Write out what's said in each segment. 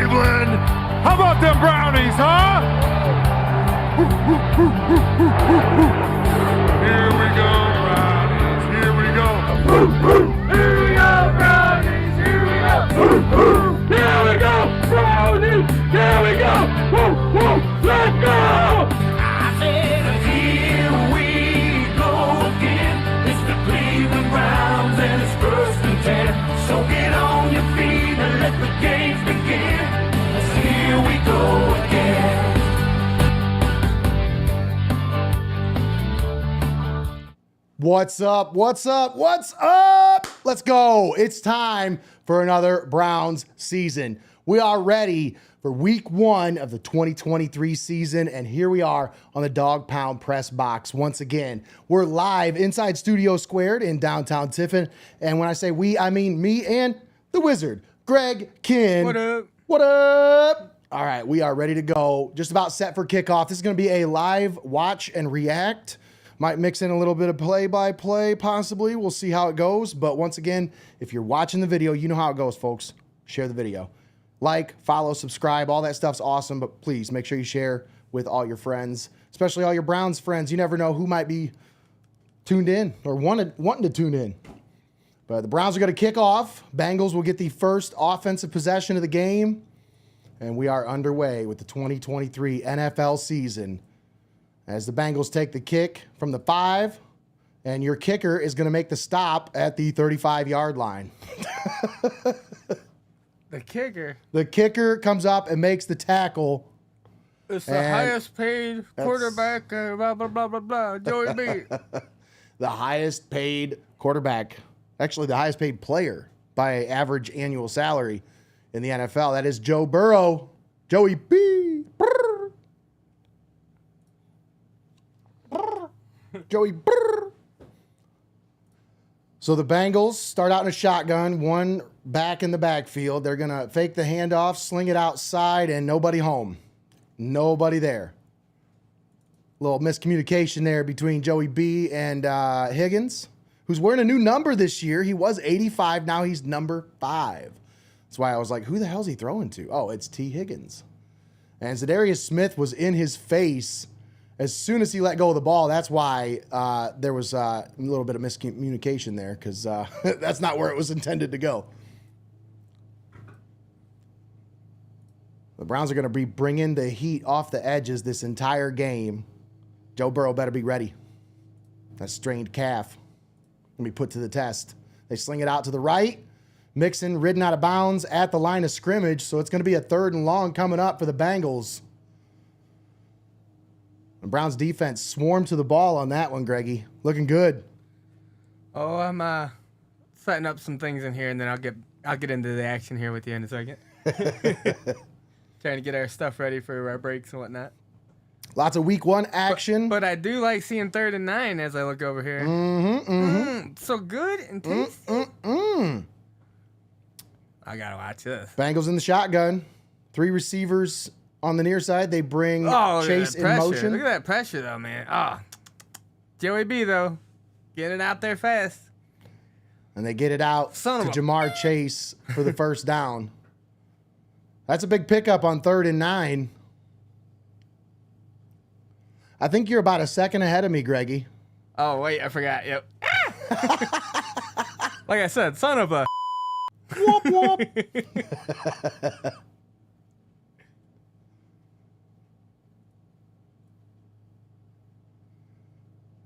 Cleveland. How about them Brownies, huh? Here we go, Brownies. Here we go. Here we go, Brownies. Here we go. Here we go, Brownies. Here we go. Woo, woo, let's go. I said, here we go again. It's the Cleveland Browns and it's 1st and 10. So get on your feet and let the games begin. Here we go again. What's up? What's up? What's up? Let's go. It's time for another Browns season. We are ready for week 1 of the 2023 season, and here we are on the Dawg Pound Pressbox once again. We're live inside Studio Squared in downtown Tiffin, and when I say we, I mean me and the wizard, Greg Kinn. What up? What up? All right, we are ready to go. Just about set for kickoff. This is going to be a live watch and react. Might mix in a little bit of play-by-play, possibly. We'll see how it goes. But once again, if you're watching the video, you know how it goes, folks. Share the video. Like, follow, subscribe. All that stuff's awesome. But please make sure you share with all your friends, especially all your Browns friends. You never know who might be tuned in or wanting to tune in. But the Browns are going to kick off. Bengals will get the first offensive possession of the game. And we are underway with the 2023 NFL season. As the Bengals take the kick from the 5, and your kicker is going to make the stop at the 35-yard line. The kicker. The kicker comes up and makes the tackle. It's the highest paid quarterback, blah, blah, blah, blah, blah, Joey B. The highest paid quarterback, actually the highest paid player by average annual salary in the NFL. That is Joe Burrow. Joey B. Brr. Brr. Joey Brr. So the Bengals start out in a shotgun, one back in the backfield. They're going to fake the handoff, sling it outside, and nobody home. Nobody there. Little miscommunication there between Joey B and Higgins, who's wearing a new number this year. He was 85. Now he's number 5. That's why I was like, who the hell is he throwing to? Oh, it's T. Higgins. And Zadarius Smith was in his face as soon as he let go of the ball. That's why there was a little bit of miscommunication there, because that's not where it was intended to go. The Browns are going to be bringing the heat off the edges this entire game. Joe Burrow better be ready. That strained calf going to be put to the test. They sling it out to the right. Mixon ridden out of bounds at the line of scrimmage, so it's going to be a 3rd and long coming up for the Bengals. The Browns defense swarmed to the ball on that one, Greggy. Looking good. Oh, I'm setting up some things in here, and then I'll get into the action here with you in a second. Trying to get our stuff ready for our breaks and whatnot. Lots of week 1 action. But I do like seeing 3rd and 9 as I look over here. So good and tasty. I gotta watch this. Bengals in the shotgun. 3 receivers on the near side. They bring Chase in motion. Look at that pressure, though, man. Oh, Joey B, though. Get it out there fast. And they get it out to Jamar Chase for the first down. That's a big pickup on 3rd and 9. I think you're about a second ahead of me, Greggy. Oh, wait, I forgot. Yep. Like I said, son of a... Whoop, whoop.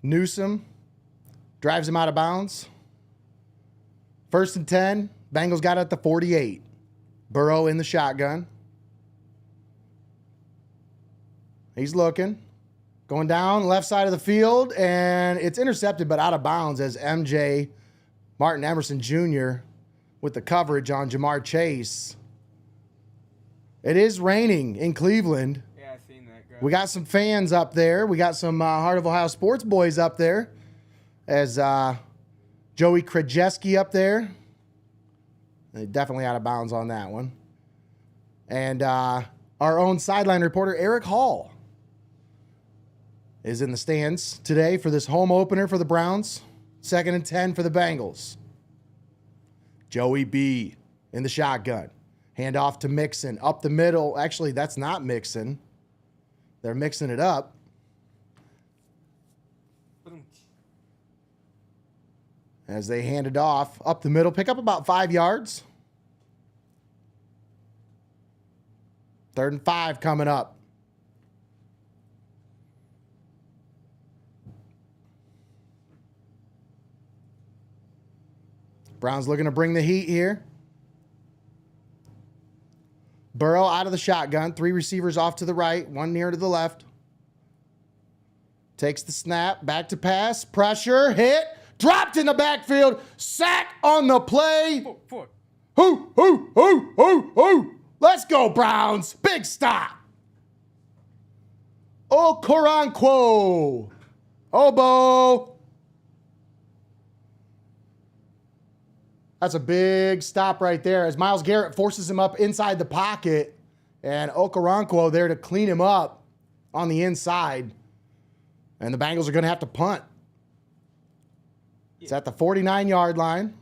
Newsom drives him out of bounds. 1st and 10. Bengals got it at the 48. Burrow in the shotgun. He's looking. Going down left side of the field, and it's intercepted but out of bounds as MJ, Martin Emerson Jr., with the coverage on Jamar Chase. It is raining in Cleveland. Yeah, I've seen that, girl. We got some fans up there. We got some Heart of Ohio sports boys up there. As Joey Krajewski up there. They're definitely out of bounds on that one. And our own sideline reporter, Eric Hall, is in the stands today for this home opener for the Browns. 2nd and 10 for the Bengals. Joey B in the shotgun. Hand off to Mixon. Up the middle. Actually, that's not Mixon. They're mixing it up. As they hand it off. Up the middle. Pick up about 5 yards. 3rd and 5 coming up. Browns looking to bring the heat here. Burrow out of the shotgun. 3 receivers off to the right. 1 near to the left. Takes the snap. Back to pass. Pressure. Hit. Dropped in the backfield. Sack on the play. Hoo. Let's go, Browns. Big stop. Okoronkwo. Obo. That's a big stop right there as Myles Garrett forces him up inside the pocket, and Okoronkwo there to clean him up on the inside. And the Bengals are going to have to punt. It's at the 49-yard line.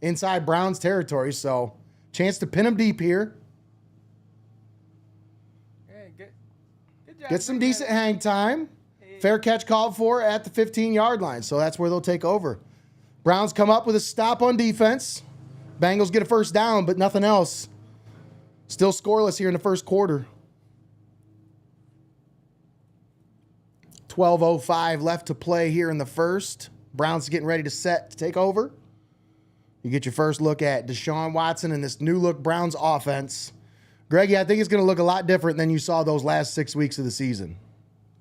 Inside Browns territory, so chance to pin him deep here. Hey, good job. Get some decent hang time. Fair catch called for at the 15-yard line, so that's where they'll take over. Browns come up with a stop on defense. Bengals get a first down, but nothing else. Still scoreless here in the first quarter. 12:05 left to play here in the first. Browns getting ready to set to take over. You get your first look at Deshaun Watson and this new look Browns offense. Greggy, I think it's going to look a lot different than you saw those last 6 weeks of the season.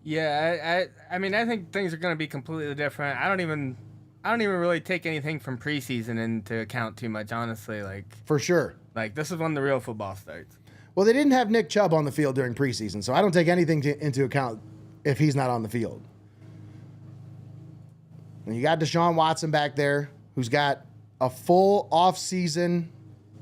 Yeah, I mean, I think things are going to be completely different. I don't even really take anything from preseason into account too much, honestly. Like, for sure. Like, this is when the real football starts. Well, they didn't have Nick Chubb on the field during preseason, so I don't take anything into account if he's not on the field. And you got Deshaun Watson back there, who's got a full offseason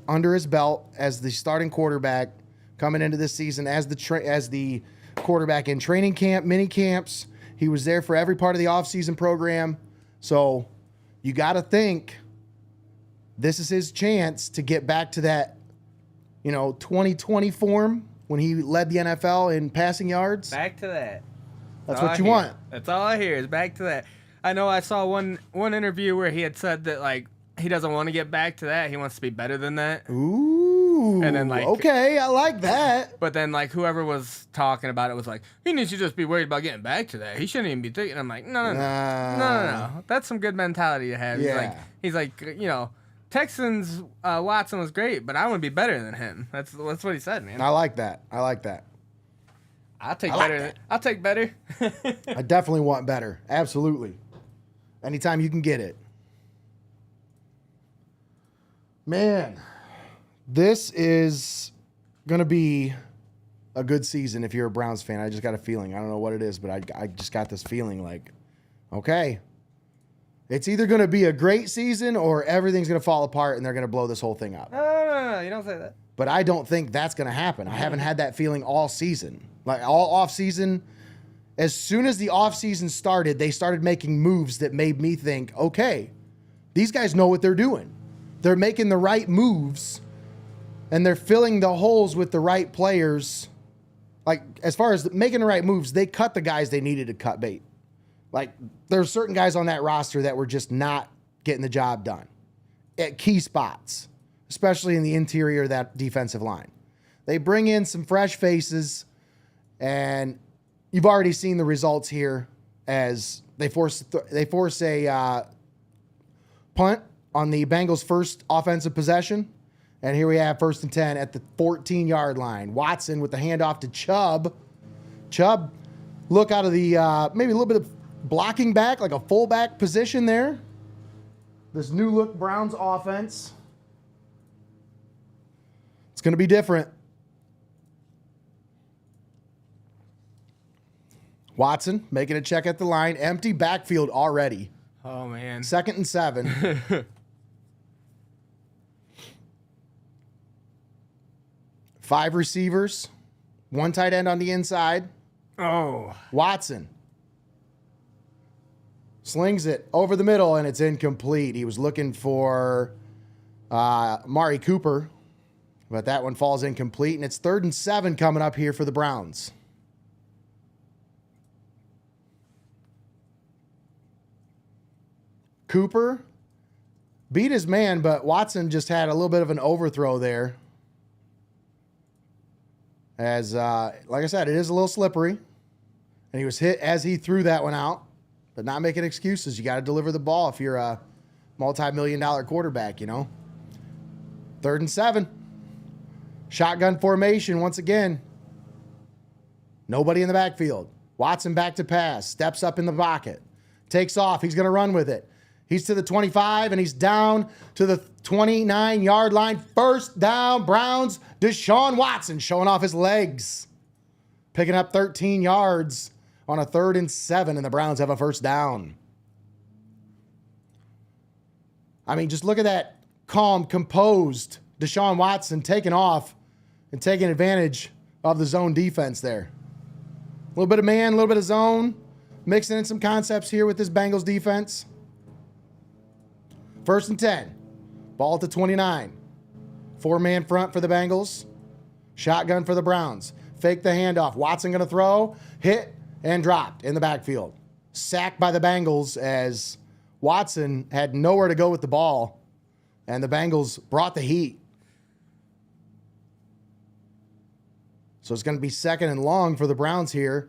under his belt as the starting quarterback coming into this season as the quarterback in training camp, mini camps. He was there for every part of the offseason program. So you got to think this is his chance to get back to that, 2020 form when he led the NFL in passing yards. Back to that. That's what you want. That's all I hear is back to that. I know I saw one interview where he had said that, like, he doesn't want to get back to that. He wants to be better than that. Ooh. And then, like, okay, I like that. But then, like, whoever was talking about it was like, he needs to just be worried about getting back to that. He shouldn't even be thinking. I'm like, no. That's some good mentality to have. Yeah. He's like, Texans Watson was great, but I want to be better than him. That's what he said, man. I like that. I'll take better. I'll take better. I definitely want better. Absolutely. Anytime you can get it. Man, this is going to be a good season if you're a Browns fan. I just got a feeling. I don't know what it is, but I just got this feeling like, okay, it's either going to be a great season or everything's going to fall apart and they're going to blow this whole thing up. No, you don't say that. But I don't think that's going to happen. I haven't had that feeling all season. Like all off season, as soon as the off season started, they started making moves that made me think, okay, these guys know what they're doing. They're making the right moves and they're filling the holes with the right players. Like as far as making the right moves, they cut the guys they needed to cut bait. Like there are certain guys on that roster that were just not getting the job done at key spots, especially in the interior of that defensive line. They bring in some fresh faces, and you've already seen the results here as they force a punt on the Bengals' first offensive possession. And here we have 1st and 10 at the 14-yard line. Watson with the handoff to Chubb. Chubb, look out of the maybe a little bit of blocking back, like a fullback position there. This new look Browns offense. It's going to be different. Watson making a check at the line. Empty backfield already. Oh, man. 2nd and 7. Five receivers. One tight end on the inside. Oh. Watson slings it over the middle, and it's incomplete. He was looking for Amari Cooper. But that one falls incomplete, and it's 3rd and 7 coming up here for the Browns. Cooper beat his man, but Watson just had a little bit of an overthrow there. As, like I said, it is a little slippery. And he was hit as he threw that one out. But not making excuses. You got to deliver the ball if you're a multi-million-dollar quarterback, you know. 3rd and 7. Shotgun formation once again. Nobody in the backfield. Watson back to pass. Steps up in the pocket. Takes off. He's going to run with it. He's to the 25, and he's down to the 29-yard line. 1st down, Browns. Deshaun Watson showing off his legs. Picking up 13 yards on a 3rd and 7, and the Browns have a 1st down. I mean, just look at that calm, composed Deshaun Watson taking off and taking advantage of the zone defense there. A little bit of man, a little bit of zone, mixing in some concepts here with this Bengals defense. 1st and 10. Ball at the 29. 4-man front for the Bengals. Shotgun for the Browns. Fake the handoff. Watson going to throw. Hit and dropped in the backfield. Sacked by the Bengals as Watson had nowhere to go with the ball. And the Bengals brought the heat. So it's going to be 2nd and long for the Browns here.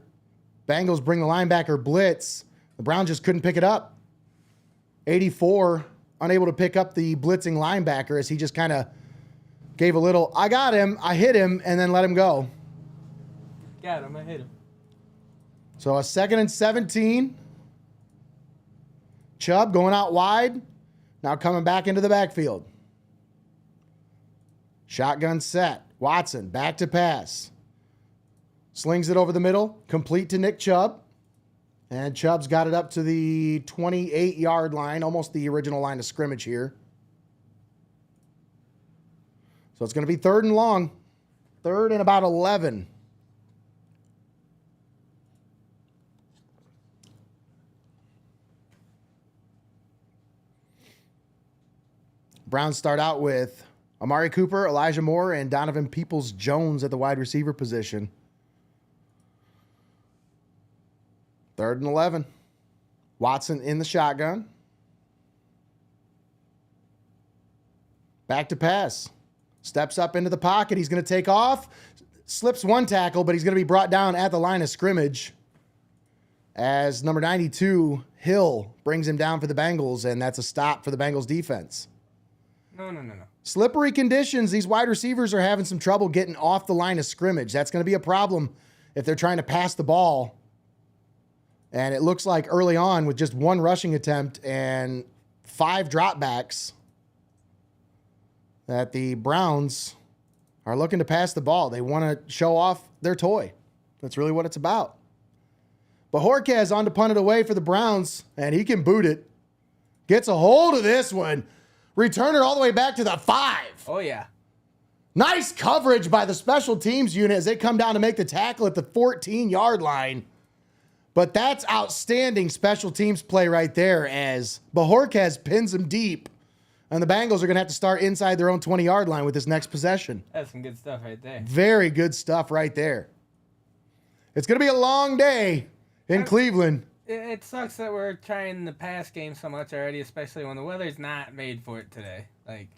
Bengals bring the linebacker blitz. The Browns just couldn't pick it up. 84, unable to pick up the blitzing linebacker as he just kind of gave a little, I got him, I hit him, and then let him go. Got him, I hit him. So a 2nd and 17. Chubb going out wide. Now coming back into the backfield. Shotgun set. Watson back to pass. Slings it over the middle. Complete to Nick Chubb. And Chubb's got it up to the 28-yard line, almost the original line of scrimmage here. So it's going to be 3rd and long. 3rd and about 11. Browns start out with Amari Cooper, Elijah Moore, and Donovan Peoples-Jones at the wide receiver position. 3rd and 11. Watson in the shotgun. Back to pass. Steps up into the pocket. He's going to take off. Slips one tackle, but he's going to be brought down at the line of scrimmage as number 92, Hill, brings him down for the Bengals, and that's a stop for the Bengals defense. No. Slippery conditions. These wide receivers are having some trouble getting off the line of scrimmage. That's going to be a problem if they're trying to pass the ball. And it looks like early on with just 1 rushing attempt and 5 dropbacks that the Browns are looking to pass the ball. They want to show off their toy. That's really what it's about. But Horquez on to punt it away for the Browns, and he can boot it. Gets a hold of this one. Returner all the way back to the 5. Oh, yeah. Nice coverage by the special teams unit as they come down to make the tackle at the 14-yard line. But that's outstanding special teams play right there as Bajorquez pins him deep. And the Bengals are going to have to start inside their own 20-yard line with this next possession. That's some good stuff right there. Very good stuff right there. It's going to be a long day in Cleveland. It sucks that we're trying the pass game so much already, especially when the weather's not made for it today. Like,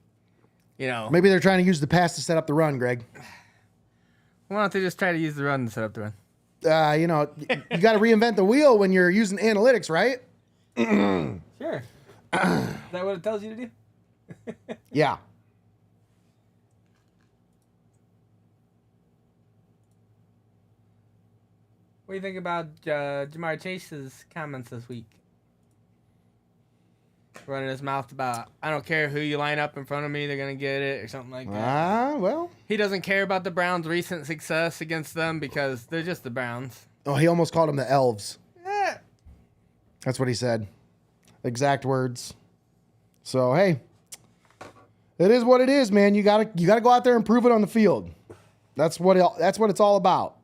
you know. Maybe they're trying to use the pass to set up the run, Greg. Why don't they just try to use the run to set up the run? You know, you got to reinvent the wheel when you're using analytics, right? Sure. Is that what it tells you to do? Yeah. What do you think about Jamar Chase's comments this week? Running his mouth about, I don't care who you line up in front of me, they're going to get it, or something like that. Well. He doesn't care about the Browns' recent success against them because they're just the Browns. Oh, he almost called them the Elves. Yeah. That's what he said. Exact words. So, hey, it is what it is, man. You gotta go out there and prove it on the field. That's what it's all about.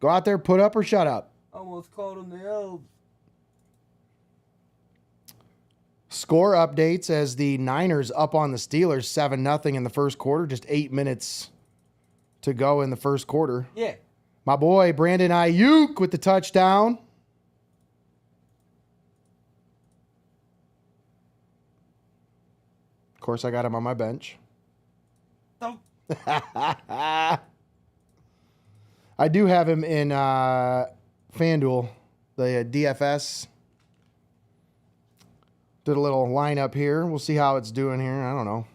Go out there, put up or shut up. Almost called them the Elves. Score updates as the Niners up on the Steelers 7-0 in the first quarter. Just 8 minutes to go in the first quarter. Yeah. My boy Brandon Ayuk with the touchdown. Of course, I got him on my bench. Oh. I do have him in FanDuel, the DFS. Did a little lineup here. We'll see how it's doing here. I don't know.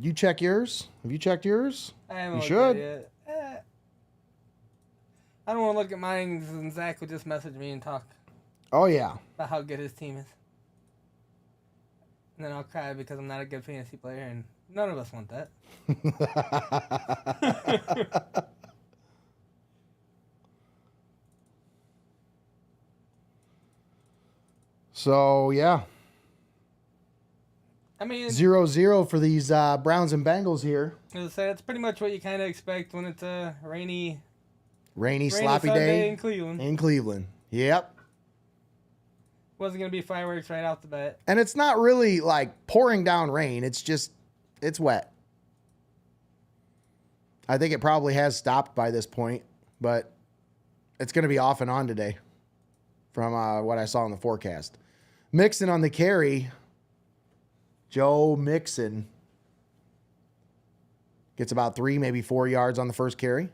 You check yours? Have you checked yours? I haven't You looked should. at it yet. I don't want to look at mine, and Zach would just message me and talk Oh, yeah. about how good his team is. And then I'll cry because I'm not a good fantasy player, and none of us want that. So, yeah. I mean, 0-0 for these Browns and Bengals here. that's pretty much what you kind of expect when it's a rainy Sloppy Sunday day in Cleveland. in Cleveland. Yep. Wasn't going to be fireworks right off the bat. And it's not really like pouring down rain. It's just, it's wet. I think it probably has stopped by this point, but it's going to be off and on today from what I saw in the forecast. Mixon on the carry. Joe Mixon gets about 3, maybe 4 yards on the first carry.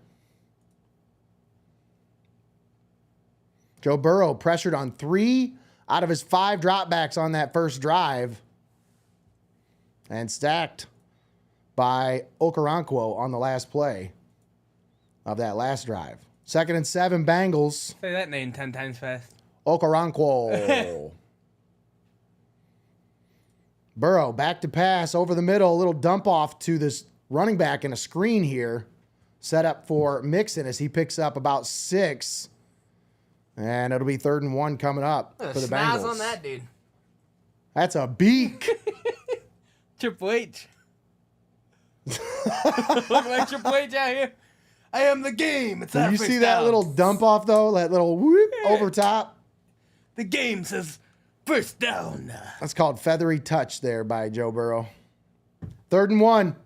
Joe Burrow pressured on 3 out of his 5 dropbacks on that first drive and stacked by Okoronkwo on the last play of that last drive. 2nd and 7 Bengals. Say that name 10 times fast. Okoronkwo. Burrow back to pass over the middle. A little dump off to this running back and a screen here. Set up for Mixon as he picks up about 6. And it'll be 3rd and 1 coming up for the Bengals. On that dude. That's a beak. Triple H. Look like Triple H out here. I am the game. It's Did you see that little dump off though? That little whoop over top. The game says first down. That's called feathery touch there by Joe Burrow. 3rd and 1.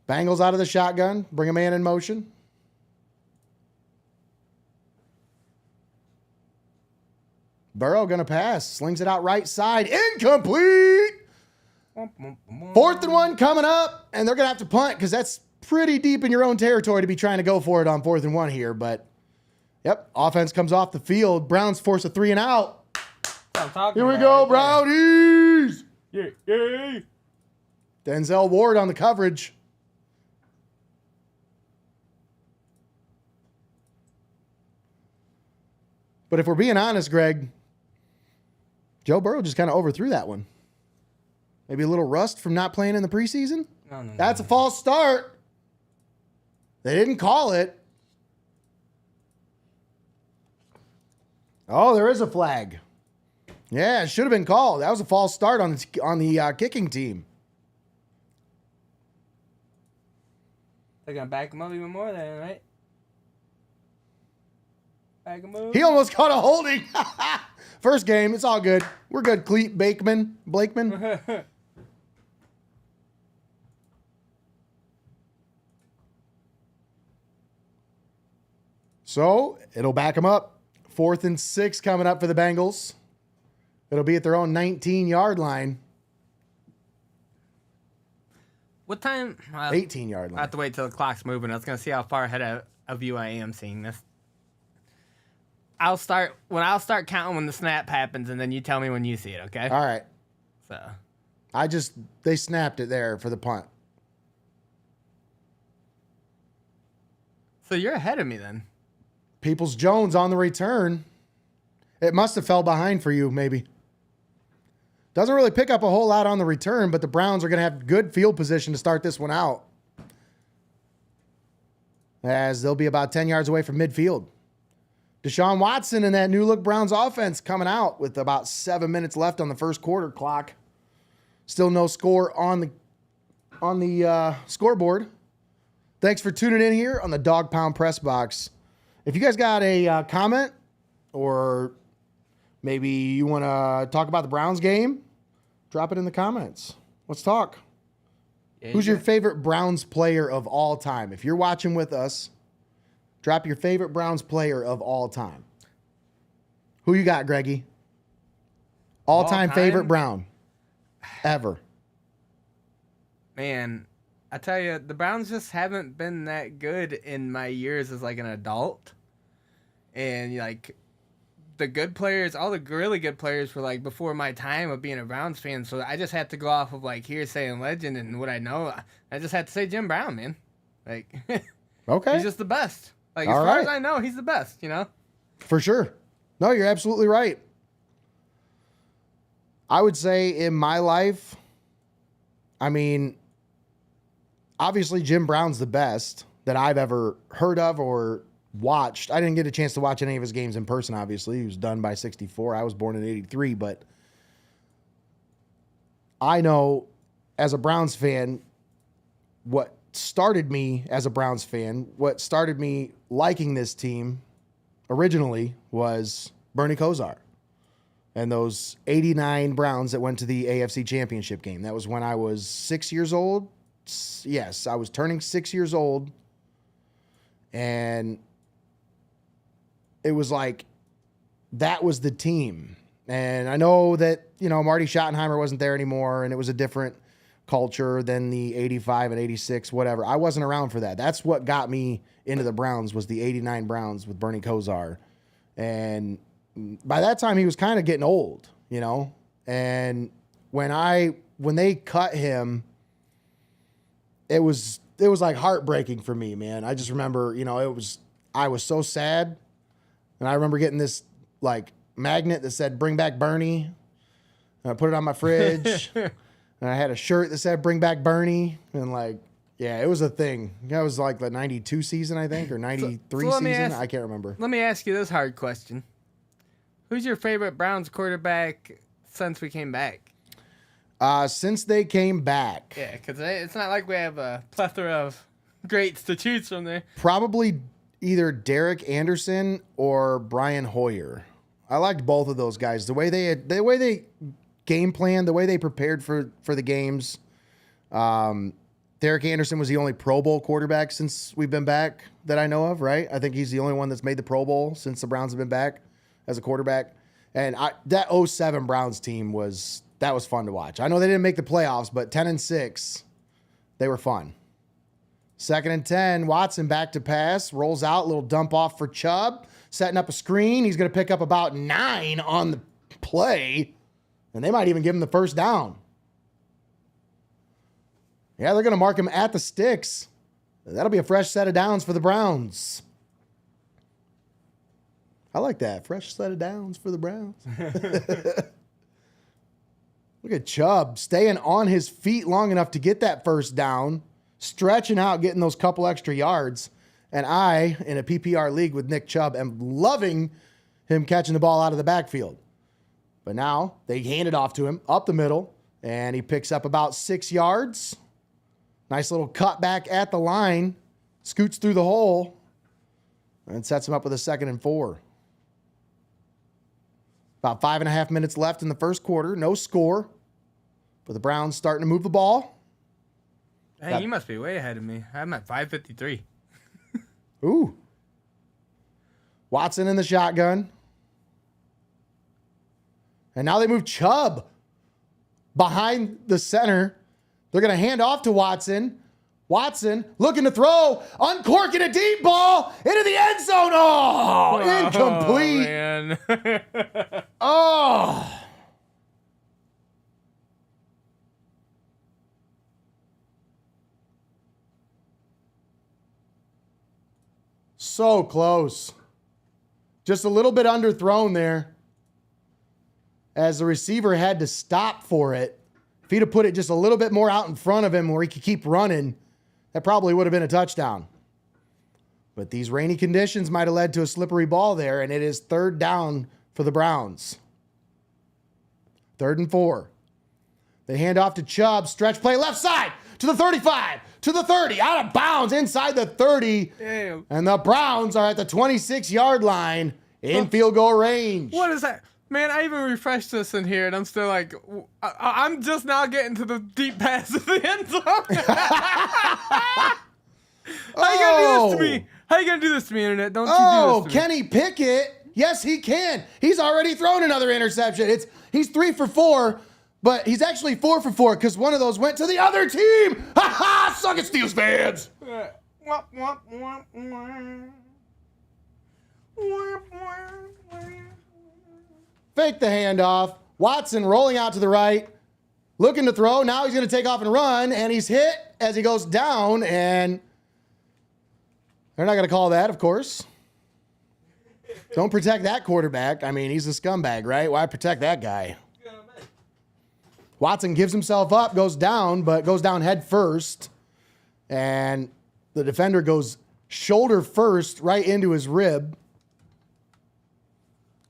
Bengals out of the shotgun. Bring a man in motion. Burrow going to pass. Slings it out right side. Incomplete. 4th and 1 coming up. And they're going to have to punt because that's pretty deep in your own territory to be trying to go for it on 4th and 1 here. But, yep, offense comes off the field. Browns force a 3 and out. Here we go, Brownies. Yeah. Denzel Ward on the coverage. But if we're being honest, Greg, Joe Burrow just kind of overthrew that one. Maybe a little rust from not playing in the preseason? No. That's a false start. They didn't call it. Oh, there is a flag. Yeah, it should have been called. That was a false start on the kicking team. They're going to back him up even more then, right? Back him up. He almost caught a holding. First game, it's all good. We're good, Blakeman. So, it'll back him up. 4th and 6 coming up for the Bengals. It'll be at their own 19-yard line. What time? 18-yard I line. have to wait till the clock's moving. I was going to see how far ahead of you I am seeing this. I'll start counting when the snap happens, and then you tell me when you see it, okay? All right. So They snapped it there for the punt. So you're ahead of me then. Peoples-Jones on the return. It must have fell behind for you, maybe. Doesn't really pick up a whole lot on the return, but the Browns are going to have good field position to start this one out. As they'll be about 10 yards away from midfield. Deshaun Watson and that new-look Browns offense coming out with about 7 minutes left on the first quarter clock. Still no score on the scoreboard. Thanks for tuning in here on the Dawg Pound Pressbox. If you guys got a comment or Maybe you want to talk about the Browns game? Drop it in the comments. Let's talk. Yeah, Who's your favorite Browns player of all time? If you're watching with us, drop your favorite Browns player of all time. Who you got, Greggy? All-time favorite Brown ever. Man, I tell you, the Browns just haven't been that good in my years as like an adult. And like the good players, all the really good players were like before my time of being a Browns fan. So I just had to go off of like hearsay and legend and what I know. I just had to say Jim Brown, man. Like, Okay. he's just the best. Like, as All far right. as I know, he's the best, you know? For sure. No, you're absolutely right. I would say in my life, I mean, obviously Jim Brown's the best that I've ever heard of or watched. I didn't get a chance to watch any of his games in person, obviously. He was done by 64. I was born in 83, but I know as a Browns fan, what started me as a Browns fan, what started me liking this team originally was Bernie Kosar and those 89 Browns that went to the AFC Championship game. That was when I was 6 years old. Yes, I was turning 6 years old. And it was like, that was the team. And I know that, you know, Marty Schottenheimer wasn't there anymore, and it was a different culture than the 85 and 86, whatever. I wasn't around for that. That's what got me into the Browns, was the 89 Browns with Bernie Kosar. And by that time, he was kind of getting old, you know? And when they cut him, it was like heartbreaking for me, man. I just remember, you know, I was so sad. And I remember getting this like magnet that said, "Bring back Bernie." And I put it on my fridge. And I had a shirt that said, "Bring back Bernie." And like, yeah, it was a thing. That was like the 92 season, I think, or 93 season. I can't remember. Let me ask you this hard question. Who's your favorite Browns quarterback since we came back? Since they came back. Yeah, because it's not like we have a plethora of greats to choose from there. Probably either Derek Anderson or Brian Hoyer. I liked both of those guys. The way they game planned, the way they prepared for the games. Derek Anderson was the only Pro Bowl quarterback since we've been back that I know of, right? I think he's the only one that's made the Pro Bowl since the Browns have been back as a quarterback. And that 07 Browns team was fun to watch. I know they didn't make the playoffs, but 10-6, they were fun. 2nd and 10, Watson back to pass, rolls out, little dump off for Chubb, setting up a screen. He's going to pick up about 9 on the play, and they might even give him the first down. Yeah, they're going to mark him at the sticks. That'll be a fresh set of downs for the Browns. I like that. Fresh set of downs for the Browns. Look at Chubb staying on his feet long enough to get that first down, stretching out, getting those couple extra yards. And I, in a PPR league with Nick Chubb, am loving him catching the ball out of the backfield. But now they hand it off to him up the middle, and he picks up about 6 yards. Nice little cut back at the line, scoots through the hole, and sets him up with a 2nd and 4. About 5.5 minutes left in the first quarter. No score. But the Browns starting to move the ball. Hey, you must be way ahead of me. I'm at 5:53. Ooh. Watson in the shotgun. And now they move Chubb behind the center. They're going to hand off to Watson. Watson looking to throw, uncorking a deep ball into the end zone. Oh, incomplete. Man. Oh. So close. Just a little bit underthrown there, as the receiver had to stop for it. If he'd have put it just a little bit more out in front of him where he could keep running, that probably would have been a touchdown. But these rainy conditions might have led to a slippery ball there, and it is 3rd down for the Browns. 3rd and 4. They hand off to Chubb, stretch play left side to the 35, to the 30, out of bounds inside the 30. Damn. And the Browns are at the 26-yard line in field goal range. What is that? Man, I even refreshed this in here, and I'm still like, I'm just now getting to the deep pass of the end zone. How you gonna do this to me? How you gonna do this to me, Internet? Don't you do this to me. Kenny Pickett. Yes, he can. He's already thrown another interception. He's 3 for 4, but he's actually 4 for 4 because one of those went to the other team. Ha ha! Suck it, Steelers fans. Fake the handoff. Watson rolling out to the right, looking to throw. Now he's going to take off and run, and he's hit as he goes down, and they're not going to call that, of course. Don't protect that quarterback. I mean, he's a scumbag, right? Why protect that guy? Watson gives himself up, goes down, but goes down head first, and the defender goes shoulder first right into his rib.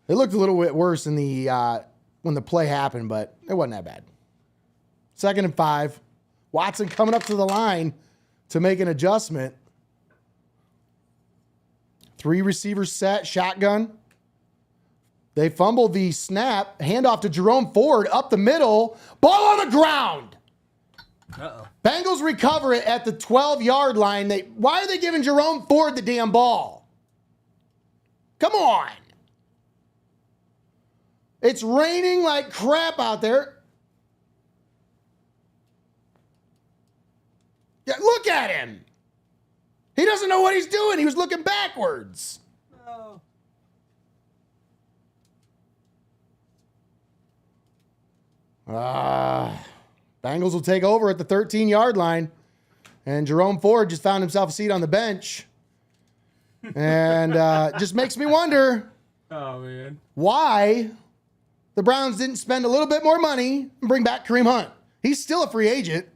It looked a little bit worse in the when the play happened, but it wasn't that bad. 2nd and 5. Watson coming up to the line to make an adjustment. 3 receivers set, shotgun. They fumble the snap, handoff to Jerome Ford up the middle, ball on the ground. Uh-oh. Bengals recover it at the 12-yard line. Why are they giving Jerome Ford the damn ball? Come on. It's raining like crap out there. Yeah, look at him. He doesn't know what he's doing. He was looking backwards. No. Bengals will take over at the 13-yard line. And Jerome Ford just found himself a seat on the bench. And just makes me wonder why the Browns didn't spend a little bit more money and bring back Kareem Hunt. He's still a free agent.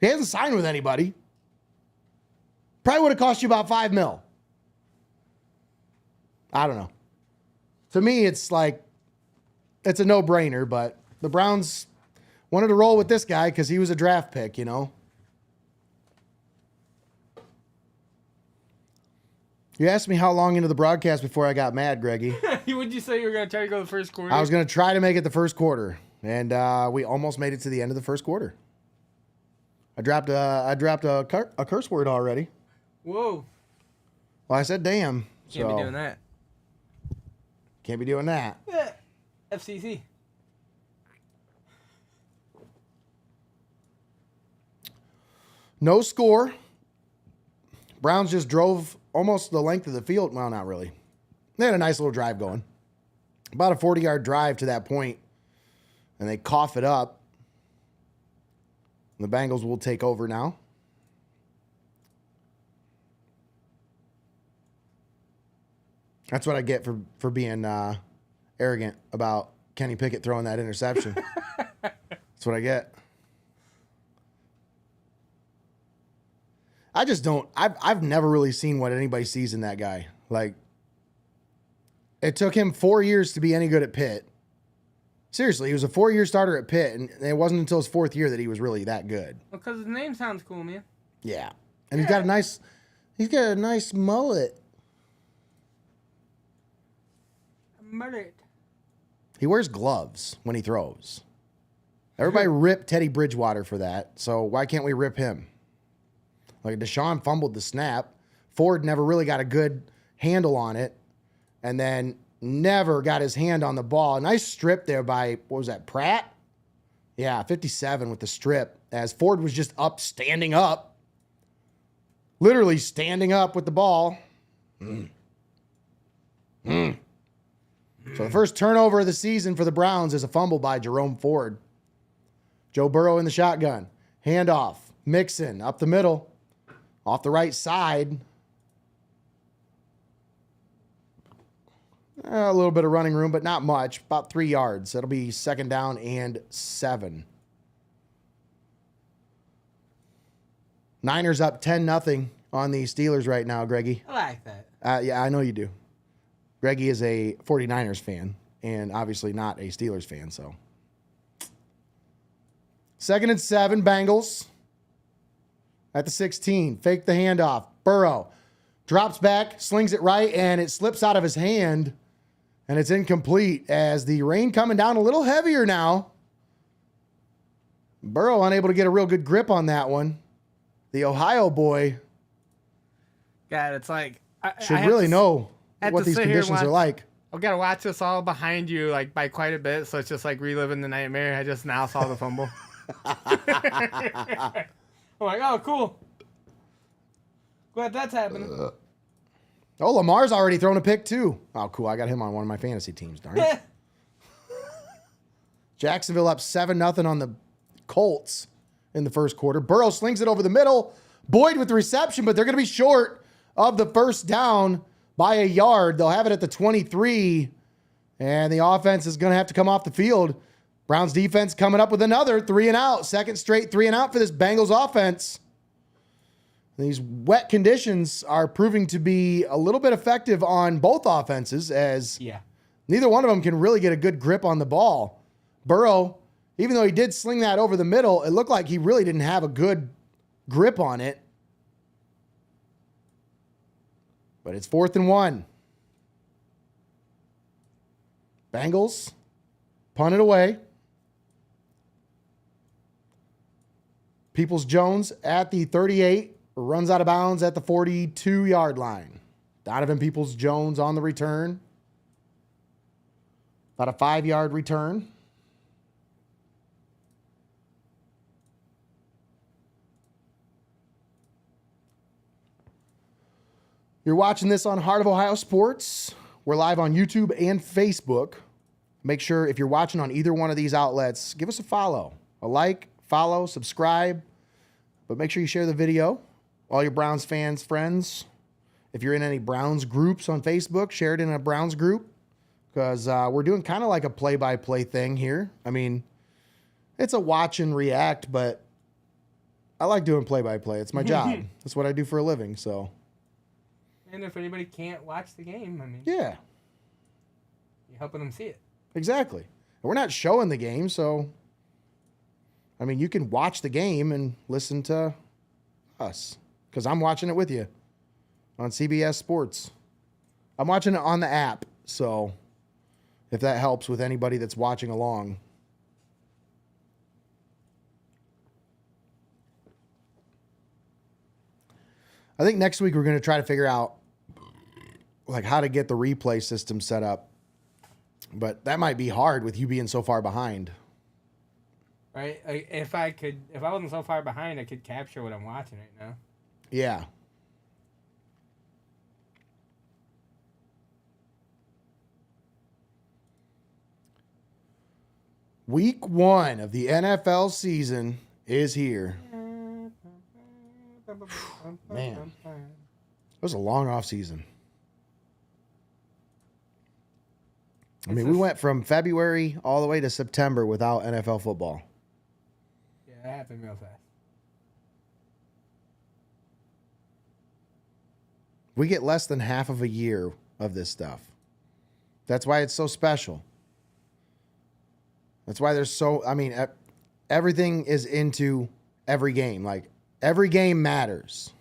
He hasn't signed with anybody. Probably would have cost you about $5 million. I don't know. To me, it's like, it's a no-brainer, but the Browns wanted to roll with this guy because he was a draft pick, you know. You asked me how long into the broadcast before I got mad, Greggy. Would you say you were going to try to go the first quarter? I was going to try to make it the first quarter, and we almost made it to the end of the first quarter. I dropped a curse word already. Whoa. Well, I said damn. Can't be doing that. Can't be doing that. Yeah. FCC. No score. Browns just drove almost the length of the field. Well, not really. They had a nice little drive going. About a 40-yard drive to that point, and they cough it up. The Bengals will take over now. That's what I get for being arrogant about Kenny Pickett throwing that interception. That's what I get. I just don't. I've never really seen what anybody sees in that guy. Like, it took him 4 years to be any good at Pitt. Seriously, he was a 4-year starter at Pitt, and it wasn't until his 4th year that he was really that good. Because his name sounds cool, man. Yeah, and he's got a nice mullet. Mullet. He wears gloves when he throws. Everybody ripped Teddy Bridgewater for that, so why can't we rip him? Like, Deshaun fumbled the snap. Ford never really got a good handle on it, and then never got his hand on the ball. Nice strip there by, what was that, Pratt? Yeah, 57 with the strip, as Ford was just standing up. Literally standing up with the ball. So the first turnover of the season for the Browns is a fumble by Jerome Ford. Joe Burrow in the shotgun. Handoff. Mixon up the middle. Off the right side. A little bit of running room, but not much. About 3 yards. That'll be 2nd down and 7. Niners up 10-0 on the Steelers right now, Greggy. I like that. Yeah, I know you do. Greggy is a 49ers fan and obviously not a Steelers fan, so. 2nd and 7, Bengals. At the 16, fake the handoff. Burrow drops back, slings it right, and it slips out of his hand. And it's incomplete as the rain coming down a little heavier now. Burrow unable to get a real good grip on that one. The Ohio boy God, it's like should really know have what to these sit here and conditions are watch- like. I've got to watch this all behind you like by quite a bit, so it's just like reliving the nightmare. I just now saw the fumble. I'm like, oh, cool. Glad that's happening. Oh, Lamar's already thrown a pick too. Oh, cool. I got him on one of my fantasy teams, darn it. Jacksonville up 7-0 on the Colts in the first quarter. Burrow slings it over the middle. Boyd with the reception, but they're going to be short of the first down by a yard. They'll have it at the 23, and the offense is going to have to come off the field. Browns defense coming up with another 3-and-out. Second straight 3-and-out for this Bengals offense. These wet conditions are proving to be a little bit effective on both offenses as neither one of them can really get a good grip on the ball. Burrow, even though he did sling that over the middle, it looked like he really didn't have a good grip on it. But it's 4th and 1. Bengals punt it away. Peoples-Jones at the 38. Runs out of bounds at the 42-yard line. Donovan Peoples-Jones on the return. About a 5-yard return. You're watching this on Heart of Ohio Sports. We're live on YouTube and Facebook. Make sure if you're watching on either one of these outlets, give us a follow. A like, follow, subscribe. But make sure you share the video. All your Browns fans, friends, if you're in any Browns groups on Facebook, share it in a Browns group because we're doing kind of like a play-by-play thing here. I mean, it's a watch and react, but I like doing play-by-play. It's my job. That's what I do for a living, so. And if anybody can't watch the game, I mean, Yeah, you're helping them see it. exactly. And we're not showing the game, so, I mean, you can watch the game and listen to us. Because I'm watching it with you on CBS Sports. I'm watching it on the app, so if that helps with anybody that's watching along. I think next week we're going to try to figure out like how to get the replay system set up. But that might be hard with you being so far behind. Right? Like, if I wasn't so far behind, I could capture what I'm watching right now. Yeah. Week 1 of the NFL season is here. Man, it was a long off season. I mean, we went from February all the way to September without NFL football. Yeah, that happened real fast. We get less than half of a year of this stuff. That's why it's so special. That's why there's so, I mean, everything is into every game. Like, every game matters.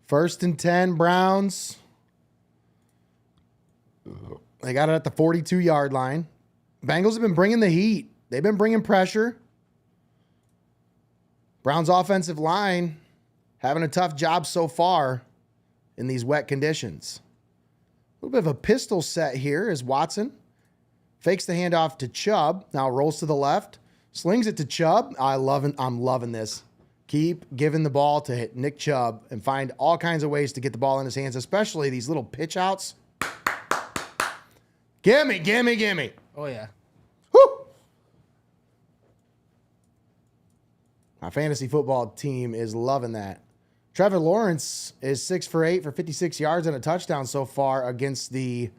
First and 10, Browns. They got it at the 42-yard line. Bengals have been bringing the heat. They've been bringing pressure. Browns offensive line having a tough job so far in these wet conditions. A little bit of a pistol set here as Watson fakes the handoff to Chubb. Now rolls to the left, slings it to Chubb. I'm loving this. Keep giving the ball to Nick Chubb and find all kinds of ways to get the ball in his hands, especially these little pitch outs. Gimme, gimme, gimme. Oh, yeah. Woo! My fantasy football team is loving that. Trevor Lawrence is 6 for 8 for 56 yards and a touchdown so far against the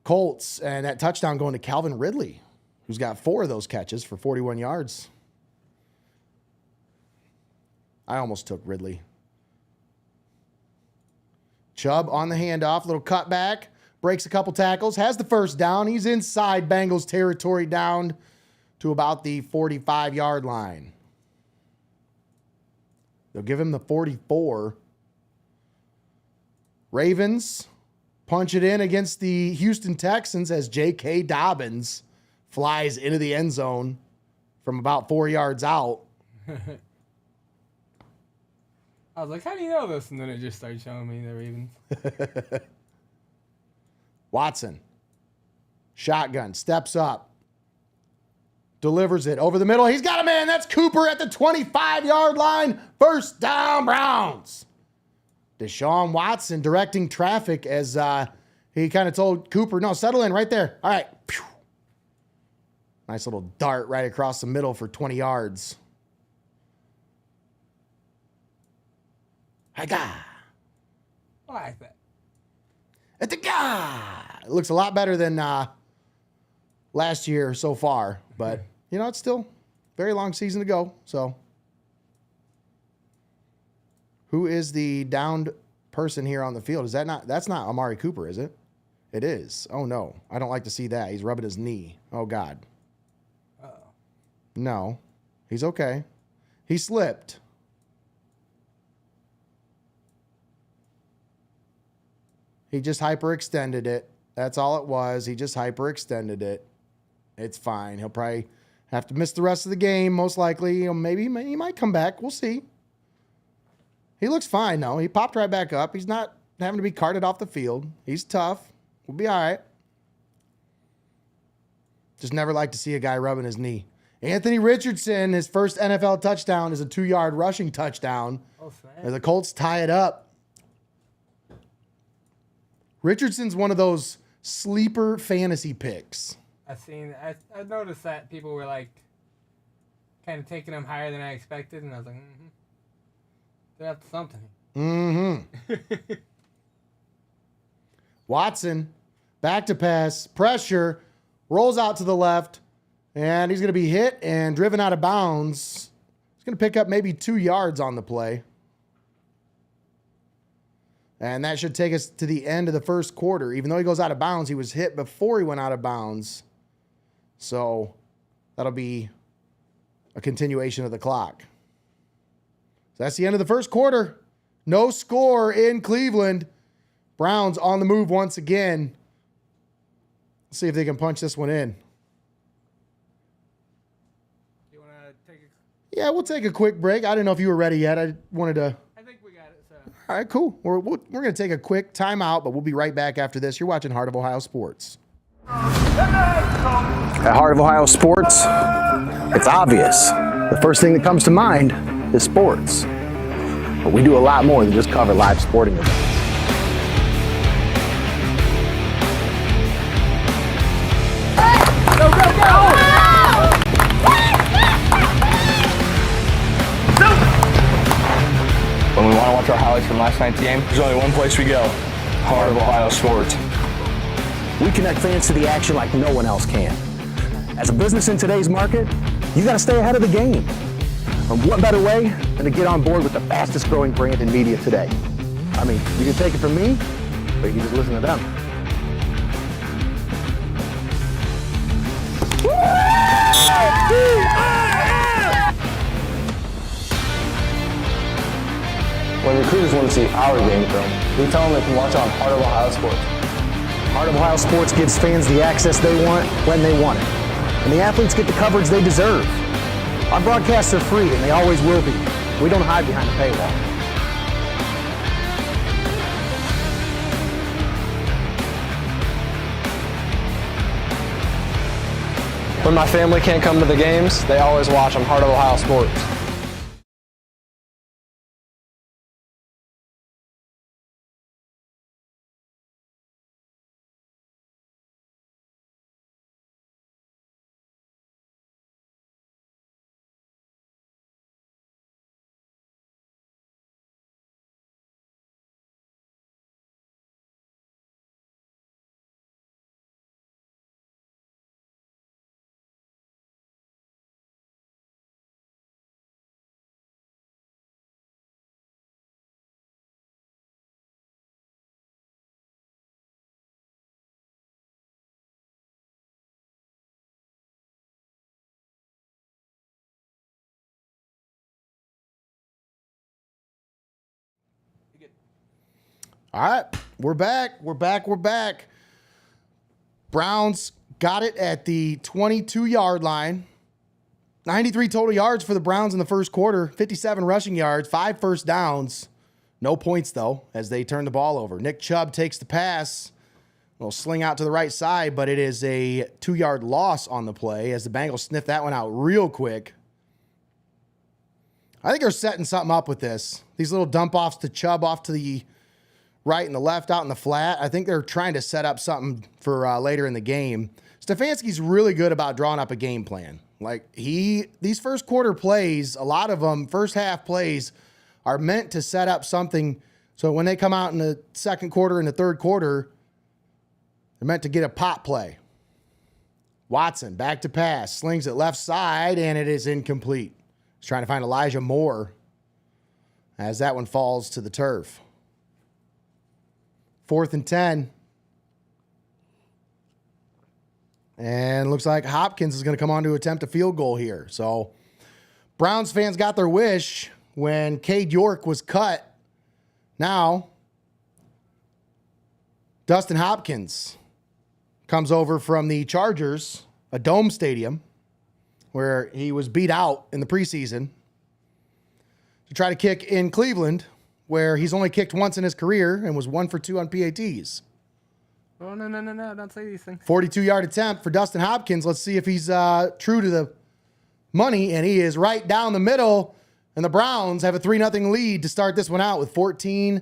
Colts. And that touchdown going to Calvin Ridley, who's got 4 of those catches for 41 yards. I almost took Ridley. Chubb on the handoff, little cutback, breaks a couple tackles, has the first down. He's inside Bengals territory down to about the 45-yard line. They'll give him the 44. Ravens punch it in against the Houston Texans as J.K. Dobbins flies into the end zone from about 4 yards out. I was like, how do you know this? And then it just started showing me the Ravens. Watson. Shotgun. Steps up. Delivers it over the middle. He's got a man. That's Cooper at the 25-yard line. First down, Browns. Deshaun Watson directing traffic as he kind of told Cooper, no, settle in right there. All right. Pew. Nice little dart right across the middle for 20 yards. I got. I like that. At the guy. It looks a lot better than last year so far, but you know, it's still a very long season to go. So, who is the downed person here on the field? Is that not? That's not Amari Cooper, is it? It is. Oh no, I don't like to see that. He's rubbing his knee. Oh God. Uh-oh. No, he's okay. He slipped. He just hyperextended it. That's all it was. He just hyperextended it. It's fine. He'll probably have to miss the rest of the game, most likely. You know, maybe he might come back. We'll see. He looks fine, though. He popped right back up. He's not having to be carted off the field. He's tough. We'll be all right. Just never like to see a guy rubbing his knee. Anthony Richardson, his first NFL touchdown is a 2-yard rushing touchdown. Oh, snap. As the Colts tie it up. Richardson's one of those sleeper fantasy picks. I noticed that people were like kind of taking him higher than I expected, and I was like, they're up to something. Mm-hmm. Watson, back to pass, pressure, rolls out to the left, and he's going to be hit and driven out of bounds. He's going to pick up maybe 2 yards on the play. And that should take us to the end of the first quarter. Even though he goes out of bounds, he was hit before he went out of bounds. So that'll be a continuation of the clock. So that's the end of the first quarter. No score in Cleveland. Browns on the move once again. Let's see if they can punch this one in. You want to take a... Yeah, we'll take a quick break. I didn't know if you were ready yet. I wanted to... I think we got it, so... All right, cool. We're going to take a quick timeout, but we'll be right back after this. You're watching Heart of Ohio Sports. At Heart of Ohio Sports, it's obvious. The first thing that comes to mind is sports. But we do a lot more than just cover live sporting events. Go, go, go! When we want to watch our highlights from last night's game, there's only one place we go. Heart of Ohio Sports. We connect fans to the action like no one else can. As a business in today's market, you got to stay ahead of the game. And what better way than to get on board with the fastest growing brand in media today? I mean, you can take it from me, but you can just listen to them. When recruiters want to see our game film, we tell them they can watch it on Heart of Ohio Sports. Heart of Ohio Sports gives fans the access they want when they want it. And the athletes get the coverage they deserve. Our broadcasts are free, and they always will be. We don't hide behind a paywall. When my family can't come to the games, they always watch on Heart of Ohio Sports. All right, we're back. We're back. Browns got it at the 22-yard line. 93 total yards for the Browns in the first quarter, 57 rushing yards, 5 first downs. No points, though, as they turn the ball over. Nick Chubb takes the pass. Will sling out to the right side, but it is a 2-yard loss on the play as the Bengals sniff that one out real quick. I think they're setting something up with this. These little dump-offs to Chubb off to the right and the left out in the flat. I think they're trying to set up something for later in the game. Stefanski's really good about drawing up a game plan. Like, these first quarter plays, a lot of them, first half plays, are meant to set up something so when they come out in the second quarter and the third quarter, they're meant to get a pop play. Watson, back to pass, slings it left side, and it is incomplete. He's trying to find Elijah Moore as that one falls to the turf. 4th and 10. And looks like Hopkins is going to come on to attempt a field goal here. So Browns fans got their wish when Cade York was cut. Now, Dustin Hopkins comes over from the Chargers, a dome stadium, where he was beat out in the preseason, to try to kick in Cleveland, where he's only kicked once in his career and was 1 for 2 on PATs. Oh, no, don't say these things. 42-yard attempt for Dustin Hopkins. Let's see if he's true to the money, and he is right down the middle, and the Browns have a 3-0 lead to start this one out with 14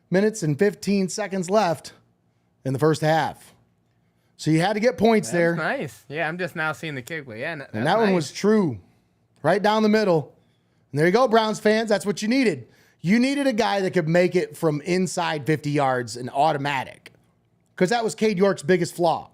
minutes and 15 seconds left in the first half. So you had to get points there. Nice. Yeah, I'm just now seeing the kick, but yeah. And that one was true. Right down the middle. And there you go, Browns fans. That's what you needed. You needed a guy that could make it from inside 50 yards and automatic. Because that was Cade York's biggest flaw.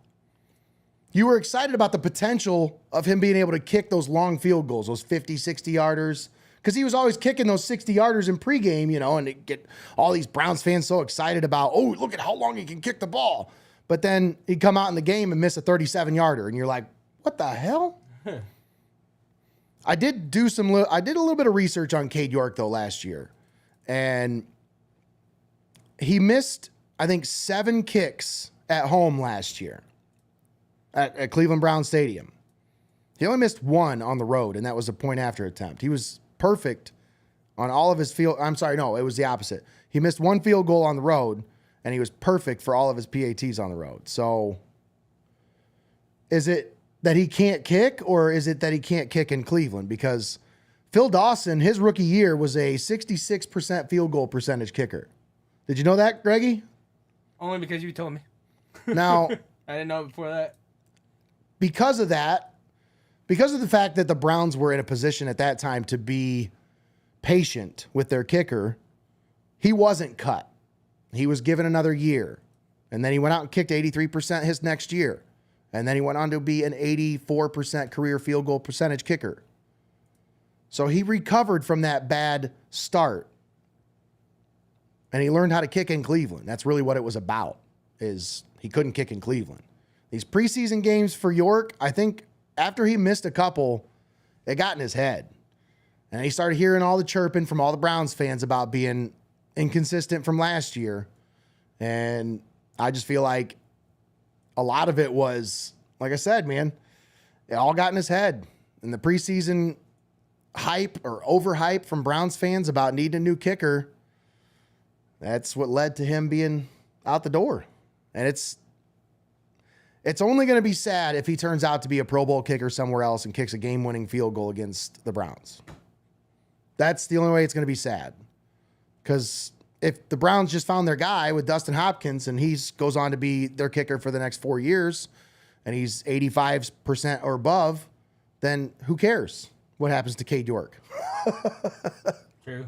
You were excited about the potential of him being able to kick those long field goals, those 50, 60-yarders. Because he was always kicking those 60-yarders in pregame, and it get all these Browns fans so excited about, oh, look at how long he can kick the ball. But then he'd come out in the game and miss a 37-yarder, and you're like, what the hell? I did a little bit of research on Cade York, though, last year. And he missed, I think, 7 kicks at home last year at Cleveland Brown Stadium. He only missed 1 on the road, and that was a point-after attempt. He was perfect on all of his field. I'm sorry, no, it was the opposite. He missed 1 field goal on the road, and he was perfect for all of his PATs on the road. So is it that he can't kick, or is it that he can't kick in Cleveland? Because Phil Dawson, his rookie year, was a 66% field goal percentage kicker. Did you know that, Greggy? Only because you told me. Now, I didn't know it before that. Because of that, because of the fact that the Browns were in a position at that time to be patient with their kicker, he wasn't cut. He was given another year. And then he went out and kicked 83% his next year. And then he went on to be an 84% career field goal percentage kicker. So he recovered from that bad start. And he learned how to kick in Cleveland. That's really what it was about, is he couldn't kick in Cleveland. These preseason games for York, I think after he missed a couple, it got in his head. And he started hearing all the chirping from all the Browns fans about being inconsistent from last year. And I just feel like a lot of it was, like I said, man, it all got in his head. And the preseason hype or overhype from Browns fans about needing a new kicker, that's what led to him being out the door. And it's only going to be sad if he turns out to be a Pro Bowl kicker somewhere else and kicks a game-winning field goal against the Browns. That's the only way it's going to be sad. Because if the Browns just found their guy with Dustin Hopkins and he goes on to be their kicker for the next 4 years and he's 85% or above, then who cares what happens to Cade York? True.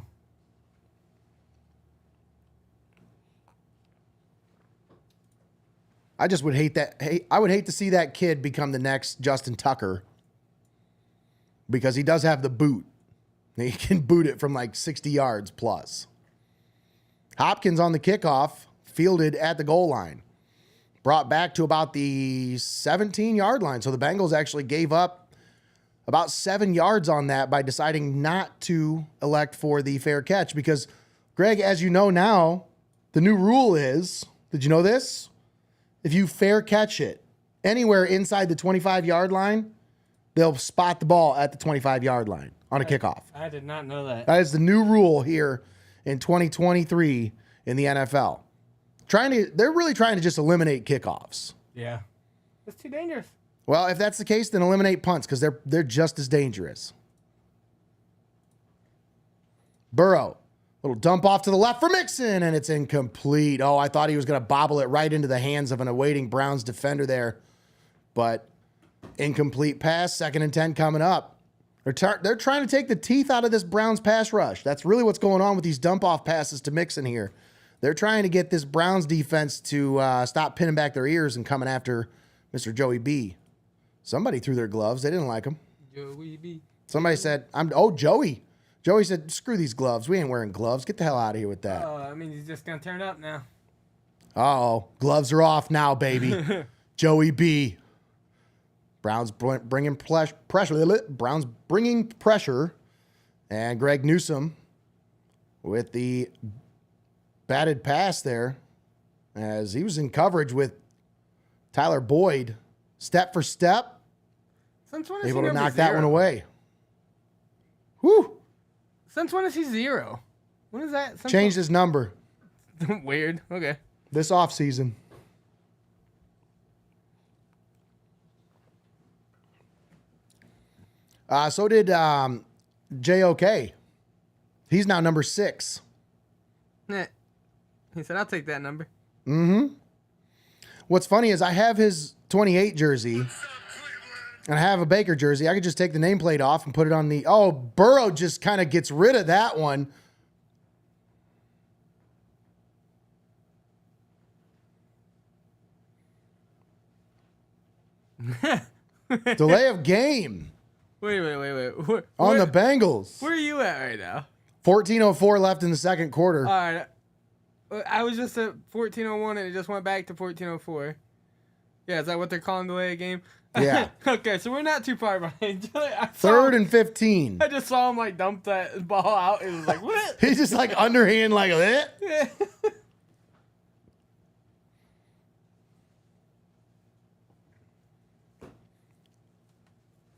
I just would hate that. I would hate to see that kid become the next Justin Tucker, because he does have the boot. He can boot it from like 60 yards plus. Hopkins on the kickoff, fielded at the goal line, brought back to about the 17-yard line. So the Bengals actually gave up about 7 yards on that by deciding not to elect for the fair catch. Because, Greg, as you know now, The new rule is, did you know this? If you fair catch it anywhere inside the 25-yard line, they'll spot the ball at the 25-yard line on a kickoff. I did not know that. That is the new rule here in 2023 in the NFL. They're really trying to just eliminate kickoffs. Yeah. It's too dangerous. Well, if that's the case, then eliminate punts because they're just as dangerous. Burrow, little dump off to the left for Mixon, and it's incomplete. Oh, I thought he was going to bobble it right into the hands of an awaiting Browns defender there, but incomplete pass. 2nd and 10 coming up. They're trying to take the teeth out of this Browns pass rush. That's really what's going on with these dump off passes to Mixon here. They're trying to get this Browns defense to stop pinning back their ears and coming after Mr. Joey B. Somebody threw their gloves. They didn't like them. Joey B. Somebody said, Joey. Joey said, screw these gloves. We ain't wearing gloves. Get the hell out of here with that. Oh, I mean, he's just going to turn up now. Uh-oh. Gloves are off now, baby. Joey B. Browns bringing pressure. Browns bringing pressure. And Greg Newsome with the batted pass there as he was in coverage with Tyler Boyd. Step for step. Since when is Able he to number knock that 0? one away. Whew. Since when is he 0? When is that? Changed his number Weird. Okay. this offseason. So did JOK. He's now number 6. Nah. He said, I'll take that number. Mm-hmm. What's funny is I have his 28 jersey, and I have a Baker jersey. I could just take the nameplate off and put it on the... Oh, Burrow just kind of gets rid of that one. Delay of game Wait. on the Bengals. Where are you at right now? 14:04 left in the second quarter. All right. I was just at 14:01 and it just went back to 14:04. Yeah, is that what they're calling delay a game? Yeah. Okay, so we're not too far behind. 3rd and 15. I just saw him like dump that ball out. It was like, what? He's just like underhand like that. Yeah.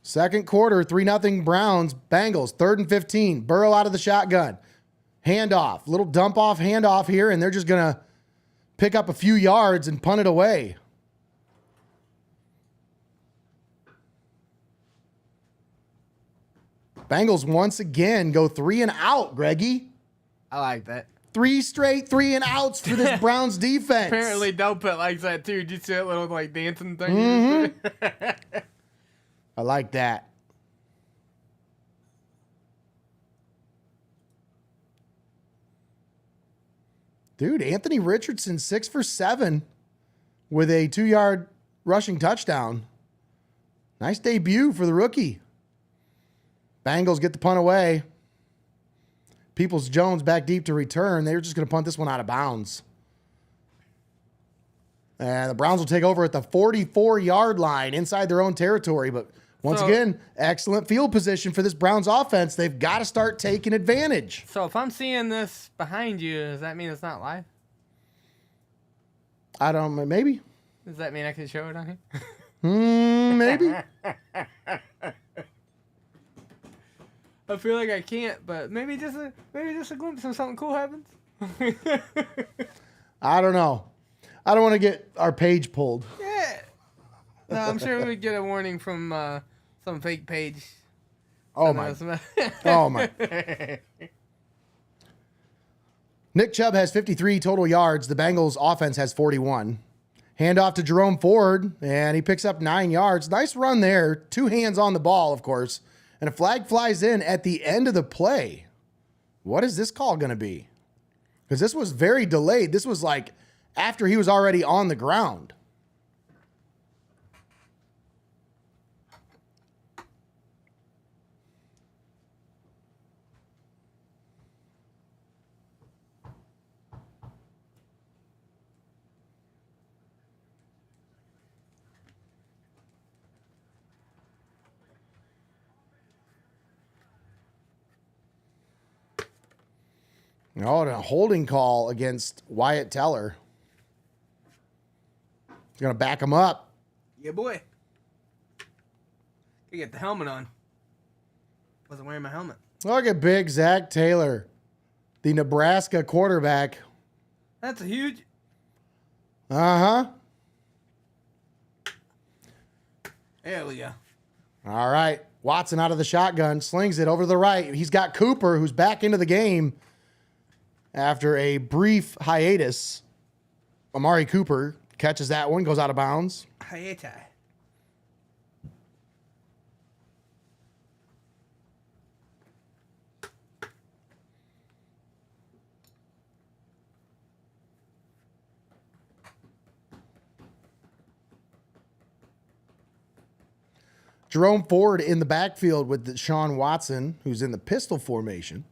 Second quarter, 3-0 Browns. Bengals, 3rd and 15. Burrow out of the shotgun. Handoff. Little dump off, handoff here, and they're just going to pick up a few yards and punt it away. Bengals once again go 3 and out, Greggy. I like that. 3 straight 3 and outs for this Browns defense. Apparently, Delpit likes that too. Did you see that little like dancing thing? Mm-hmm. I like that. Dude, Anthony Richardson, 6 for 7 with a 2-yard rushing touchdown. Nice debut for the rookie. Bengals get the punt away. Peoples-Jones back deep to return. They're just going to punt this one out of bounds. And the Browns will take over at the 44-yard line inside their own territory. But once again, excellent field position for this Browns offense. They've got to start taking advantage. So if I'm seeing this behind you, does that mean it's not live? I don't know. Maybe. Does that mean I can show it on here? Maybe. I feel like I can't, but maybe just a glimpse of something cool happens. I don't know. I don't want to get our page pulled. Yeah. No, I'm sure we would get a warning from some fake page. Oh my. Oh my. Nick Chubb has 53 total yards. The Bengals offense has 41. Handoff to Jerome Ford, and he picks up 9 yards. Nice run there. 2 hands on the ball, of course. And a flag flies in at the end of the play. What is this call going to be? Because this was very delayed. This was like after he was already on the ground. Oh, and a holding call against Wyatt Teller. He's going to back him up. Yeah, boy. Gotta get the helmet on. Wasn't wearing my helmet. Look at big Zach Taylor, the Nebraska quarterback. That's a huge. Uh-huh. There we go. All right. Watson out of the shotgun, slings it over to the right. He's got Cooper, who's back into the game after a brief hiatus. Amari Cooper catches that one, goes out of bounds. Hiatus. Jerome Ford in the backfield with Deshaun Watson, who's in the pistol formation.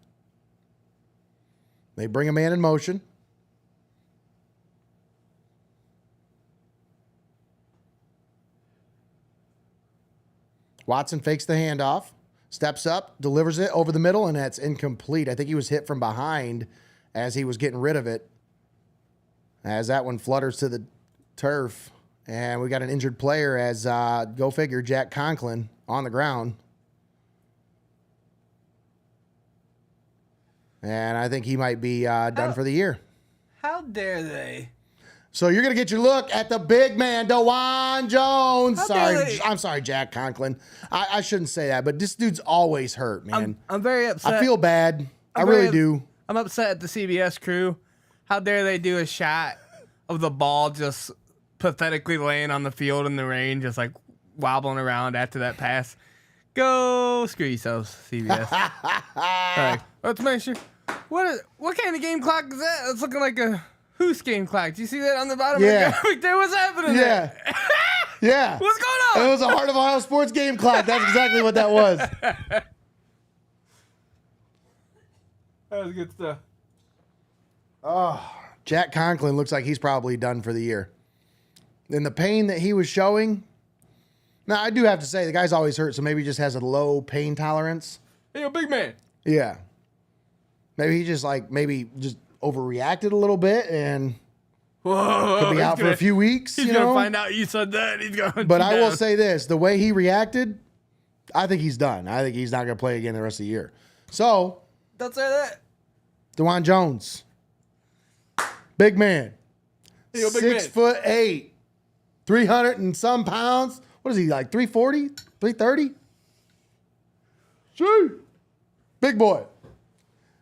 They bring a man in motion. Watson fakes the handoff, steps up, delivers it over the middle, and that's incomplete. I think he was hit from behind as he was getting rid of it. As that one flutters to the turf. And we got an injured player as, go figure, Jack Conklin on the ground. And I think he might be done for the year. How dare they? So you're going to get your look at the big man, DeJuan Jones. How dare they? I'm sorry, Jack Conklin. I shouldn't say that, but this dude's always hurt, man. I'm very upset. I feel bad. I really do. I'm upset at the CBS crew. How dare they do a shot of the ball just pathetically laying on the field in the rain, just like wobbling around after that pass. Go screw yourselves, CBS. All right, let's make sure. What kind of game clock is that? It's looking like a Who's game clock. Do you see that on the bottom of the graphic there? What's happening there? Yeah. What's going on? It was a Heart of Ohio Sports game clock. That's exactly what that was. That was good stuff. Oh, Jack Conklin looks like he's probably done for the year. In the pain that he was showing, now I do have to say the guy's always hurt, so maybe he just has a low pain tolerance. Hey, yo, big man. Yeah. Maybe he just overreacted a little bit and could be out for a few weeks. He's gonna find out you said that. He's going. But I will say this: the way he reacted, I think he's done. I think he's not going to play again the rest of the year. So, don't say that. DeJuan Jones, big man, Hey, yo, big 6'8", 300 and some pounds. What is he like? 340, 330? Shoot, big boy.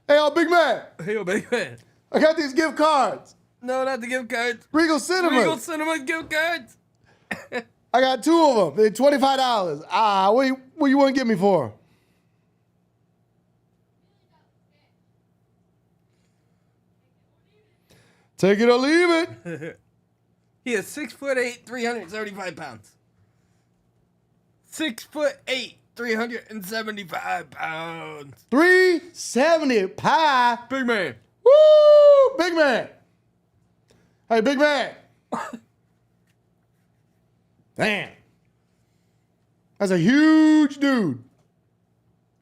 Hey, yo, big man. Hey, yo, big man. I got these gift cards. No, not the gift cards. Regal Cinema. Regal Cinema gift cards. I got two of them. They're $25. What you want to give me for? Take it or leave it. He is 6'8", 375 pounds. 6'8", 375 pounds. 370 pie. Big man. Woo! Big man. Hey, big man. Damn. That's a huge dude.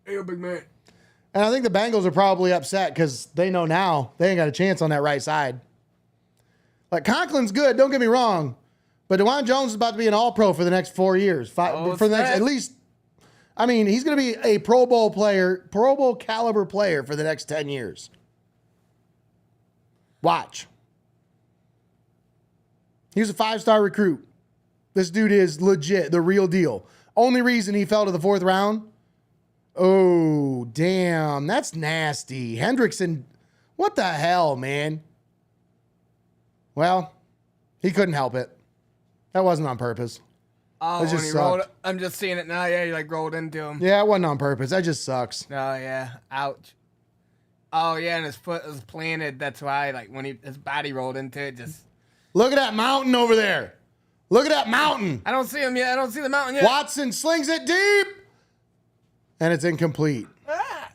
Hey, yo, big man. And I think the Bengals are probably upset because they know now they ain't got a chance on that right side. Like, Conklin's good, don't get me wrong. But DeJuan Jones is about to be an all-pro for the next 4 years. For the next, at least, I mean, he's going to be a Pro Bowl player, Pro Bowl caliber player for the next 10 years. Watch. He was a 5-star recruit. This dude is legit, the real deal. Only reason he fell to the 4th round. Oh, damn. That's nasty. Hendrickson, what the hell, man? Well, he couldn't help it. That wasn't on purpose. Oh, it just when he rolled, sucked. I'm just seeing it now. Yeah, he like rolled into him. Yeah, it wasn't on purpose. That just sucks. Oh, yeah. Ouch. Oh, yeah, and his foot was planted. That's why, like, when his body rolled into it, just... Look at that mountain over there. Look at that mountain. I don't see him yet. I don't see the mountain yet. Watson slings it deep. And it's incomplete. Ah.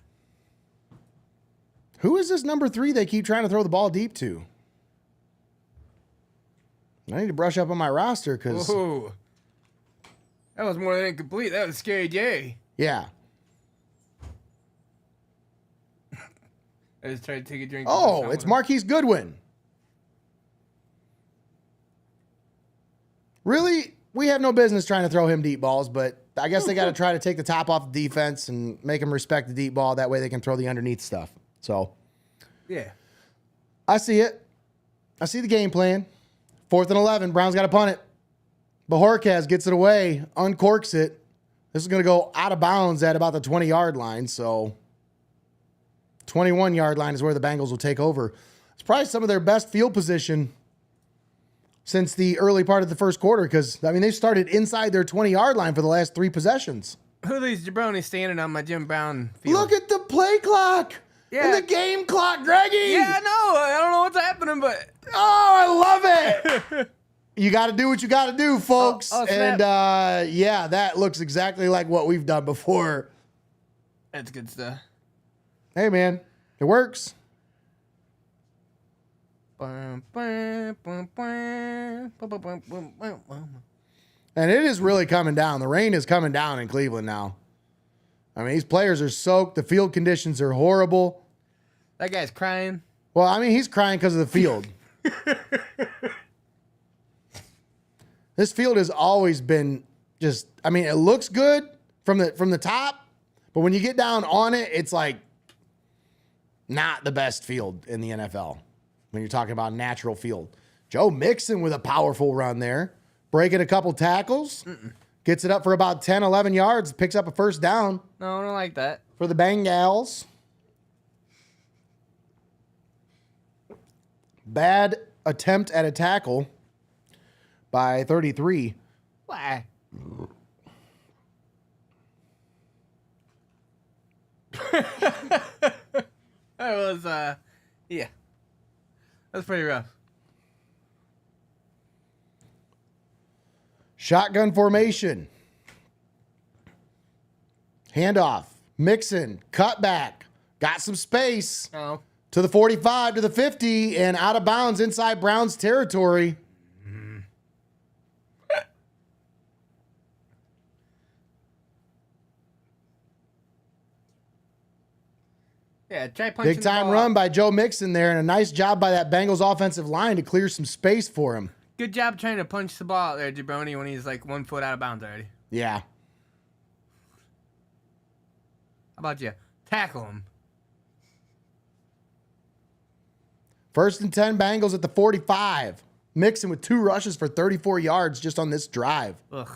Who is this number 3 they keep trying to throw the ball deep to? I need to brush up on my roster because... Ooh. That was more than incomplete. That was Scary J. Yeah. I just tried to take a drink. Oh, it's Marquise Goodwin. Really? We have no business trying to throw him deep balls, but I guess they got to try to take the top off the defense and make them respect the deep ball. That way they can throw the underneath stuff. So, yeah. I see it. I see the game plan. 4th and 11. Browns got to punt it. Bajorquez gets it away, uncorks it. This is going to go out of bounds at about the 20-yard line. So 21-yard line is where the Bengals will take over. It's probably some of their best field position since the early part of the first quarter because, I mean, they've started inside their 20-yard line for the last 3 possessions. Who are these jabronis standing on my Jim Brown field? Look at the play clock and the game clock, Greggy. Yeah, I know. I don't know what's happening, but... Oh, I love it. You got to do what you got to do, folks. Snap. And, yeah, that looks exactly like what we've done before. That's good stuff. Hey, man, it works. And it is really coming down. The rain is coming down in Cleveland now. I mean, these players are soaked. The field conditions are horrible. That guy's crying. Well, I mean, he's crying because of the field. This field has always been just, I mean, it looks good from the top, but when you get down on it, it's like not the best field in the NFL when you're talking about natural field. Joe Mixon with a powerful run there, breaking a couple tackles, gets it up for about 10, 11 yards, picks up a first down. No, I don't like that. For the Bengals. Bad attempt at a tackle by 33. Why? That was, yeah. That's pretty rough. Shotgun formation. Handoff. Mixon. Cutback. Got some space. Oh. To the 45, to the 50, and out of bounds inside Browns territory. Yeah, try punching Big time run by Joe Mixon there, and a nice job by that Bengals offensive line to clear some space for him. Good job trying to punch the ball out there, Jabroni, when he's like 1 foot out of bounds already. Yeah. How about you? Tackle him. 1st and 10 Bengals at the 45. Mixon with 2 rushes for 34 yards just on this drive. Ugh.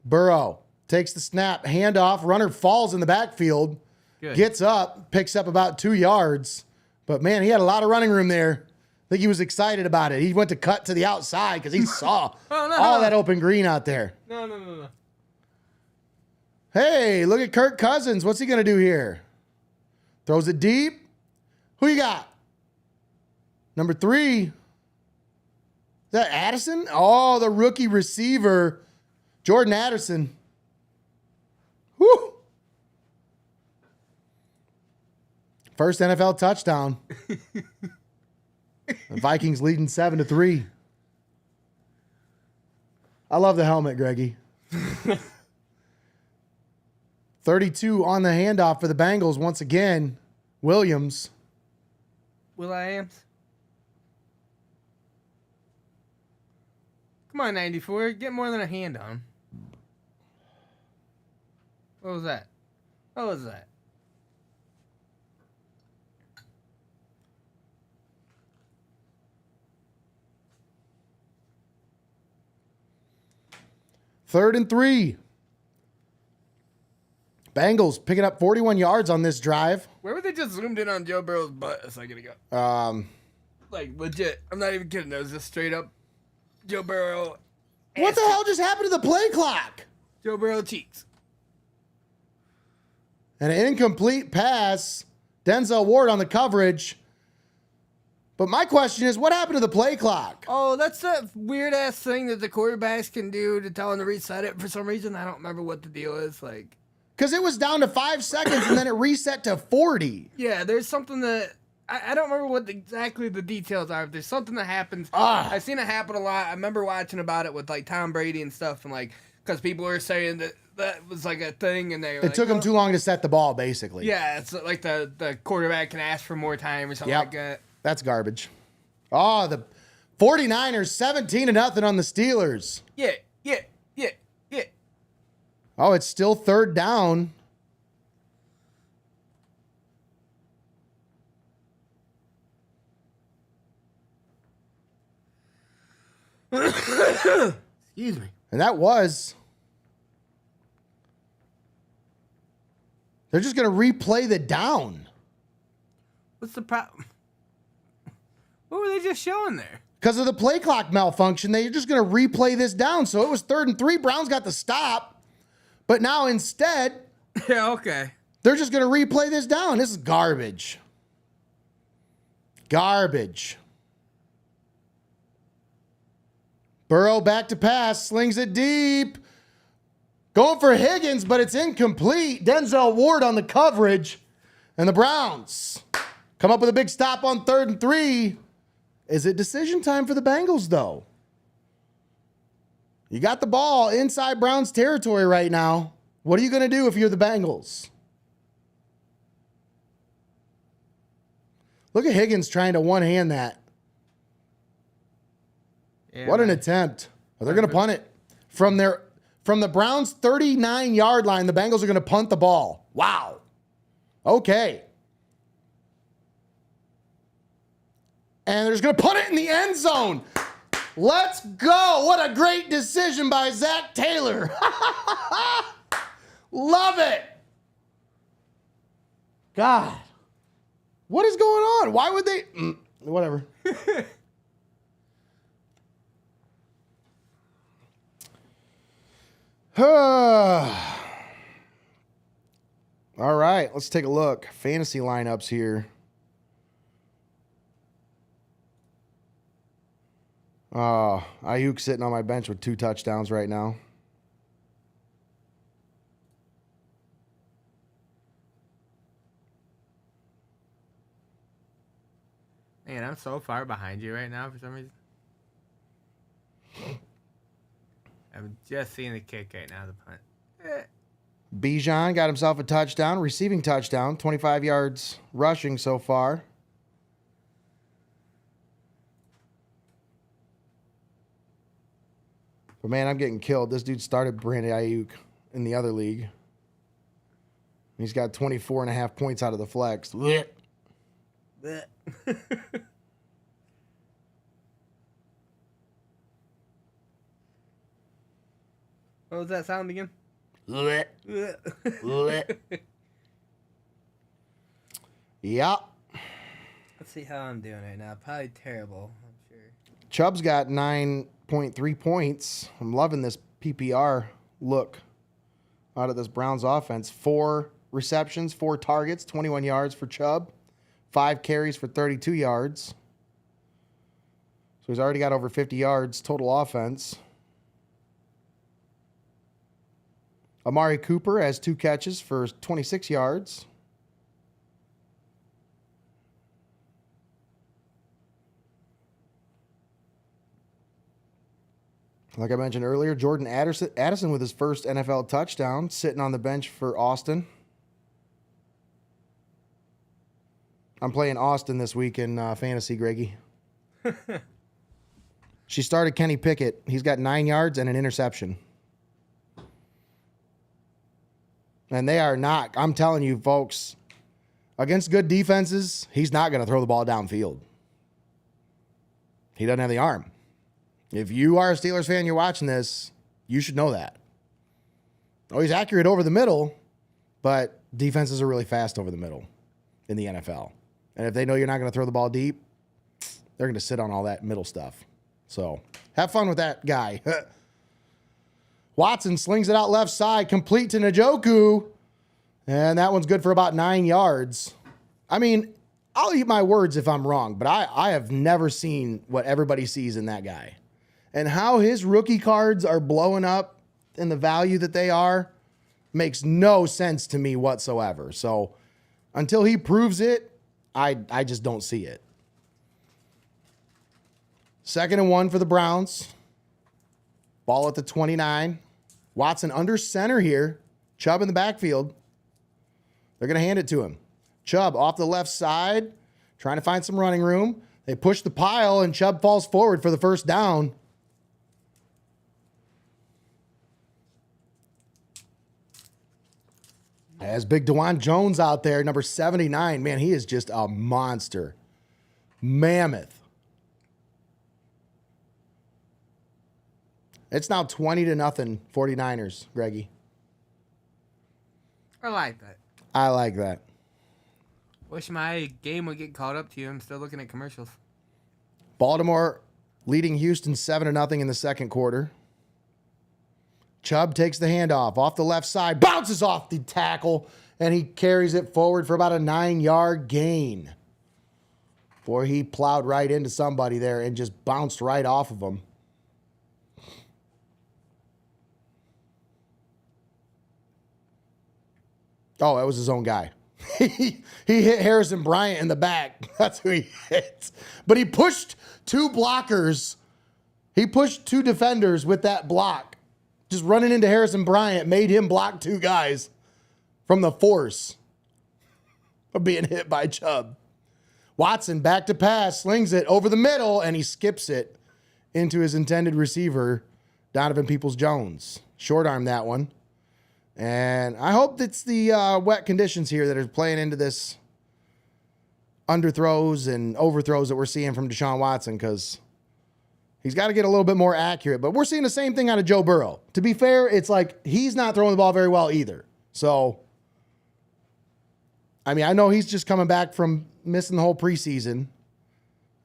Burrow takes the snap, handoff, runner falls in the backfield, Good. gets up, picks up about 2 yards. But, man, he had a lot of running room there. I think he was excited about it. He went to cut to the outside because he saw all that open green out there. No. Hey, look at Kirk Cousins. What's he going to do here? Throws it deep. Who you got? Number 3. Is that Addison? Oh, the rookie receiver, Jordan Addison. Woo! First NFL touchdown. The Vikings leading 7-3. I love the helmet, Greggy. 32 on the handoff for the Bengals once again. Williams. Will.i.am. Come on, 94. Get more than a hand on him. What was that? What was that? Third and 3. Bengals picking up 41 yards on this drive. Where were they just zoomed in on Joe Burrow's butt a second ago? Like, legit. I'm not even kidding. That was just straight up Joe Burrow. What the hell just happened to the play clock? Joe Burrow cheeks. An incomplete pass. Denzel Ward on the coverage. But my question is, what happened to the play clock? Oh, that's that weird ass thing that the quarterbacks can do to tell them to reset it for some reason. I don't remember what the deal is. Like, Because it was down to 5 seconds and then it reset to 40. yeah, there's something that I don't remember what exactly the details are. If there's something that happens, Ah. I've seen it happen a lot. I remember watching about it with like Tom Brady and stuff, and like because people were saying that that was like a thing, and It took him too long to set the ball, basically. Yeah, it's like the quarterback can ask for more time or something like that. That's garbage. Oh, the 49ers 17-0 on the Steelers. Yeah. Oh, it's still third down. Excuse me. And that was. They're just going to replay the down. What's the problem? What were they just showing there? Because of the play clock malfunction, they're just going to replay this down. So it was 3rd and 3. Browns got the stop. But now instead, Yeah, okay. they're just going to replay this down. This is garbage. Garbage. Burrow back to pass, slings it deep. Going for Higgins, but it's incomplete. Denzel Ward on the coverage. And the Browns come up with a big stop on 3rd and 3. Is it decision time for the Bengals, though? You got the ball inside Browns territory right now. What are you going to do if you're the Bengals? Look at Higgins trying to one-hand that. Yeah, What an attempt. They're going to punt it. From the Browns' 39-yard line, the Bengals are going to punt the ball. Wow. Okay. And they're just going to put it in the end zone. Let's go. What a great decision by Zach Taylor. Love it. God. What is going on? Why would they? Whatever. All right, let's take a look. Fantasy lineups here. Ayuk sitting on my bench with 2 touchdowns right now. Man, I'm so far behind you right now for some reason. I'm just seeing the kick right now, the punt. Bijan got himself a touchdown, receiving touchdown, 25 yards rushing so far. But man, I'm getting killed. This dude started Brandon Ayuk in the other league. He's got 24.5 points out of the flex. Blech. What was that sound again? Yeah. Let's see how I'm doing right now. Probably terrible, I'm sure. Chubb's got 9.3 points. I'm loving this PPR look out of this Browns offense. 4 receptions, 4 targets, 21 yards for Chubb. 5 carries for 32 yards. So he's already got over 50 yards total offense. Amari Cooper has 2 catches for 26 yards. Like I mentioned earlier, Jordan Addison with his first NFL touchdown, sitting on the bench for Austin. I'm playing Austin this week in fantasy, Greggy. She started Kenny Pickett. He's got 9 yards and an interception. And they are not, I'm telling you, folks, against good defenses, he's not going to throw the ball downfield. He doesn't have the arm. If you are a Steelers fan, you're watching this, you should know that. Oh, he's accurate over the middle, but defenses are really fast over the middle in the NFL. And if they know you're not going to throw the ball deep, they're going to sit on all that middle stuff. So have fun with that guy. Watson slings it out left side, complete to Njoku. And that one's good for about 9 yards. I mean, I'll eat my words if I'm wrong, but I have never seen what everybody sees in that guy. And how his rookie cards are blowing up and the value that they are makes no sense to me whatsoever. So until he proves it, I just don't see it. 2nd and 1 for the Browns. Ball at the 29. Watson under center here. Chubb in the backfield. They're going to hand it to him. Chubb off the left side, trying to find some running room. They push the pile, and Chubb falls forward for the first down. As big DeJuan Jones out there, number 79. Man, he is just a monster. Mammoth. It's now 20-0 49ers, Greggy. I like that. I like that. Wish my game would get caught up to you. I'm still looking at commercials. Baltimore leading Houston 7-0 in the second quarter. Chubb takes the handoff off the left side, bounces off the tackle, and he carries it forward for about a 9-yard gain. Boy, he plowed right into somebody there and just bounced right off of him. Oh, that was his own guy. He hit Harrison Bryant in the back. That's who he hit. But he pushed two blockers. He pushed two defenders with that block. Just running into Harrison Bryant made him block two guys from the force of being hit by Chubb. Watson back to pass, slings it over the middle, and he skips it into his intended receiver, Donovan Peoples-Jones. Short arm that one. And I hope it's the wet conditions here that are playing into this underthrows and overthrows that we're seeing from Deshaun Watson, because he's got to get a little bit more accurate. But we're seeing the same thing out of Joe Burrow. To be fair, it's like he's not throwing the ball very well either. So, I mean, I know he's just coming back from missing the whole preseason.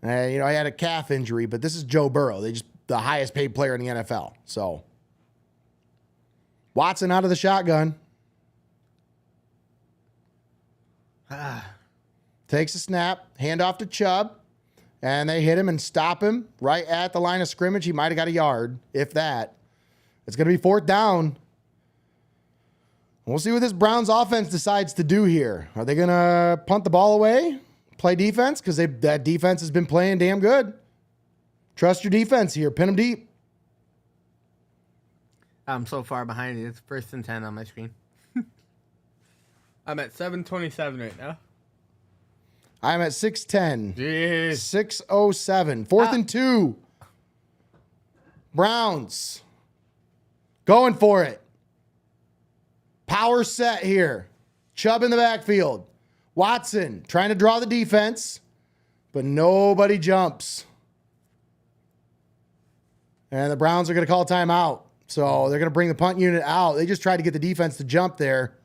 And, he had a calf injury, but this is Joe Burrow. They just the highest paid player in the NFL. So, Watson out of the shotgun. Takes a snap, handoff to Chubb, and they hit him and stop him right at the line of scrimmage. He might have got a yard, if that. It's going to be fourth down. We'll see what this Browns offense decides to do here. Are they going to punt the ball away, play defense? Because that defense has been playing damn good. Trust your defense here. Pin them deep. I'm so far behind you. It's 1st and 10 on my screen. I'm at 7:27 right now. I'm at 6:10. Jeez. 6:07. Fourth and 2. Browns. Going for it. Power set here. Chubb in the backfield. Watson trying to draw the defense, but nobody jumps. And the Browns are going to call timeout. So they're going to bring the punt unit out. They just tried to get the defense to jump there.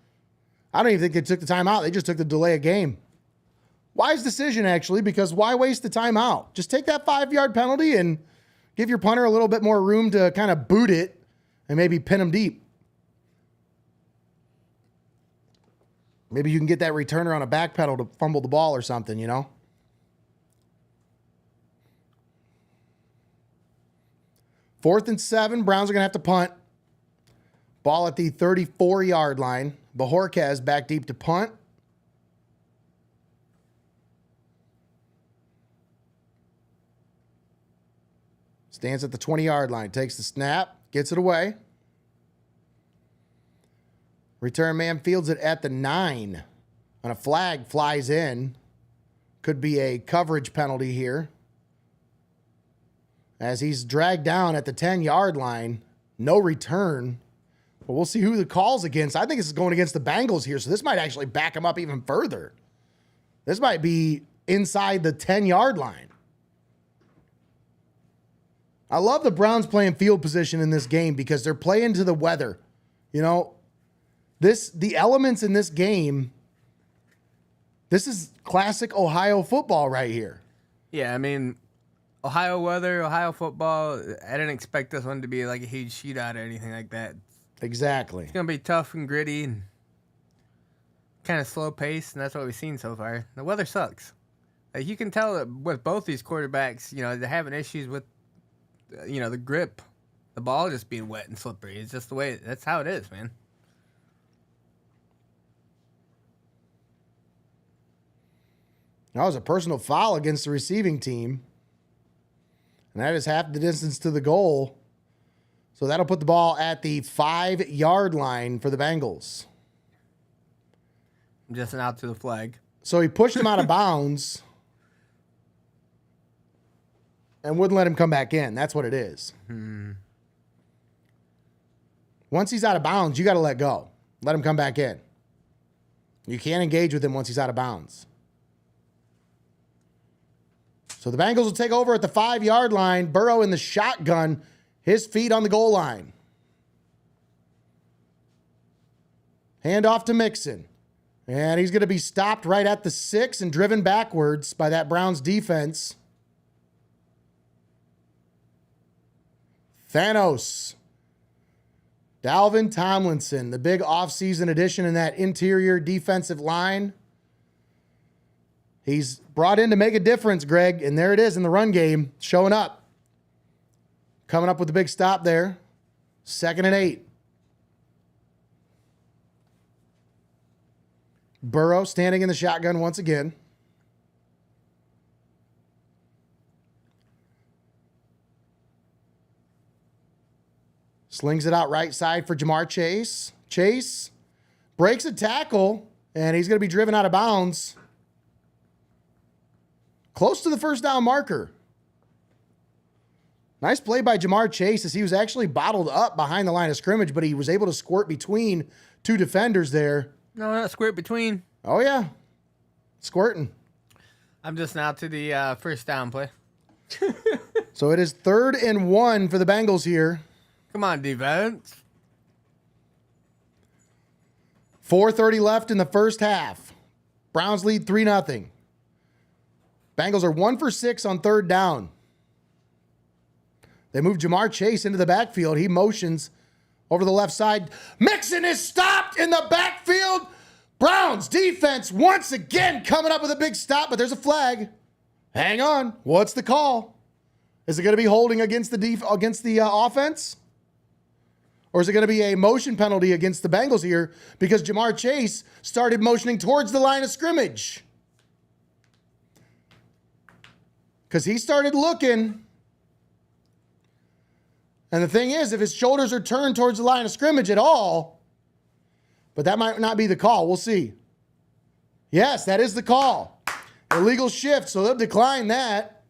I don't even think they took the timeout. They just took the delay of game. Wise decision, actually, because why waste the timeout? Just take that 5-yard penalty and give your punter a little bit more room to kind of boot it and maybe pin him deep. Maybe you can get that returner on a back pedal to fumble the ball or something, 4th and 7. Browns are going to have to punt. Ball at the 34-yard line. Bajorquez back deep to punt. Stands at the 20-yard line. Takes the snap. Gets it away. Return man fields it at the 9. And a flag flies in. Could be a coverage penalty here. As he's dragged down at the 10-yard line. No return. But we'll see who the call's against. I think this is going against the Bengals here, so this might actually back him up even further. This might be inside the 10-yard line. I love the Browns playing field position in this game because they're playing to the weather. The elements in this game, this is classic Ohio football right here. Yeah, I mean, Ohio weather, Ohio football. I didn't expect this one to be like a huge shootout or anything like that. Exactly. It's going to be tough and gritty and kind of slow paced, and that's what we've seen so far. The weather sucks. Like, you can tell that with both these quarterbacks, they're having issues with, the grip, the ball just being wet and slippery. It's just the way, that's how it is, man. That was a personal foul against the receiving team. And that is half the distance to the goal. So that'll put the ball at the 5-yard line for the Bengals. I'm just out to the flag. So he pushed him out of bounds and wouldn't let him come back in. That's what it is. Once he's out of bounds, you got to let go. Let him come back in. You can't engage with him once he's out of bounds. So the Bengals will take over at the 5-yard line. Burrow in the shotgun, his feet on the goal line. Hand off to Mixon. And he's going to be stopped right at the 6 and driven backwards by that Browns defense. Thanos. Dalvin Tomlinson, the big offseason addition in that interior defensive line. He's brought in to make a difference, Greg, and there it is in the run game, showing up. Coming up with a big stop there. 2nd and 8. Burrow standing in the shotgun once again. Slings it out right side for Jamar Chase. Chase breaks a tackle, and he's going to be driven out of bounds. Close to the first down marker. Nice play by Jamar Chase as he was actually bottled up behind the line of scrimmage, but he was able to squirt between 2 defenders there. No, not squirt between. Oh, yeah. Squirting. I'm just now to the first down play. So it is 3rd and 1 for the Bengals here. Come on, defense. 4:30 left in the first half. Browns lead 3-0. Bengals are 1 for 6 on 3rd down. They move Jamar Chase into the backfield. He motions over the left side. Mixon is stopped in the backfield. Browns defense once again coming up with a big stop, but there's a flag. Hang on. What's the call? Is it going to be holding against the offense? Or is it going to be a motion penalty against the Bengals here because Jamar Chase started motioning towards the line of scrimmage? Because he started looking. And the thing is, if his shoulders are turned towards the line of scrimmage at all, but that might not be the call. We'll see. Yes, that is the call. Illegal shift, so they'll decline that.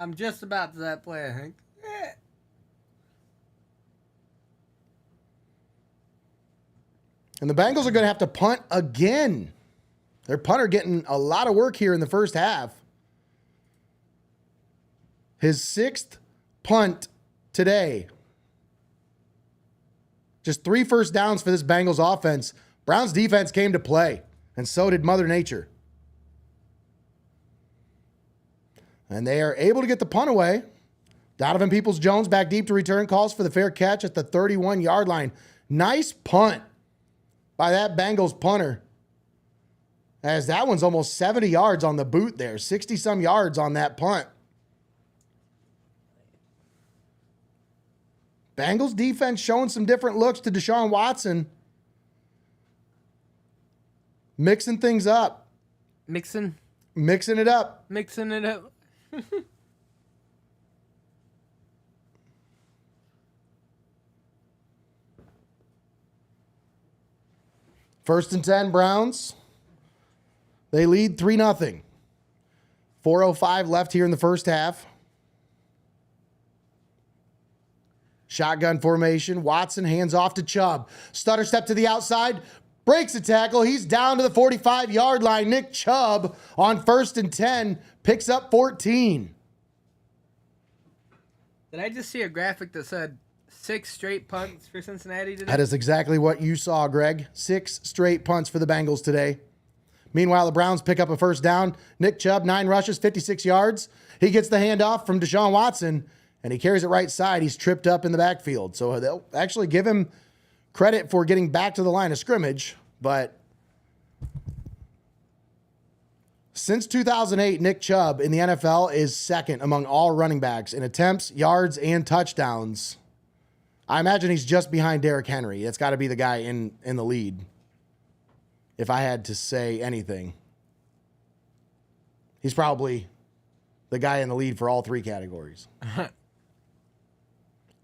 I'm just about to that play, I think. And the Bengals are going to have to punt again. Their punter getting a lot of work here in the first half. His 6th punt today. Just 3 first downs for this Bengals offense. Browns defense came to play, and so did Mother Nature. And they are able to get the punt away. Donovan Peoples-Jones back deep to return, calls for the fair catch at the 31-yard line. Nice punt by that Bengals punter. As that one's almost 70 yards on the boot there. 60-some yards on that punt. Bengals defense showing some different looks to Deshaun Watson. Mixing things up. Mixing it up. Mixing it up. First and 10, Browns. They lead 3-0. 4:05 left here in the first half. Shotgun formation. Watson hands off to Chubb. Stutter step to the outside. Breaks a tackle. He's down to the 45-yard line. Nick Chubb on 1st and 10. Picks up 14. Did I just see a graphic that said 6 straight punts for Cincinnati today? That is exactly what you saw, Greg. 6 straight punts for the Bengals today. Meanwhile, the Browns pick up a first down. Nick Chubb, 9 rushes, 56 yards. He gets the handoff from Deshaun Watson, and he carries it right side. He's tripped up in the backfield. So they'll actually give him credit for getting back to the line of scrimmage. But since 2008, Nick Chubb in the NFL is 2nd among all running backs in attempts, yards, and touchdowns. I imagine he's just behind Derrick Henry. That's got to be the guy in the lead, if I had to say anything. He's probably the guy in the lead for all 3 categories.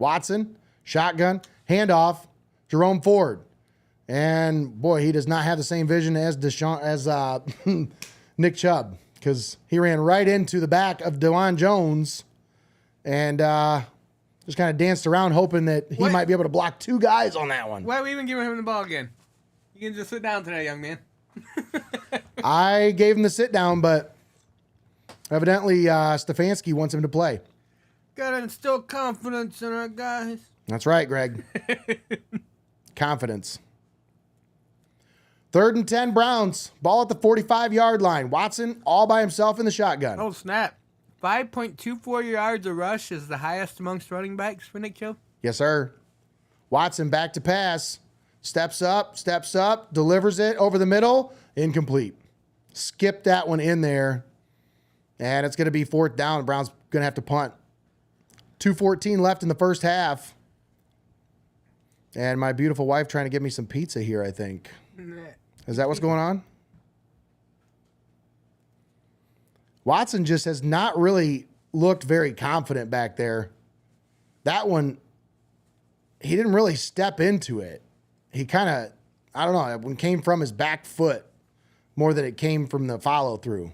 Watson, shotgun, handoff, Jerome Ford. And boy, he does not have the same vision as Nick Chubb, because he ran right into the back of DeJuan Jones and just kind of danced around hoping that he might be able to block 2 guys on that one. Why are we even giving him the ball again? You can just sit down today, young man. I gave him the sit down, but evidently Stefanski wants him to play. Gotta instill confidence in our guys. That's right, Greg. Confidence. 3rd and 10 Browns. Ball at the 45-yard line. Watson all by himself in the shotgun. Oh, snap. 5.24 yards a rush is the highest amongst running backs for Nick Chubb. Yes, sir. Watson back to pass. Steps up, delivers it over the middle. Incomplete. Skip that one in there. And it's going to be 4th down. The Browns going to have to punt. 2:14 left in the first half. And my beautiful wife trying to give me some pizza here, I think. Is that what's going on? Watson just has not really looked very confident back there. That one, he didn't really step into it. He kind of, I don't know, it came from his back foot more than it came from the follow through.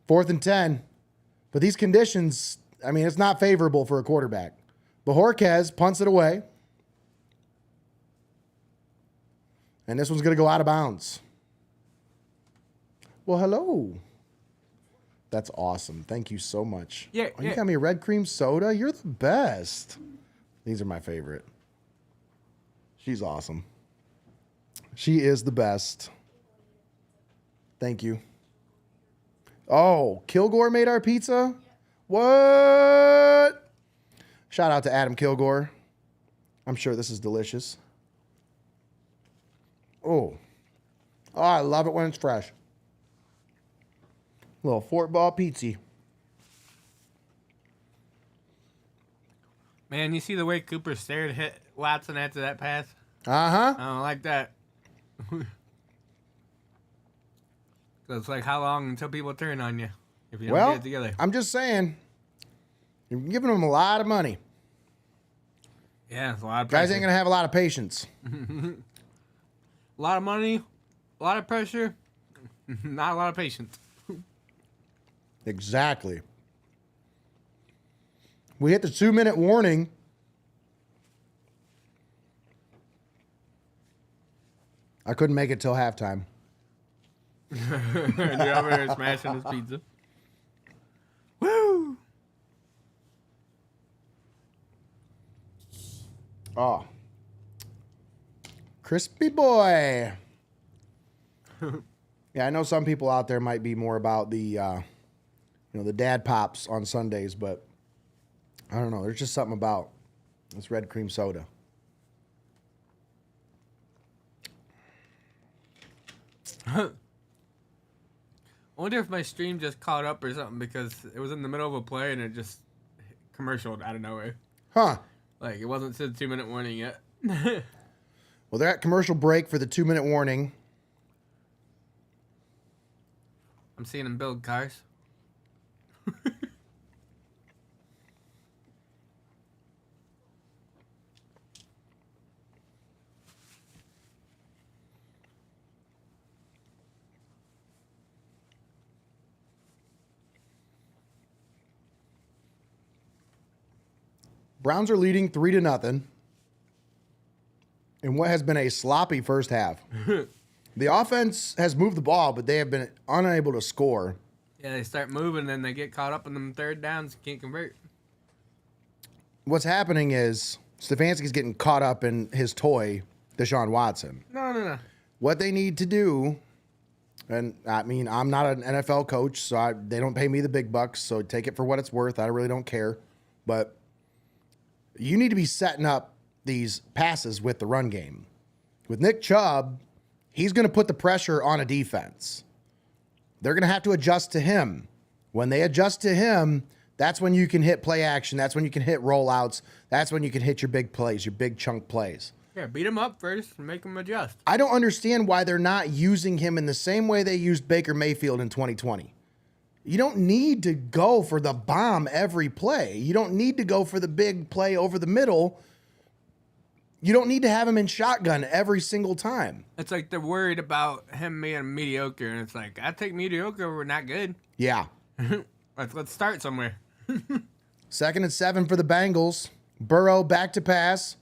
4th and 10. But these conditions, I mean, it's not favorable for a quarterback. Bajorquez punts it away. And this one's going to go out of bounds. Well, hello. That's awesome. Thank you so much. Yeah, You got me a red cream soda? You're the best. These are my favorite. She's awesome. She is the best. Thank you. Oh, Kilgore made our pizza? What? Shout out to Adam Kilgore. I'm sure this is delicious. Oh, I love it when it's fresh. Little Fort Ball pizza. Man, you see the way Cooper stared at Watson after that pass? Uh-huh. I don't like that. So it's like, how long until people turn on you if you don't get it together? I'm just saying, you're giving them a lot of money. Yeah, it's a lot of pressure. Guys ain't going to have a lot of patience. A lot of money, a lot of pressure, not a lot of patience. Exactly. We hit the 2-minute warning. I couldn't make it till halftime. And you're over there smashing his pizza. Woo! Oh. Crispy boy. Yeah, I know some people out there might be more about the, the dad pops on Sundays, but I don't know. There's just something about this red cream soda. I wonder if my stream just caught up or something because it was in the middle of a play and it just commercialed out of nowhere. Huh. Like, it wasn't said 2-minute warning yet. Well, they're at commercial break for the 2-minute warning. I'm seeing them build cars. Browns are leading 3-0 in what has been a sloppy first half. The offense has moved the ball, but they have been unable to score. Yeah, they start moving, then they get caught up in them third downs and can't convert. What's happening is Stefanski's getting caught up in his toy, Deshaun Watson. No. What they need to do, and I mean, I'm not an NFL coach, so they don't pay me the big bucks, so take it for what it's worth. I really don't care. But you need to be setting up these passes with the run game. With Nick Chubb, he's going to put the pressure on a defense. They're going to have to adjust to him. When they adjust to him, that's when you can hit play action. That's when you can hit rollouts. That's when you can hit your big plays, your big chunk plays. Yeah, beat him up first and make him adjust. I don't understand why they're not using him in the same way they used Baker Mayfield in 2020. You don't need to go for the bomb every play. You don't need to go for the big play over the middle. You don't need to have him in shotgun every single time. It's like they're worried about him being mediocre, and it's like, I take mediocre over not good. Yeah. Let's start somewhere. 2nd and 7 for the Bengals. Burrow back to pass.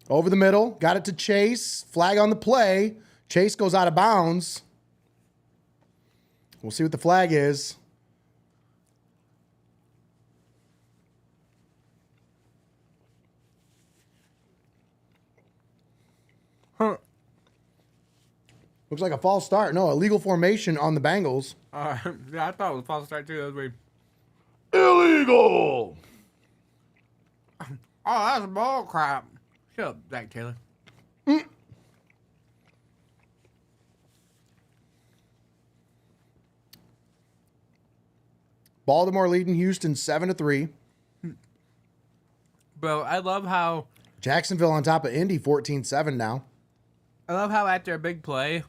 Over the middle. Got it to Chase. Flag on the play. Chase goes out of bounds. We'll see what the flag is. Huh. Looks like a false start. No, illegal formation on the Bengals. Yeah, I thought it was a false start too. That was weird. Illegal! Oh, that's ball crap. Shut up, Zach Taylor. Baltimore leading Houston 7-3. Bro, I love how Jacksonville on top of Indy 14-7 now. I love how after a big play,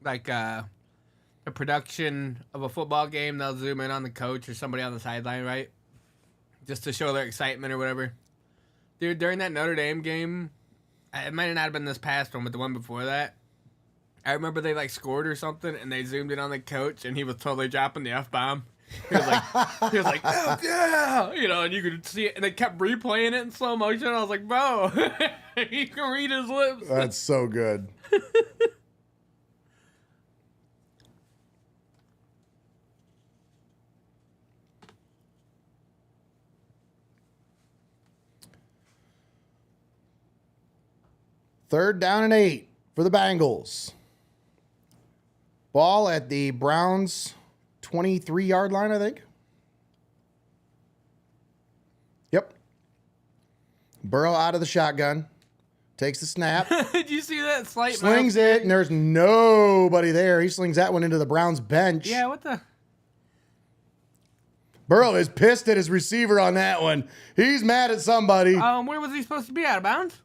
like a production of a football game, they'll zoom in on the coach or somebody on the sideline, right? Just to show their excitement or whatever. Dude, during that Notre Dame game, it might not have been this past one, but the one before that, I remember they like scored or something, and they zoomed in on the coach, and he was totally dropping the F-bomb. He was like, oh, yeah, you know, and you could see it, and they kept replaying it in slow motion. I was like, bro, you can read his lips. That's so good. Third down and 8 for the Bengals. Ball at the Browns' 23-yard line, I think. Yep. Burrow out of the shotgun. Takes the snap. Did you see that slight Slings it, and there's nobody there. He slings that one into the Browns bench. Yeah, what the? Burrow is pissed at his receiver on that one. He's mad at somebody. Where was he supposed to be? Out of bounds?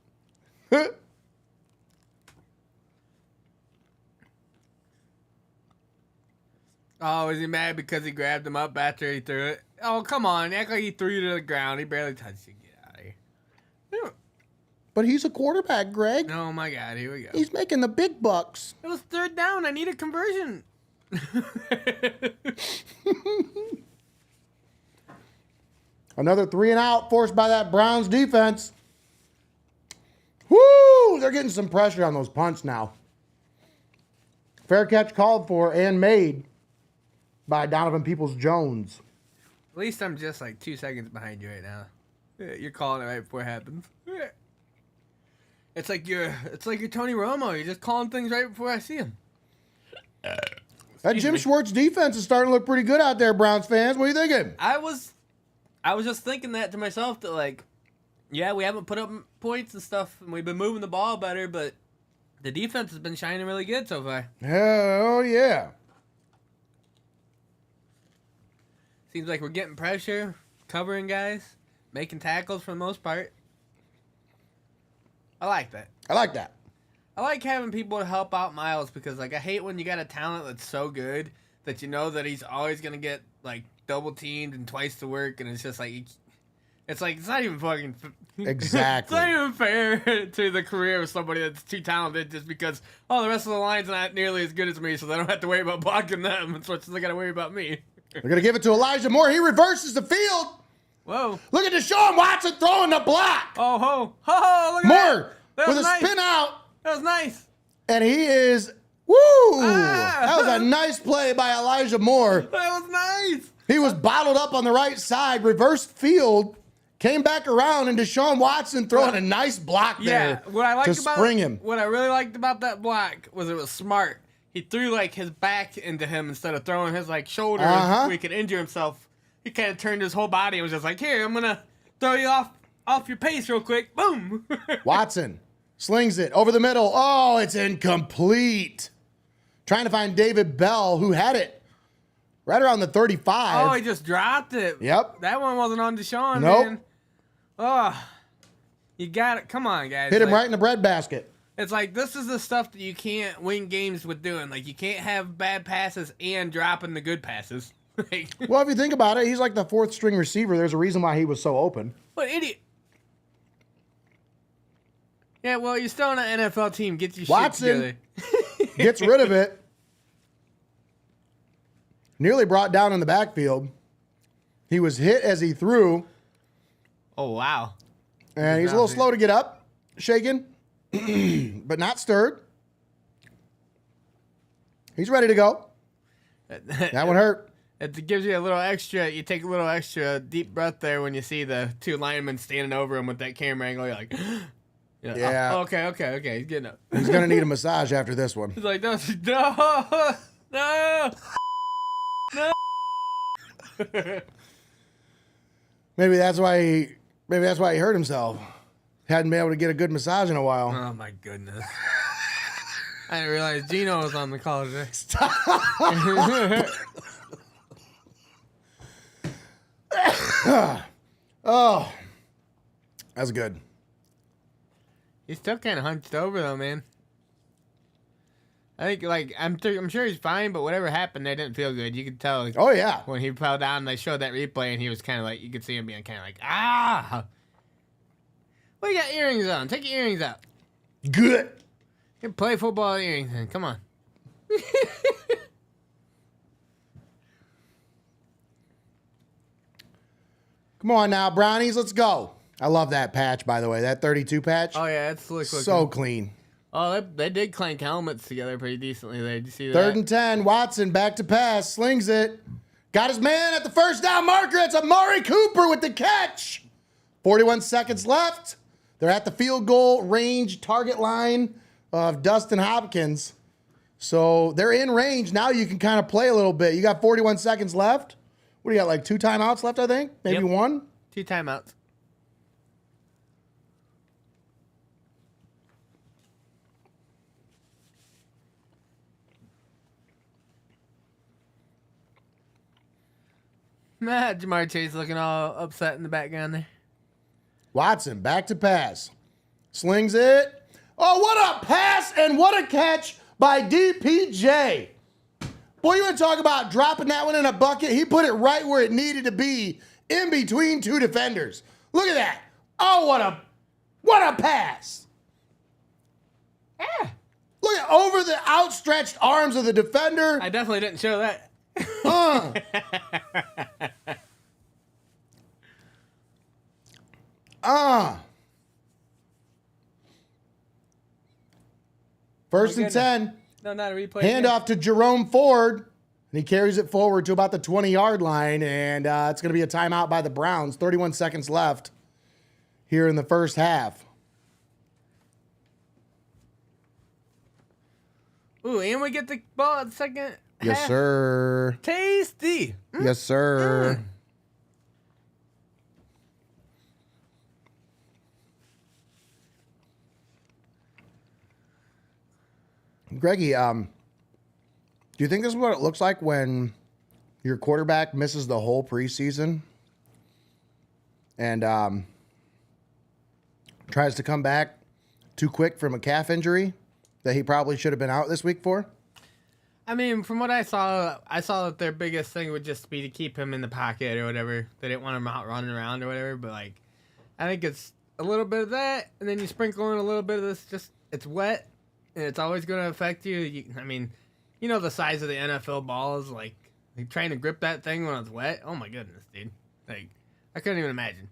Oh, is he mad because he grabbed him up after he threw it? Oh, come on. Act like he threw you to the ground. He barely touched you. Get out of here. But he's a quarterback, Greg. Oh, my God. Here we go. He's making the big bucks. It was third down. I need a conversion. Another 3 and out forced by that Browns defense. Woo! They're getting some pressure on those punts now. Fair catch called for and made by Donovan Peoples-Jones. At least I'm just like 2 seconds behind you right now. You're calling it right before it happens. It's like you're Tony Romo. You're just calling things right before I see them. That Jim Schwartz defense is starting to look pretty good out there, Browns fans. What are you thinking? I was just thinking that to myself that like, yeah, we haven't put up points and stuff, and we've been moving the ball better, but the defense has been shining really good so far. Hell yeah. Seems like we're getting pressure, covering guys, making tackles for the most part. I like that. I like that. I like having people to help out Miles because, like, I hate when you got a talent that's so good that you know that he's always going to get, like, double teamed and twice the work, and it's just like, it's not even fucking... Exactly. It's not even fair to the career of somebody that's too talented just because, oh, the rest of the line's not nearly as good as me, so they don't have to worry about blocking them, so they got to worry about me. They're going to give it to Elijah Moore. He reverses the field. Whoa. Look at Deshaun Watson throwing the block. Oh, ho. Ho, look at Moore that. with a nice. spin out. That was nice. And he is, woo. That was a nice play by Elijah Moore. That was nice. He was bottled up on the right side, reversed field, came back around, and Deshaun Watson throwing a nice block there to spring him. What I really liked about that block was it was smart. He threw like his back into him instead of throwing his like shoulder where he could injure himself. He kind of turned his whole body and was just like, "Here, I'm gonna throw you off your pace real quick." Boom. Watson slings it over the middle. Oh, it's incomplete. Trying to find David Bell, who had it right around the 35. Oh, he just dropped it. Yep. That one wasn't on Deshaun, Nope. man. Oh, you got it. Come on, guys. Hit him Like, right in the breadbasket. It's like this is the stuff that you can't win games with doing. Like you can't have bad passes and dropping the good passes. Like, Well, if you think about it, he's like the fourth string receiver. There's a reason why he was so open. what idiot? Yeah, well, you're still on an NFL team. Get your Watson shit together. gets rid of it. Nearly brought down in the backfield. He was hit as he threw, Oh, wow. and he's a little slow to get up, shaken, but not stirred. He's ready to go. That one hurt. It gives you a little extra. You take a little extra deep breath there when you see the two linemen standing over him with that camera angle. You're like, Yeah. Oh, okay. He's getting up. He's going to need a massage after this one. He's like, no. Maybe that's why he hurt himself. Hadn't been able to get a good massage in a while. Oh my goodness. I didn't realize Gino was on the call today. Oh, that's good. He's still kind of hunched over though, man. I think I'm sure he's fine, but whatever happened, they didn't feel good. You could tell. Like, Oh yeah. when he fell down, they showed that replay, and he was kind of like, you could see him being kind of like, ah. Well, you got earrings on. Take your earrings out. Good. You can play football with earrings in. Come on. Come on now, Brownies, let's go. I love that patch, by the way. That 32 patch. Oh yeah, it's slick looking. So clean. Oh, they did clank helmets together pretty decently there. Did you see that? 3rd and 10. Watson back to pass. Slings it. Got his man at the first down marker. It's Amari Cooper with the catch. 41 seconds left. They're at the field goal range target line of Dustin Hopkins. So they're in range. Now you can kind of play a little bit. You got 41 seconds left. What do you got, like 2 timeouts left, I think? Maybe Yep. 1? 2 timeouts. Nah, Jamar Chase looking all upset in the background there. Watson back to pass. Slings it. Oh, what a pass and what a catch by DPJ. Boy, you want to talk about dropping that one in a bucket? He put it right where it needed to be, in between 2 defenders. Look at that. Oh, what a pass. Yeah. Look at over the outstretched arms of the defender. I definitely didn't show that. First and goodness. 10. No, not a replay. Handoff to Jerome Ford. And he carries it forward to about the 20-yard line. And it's going to be a timeout by the Browns. 31 seconds left here in the first half. Ooh, and we get the ball at the second Yes, half. sir. Tasty. Yes, sir. Greggy, do you think this is what it looks like when your quarterback misses the whole preseason and tries to come back too quick from a calf injury that he probably should have been out this week for? I mean, from what I saw that their biggest thing would just be to keep him in the pocket or whatever. They didn't want him out running around or whatever. But, like, I think it's a little bit of that, and then you sprinkle in a little bit of this. Just it's wet, and it's always going to affect you. I mean, you know the size of the NFL ball is like trying to grip that thing when it's wet. Oh my goodness, dude! Like, I couldn't even imagine.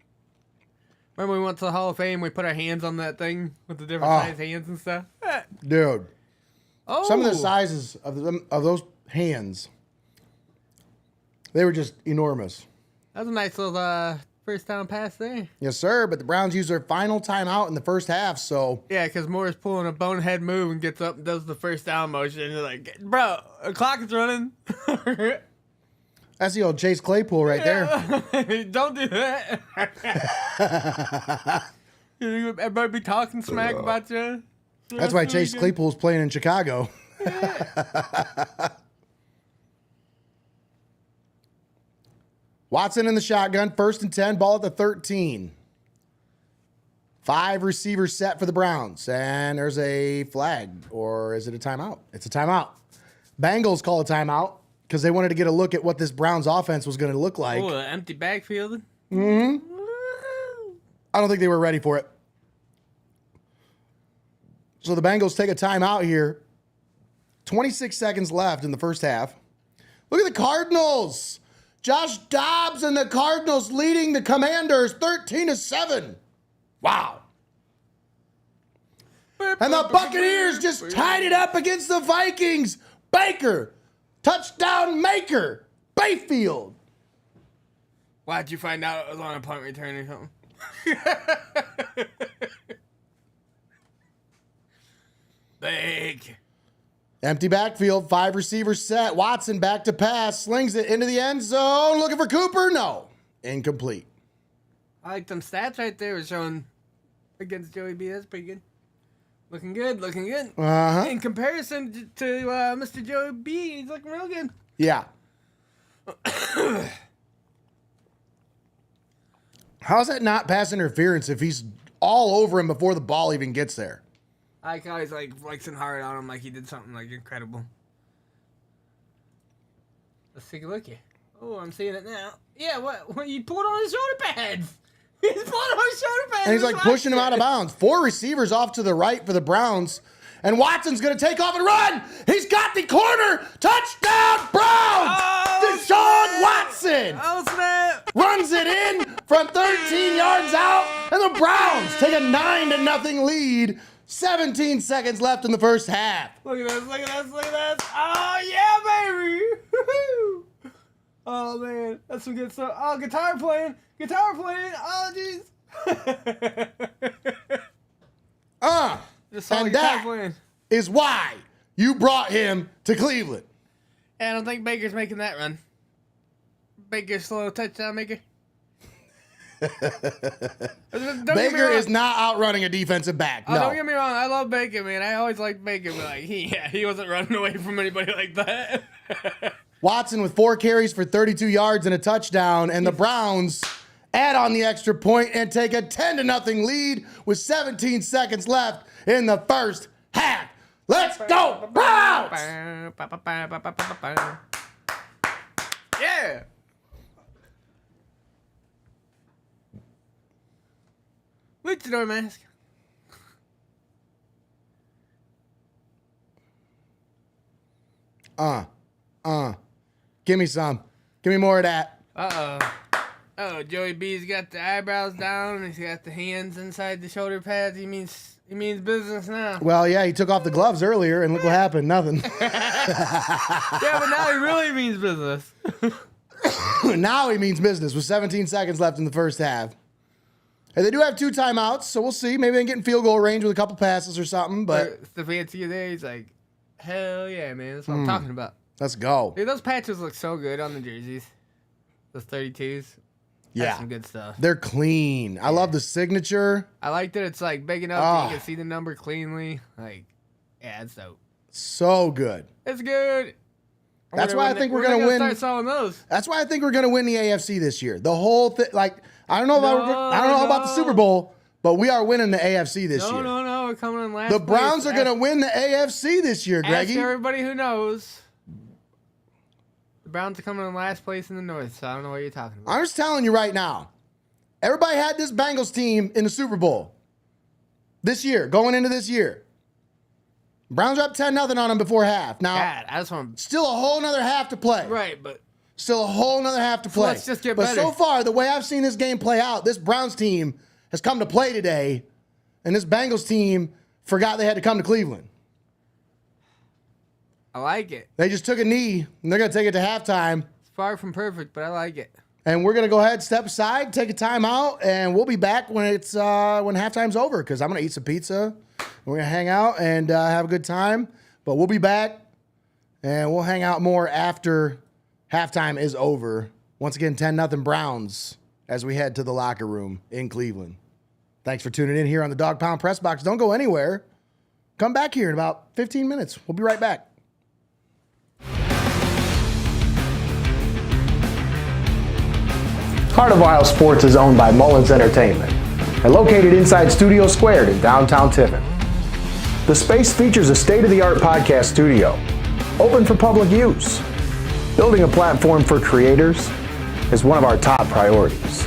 Remember we went to the Hall of Fame? We put our hands on that thing with the different size hands and stuff. Dude. Oh, Some of the sizes of those hands, they were just enormous. That was a nice little first down pass there. Yes, sir. But the Browns use their final timeout in the first half, so Yeah, because Moore's pulling a bonehead move and gets up and does the first down motion. And you're like, bro, the clock is running. that's the old Chase Claypool right there. Don't do that. Everybody be talking smack about you. That's why Chase Claypool's playing in Chicago. Watson in the shotgun, 1st and 10, ball at the 13. 5 receivers set for the Browns, and there's a flag, or is it a timeout? It's a timeout. Bengals call a timeout because they wanted to get a look at what this Browns offense was going to look like. Oh, an empty backfield. I don't think they were ready for it. So the Bengals take a timeout here. 26 seconds left in the first half. Look at the Cardinals. Josh Dobbs and the Cardinals leading the Commanders 13-7. Wow. And the Buccaneers just tied it up against the Vikings. Baker, touchdown maker, Bayfield. Why'd you find out it was on a punt return or something? Big. Empty backfield, 5 receivers set. Watson back to pass, slings it into the end zone. Looking for Cooper? No. Incomplete. I like them stats right there. Was showing against Joey B. That's pretty good. Looking good, looking good. Uh-huh. In comparison to Mr. Joey B, he's looking real good. Yeah. How's that not pass interference if he's all over him before the ball even gets there? I like how he's like flexing hard on him like he did something like incredible. Let's take a look here. Oh, I'm seeing it now. Yeah, what you pulled on his shoulder pads. He's pulling on his shoulder pads. And he's like pushing him out of bounds. 4 receivers off to the right for the Browns. And Watson's going to take off and run. He's got the corner. Touchdown, Browns! Deshaun Watson Oh, snap. runs it in from 13 yards out. And the Browns take a 9-0 lead. 17 seconds left in the first half. Look at this, look at this, look at this. Oh, yeah, baby. Woo-hoo. Oh, man. That's some good stuff. Oh, guitar playing. Oh, jeez. Just saw And guitar that playing. is why you brought him to Cleveland. I don't think Baker's making that run. Baker's slow touchdown maker. Baker is not outrunning a defensive back. Oh, No. don't get me wrong. I love Baker, man. I always liked Baker, but like he wasn't running away from anybody like that. Watson with 4 carries for 32 yards and a touchdown, and the Browns add on the extra point and take a 10-0 lead with 17 seconds left in the first half. Let's go, Browns! Yeah. Luchador mask. Give me some. Give me more of that. Oh, Joey B's got the eyebrows down and he's got the hands inside the shoulder pads. He means business now. Well, yeah, he took off the gloves earlier, and look what happened. Nothing. Yeah, but now he really means business. Now he means business with 17 seconds left in the first half. And they do have 2 timeouts, so we'll see. Maybe they can get in field goal range with a couple passes or something, but Stefanski there, he's like, hell yeah, man. That's what I'm talking about. let's go. Dude, those patches look so good on the jerseys. Those 32s. Yeah. That's some good stuff. They're clean. I love the signature. I like that it's like big enough that you can see the number cleanly. Like, yeah, it's dope. So good. It's good. That's why I think we're gonna win. Start selling those. That's why I think we're gonna win the AFC this year. The whole thing, like I don't know about the Super Bowl, but we are winning the AFC this year. No, we're coming in last. The Browns place. are gonna win the AFC this year, Ask Greggy. everybody who knows. The Browns are coming in last place in the North, so I don't know what you're talking about. I'm just telling you right now. Everybody had this Bengals team in the Super Bowl this year, going into this year. Browns are up 10-0 on them before half. Now, God, I just want still a whole nother half to play. right, but Still a whole nother half to play. let's just get but better. so far, the way I've seen this game play out, this Browns team has come to play today, and this Bengals team forgot they had to come to Cleveland. I like it. They just took a knee, and they're going to take it to halftime. It's far from perfect, but I like it. And we're going to go ahead, step aside, take a timeout, and we'll be back when it's when halftime's over because I'm going to eat some pizza. We're going to hang out and have a good time. But we'll be back, and we'll hang out more after halftime is over. Once again, 10-0 Browns as we head to the locker room in Cleveland. Thanks for tuning in here on the Dawg Pound Pressbox. Don't go anywhere. Come back here in about 15 minutes. We'll be right back. Heart of Ohio Sports is owned by Mullins Entertainment and located inside Studio Squared in downtown Tiffin. The space features a state-of-the-art podcast studio, open for public use. Building a platform for creators is one of our top priorities.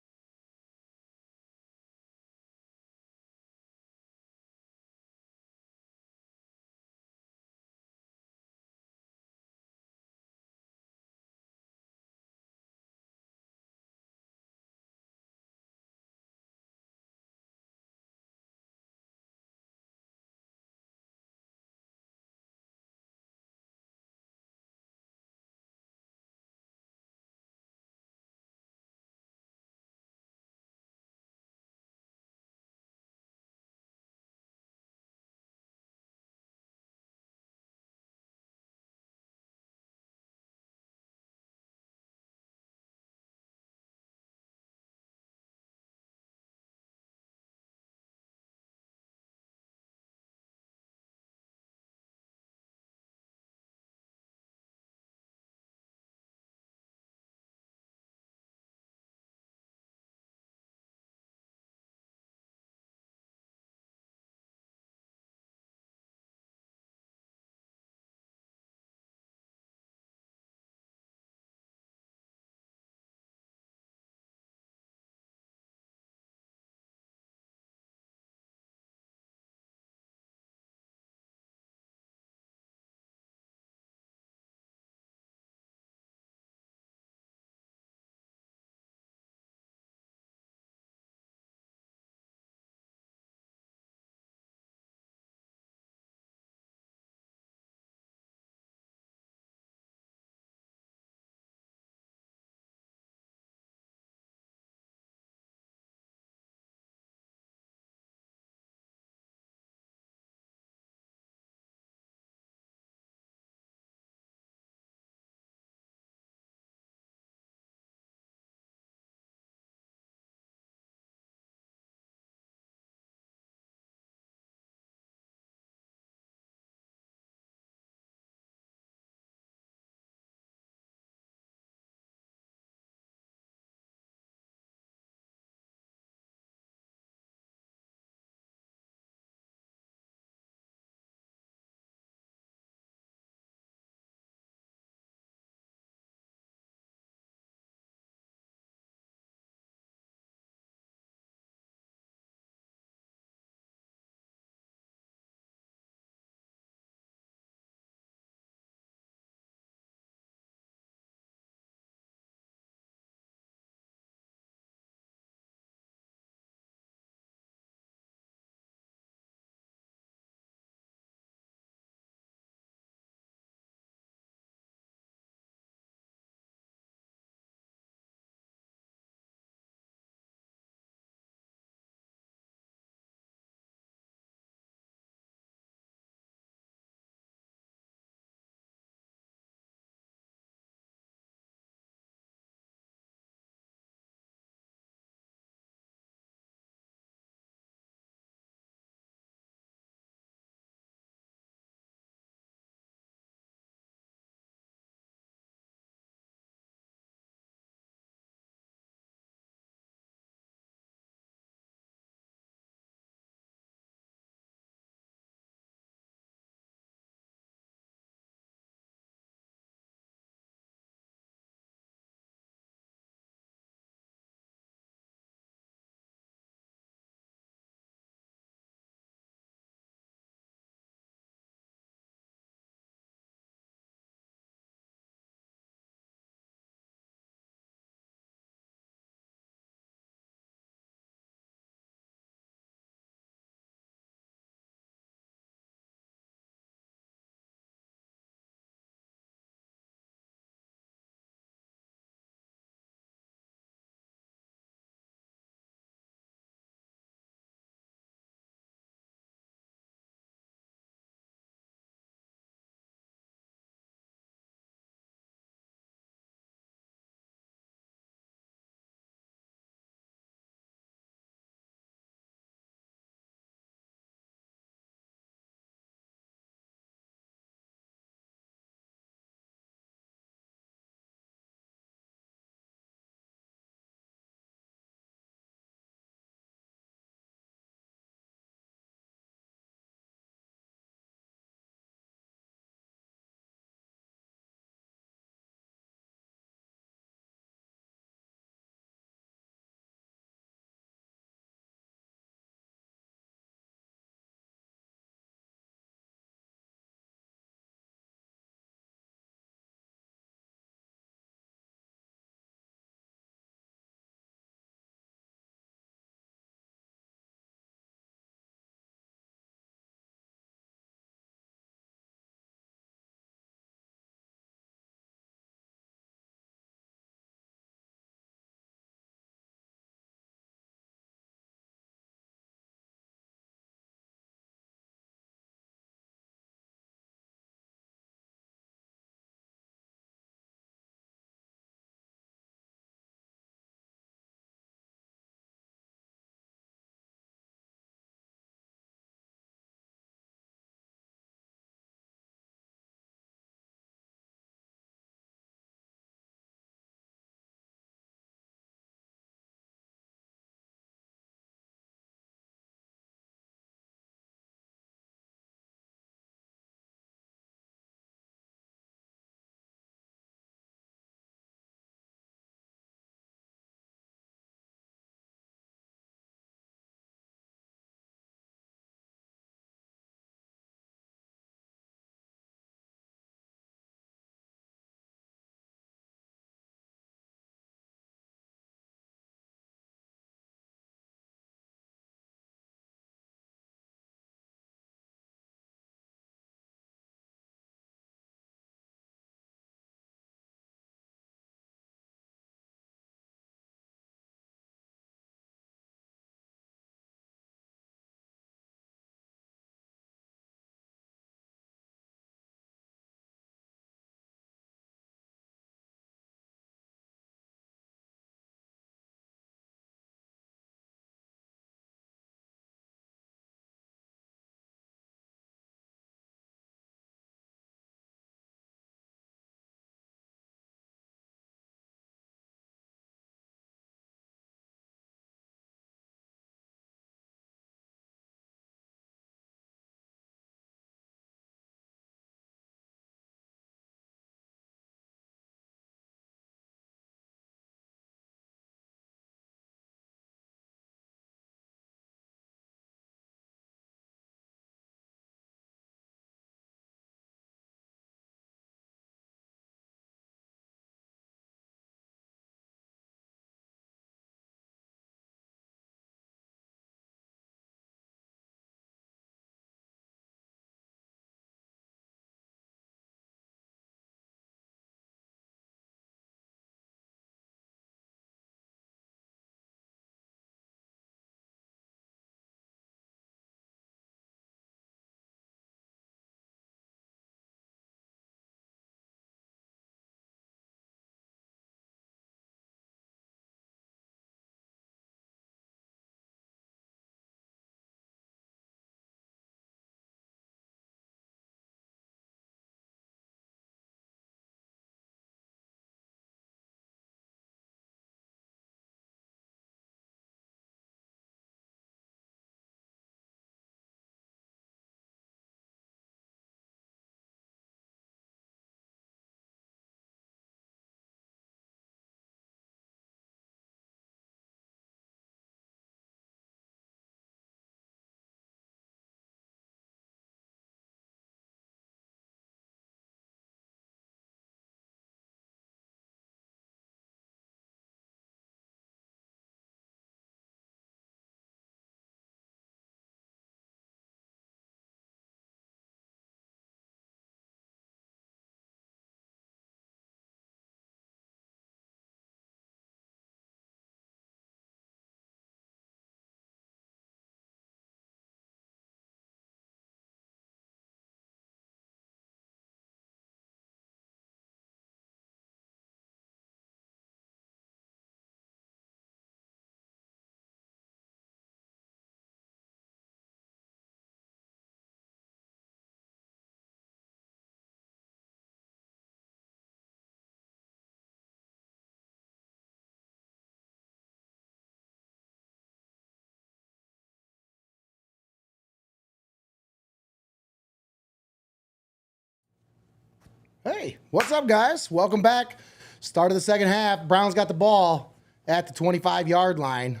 Hey, what's up, guys? Welcome back. Start of the second half. Browns got the ball at the 25-yard line.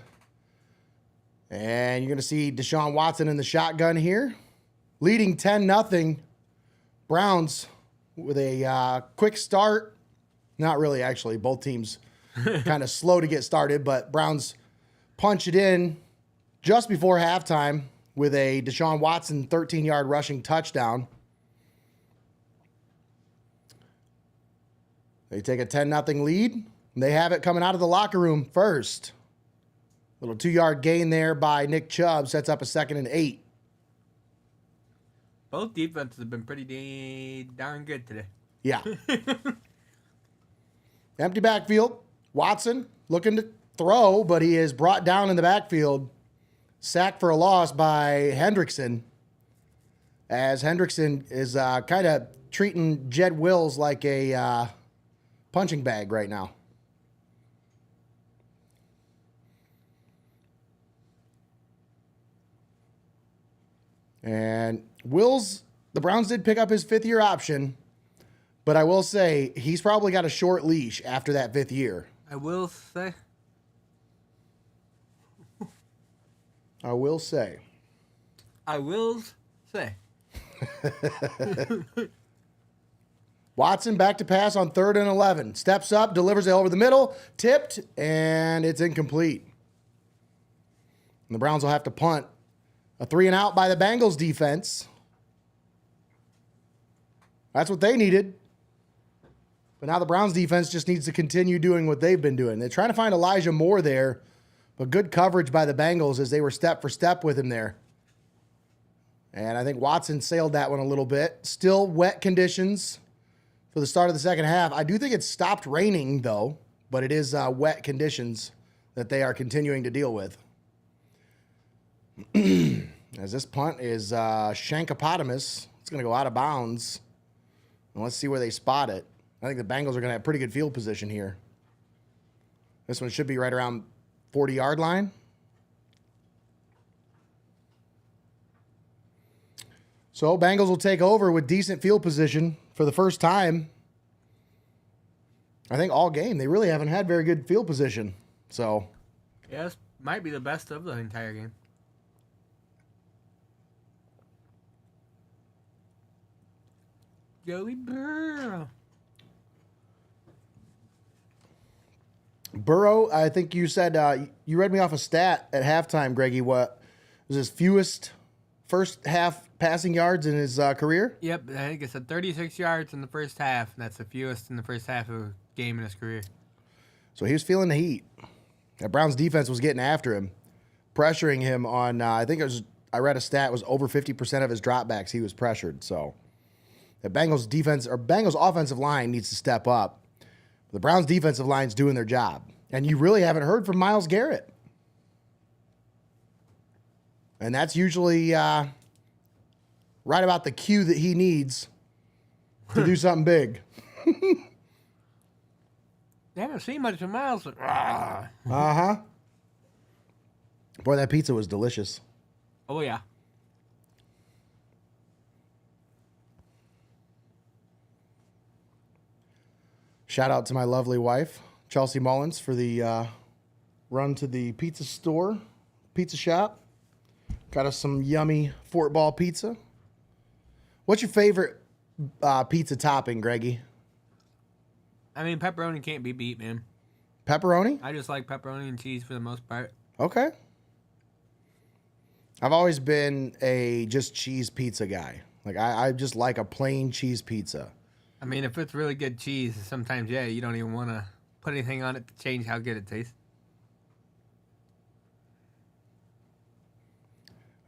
And you're going to see Deshaun Watson in the shotgun here, leading 10-0. Browns with a quick start. Not really, actually. Both teams kind of slow to get started, but Browns punch it in just before halftime with a Deshaun Watson 13-yard rushing touchdown. They take a 10-0 lead. They have it coming out of the locker room first. Little 2-yard gain there by Nick Chubb sets up a 2nd and 8. Both defenses have been pretty darn good today. Yeah. Empty backfield. Watson looking to throw, but he is brought down in the backfield. Sacked for a loss by Hendrickson. As Hendrickson is kind of treating Jed Wills like a punching bag right now. And Wills, the Browns did pick up his 5th-year option, but I will say he's probably got a short leash after that 5th year. I will say. Watson back to pass on 3rd and 11. Steps up, delivers it over the middle, tipped, and it's incomplete. And the Browns will have to punt. A 3-and-out by the Bengals defense. That's what they needed. But now the Browns defense just needs to continue doing what they've been doing. They're trying to find Elijah Moore there, but good coverage by the Bengals as they were step for step with him there. And I think Watson sailed that one a little bit. Still wet conditions for the start of the second half. I do think it's stopped raining, though, but it is wet conditions that they are continuing to deal with. As this punt is Shankopotamus. It's going to go out of bounds. And let's see where they spot it. I think the Bengals are going to have pretty good field position here. This one should be right around 40-yard line. So Bengals will take over with decent field position for the first time, I think, all game. They really haven't had very good field position. So, yeah, this might be the best of the entire game. Joey Burrow. Burrow, I think you said, you read me off a stat at halftime, Greggy. What was his fewest first half passing yards in his career? Yep, I think it said 36 yards in the first half, and that's the fewest in the first half of a game in his career. So he was feeling the heat. The Browns defense was getting after him, pressuring him on, I think it was, I read a stat, was over 50% of his dropbacks he was pressured. So the Bengals defense, or Bengals offensive line needs to step up. The Browns defensive line's doing their job. And you really haven't heard from Myles Garrett. And that's usually right about the cue that he needs to do something big. They haven't seen much of Myles. Uh-huh. Boy, that pizza was delicious. Oh, yeah. Shout out to my lovely wife, Chelsea Mullins, for the run to the pizza shop. Got us some yummy Fort Ball pizza. What's your favorite pizza topping, Greggy? I mean, pepperoni can't be beat, man. Pepperoni? I just like pepperoni and cheese for the most part. Okay. I've always been a just cheese pizza guy. Like, I just like a plain cheese pizza. I mean, if it's really good cheese, sometimes, yeah, you don't even want to put anything on it to change how good it tastes.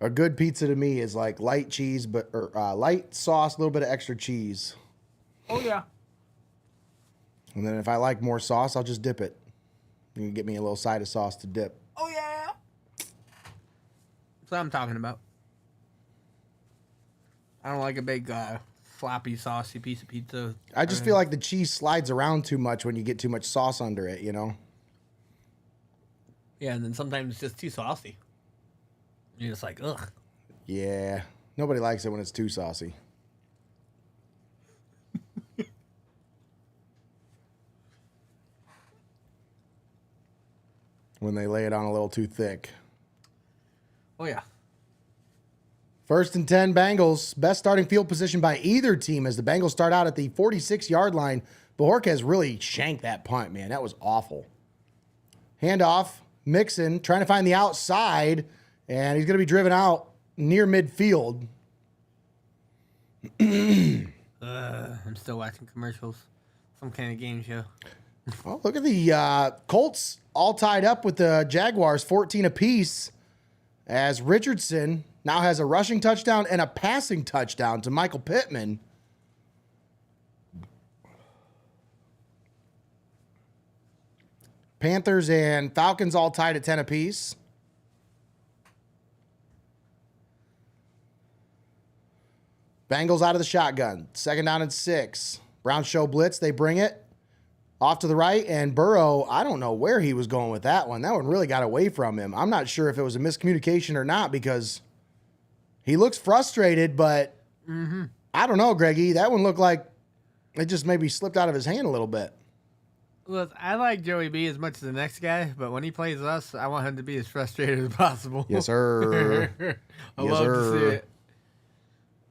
A good pizza to me is like light cheese, or light sauce, a little bit of extra cheese. Oh, yeah. And then if I like more sauce, I'll just dip it. You can get me a little side of sauce to dip. Oh, yeah. That's what I'm talking about. I don't like a big floppy, saucy piece of pizza. I just feel like the cheese slides around too much when you get too much sauce under it, you know? Yeah, and then sometimes it's just too saucy. You're just like, ugh. Yeah. Nobody likes it when it's too saucy. when they lay it on a little too thick. Oh, yeah. 1st and 10 Bengals. Best starting field position by either team as the Bengals start out at the 46-yard line. Bojorquez really shanked that punt, man. That was awful. Handoff. Mixon trying to find the outside, and he's going to be driven out near midfield. I'm still watching commercials. Some kind of game show. Well, look at the Colts all tied up with the Jaguars, 14 apiece, as Richardson now has a rushing touchdown and a passing touchdown to Michael Pittman. Panthers and Falcons all tied at 10 apiece. Bengals out of the shotgun. 2nd down and 6. Browns show blitz. They bring it off to the right. And Burrow, I don't know where he was going with that one. That one really got away from him. I'm not sure if it was a miscommunication or not because he looks frustrated, but I don't know, Greggy. That one looked like it just maybe slipped out of his hand a little bit. Look, I like Joey B as much as the next guy, but when he plays us, I want him to be as frustrated as possible. Yes, sir. I love to see it.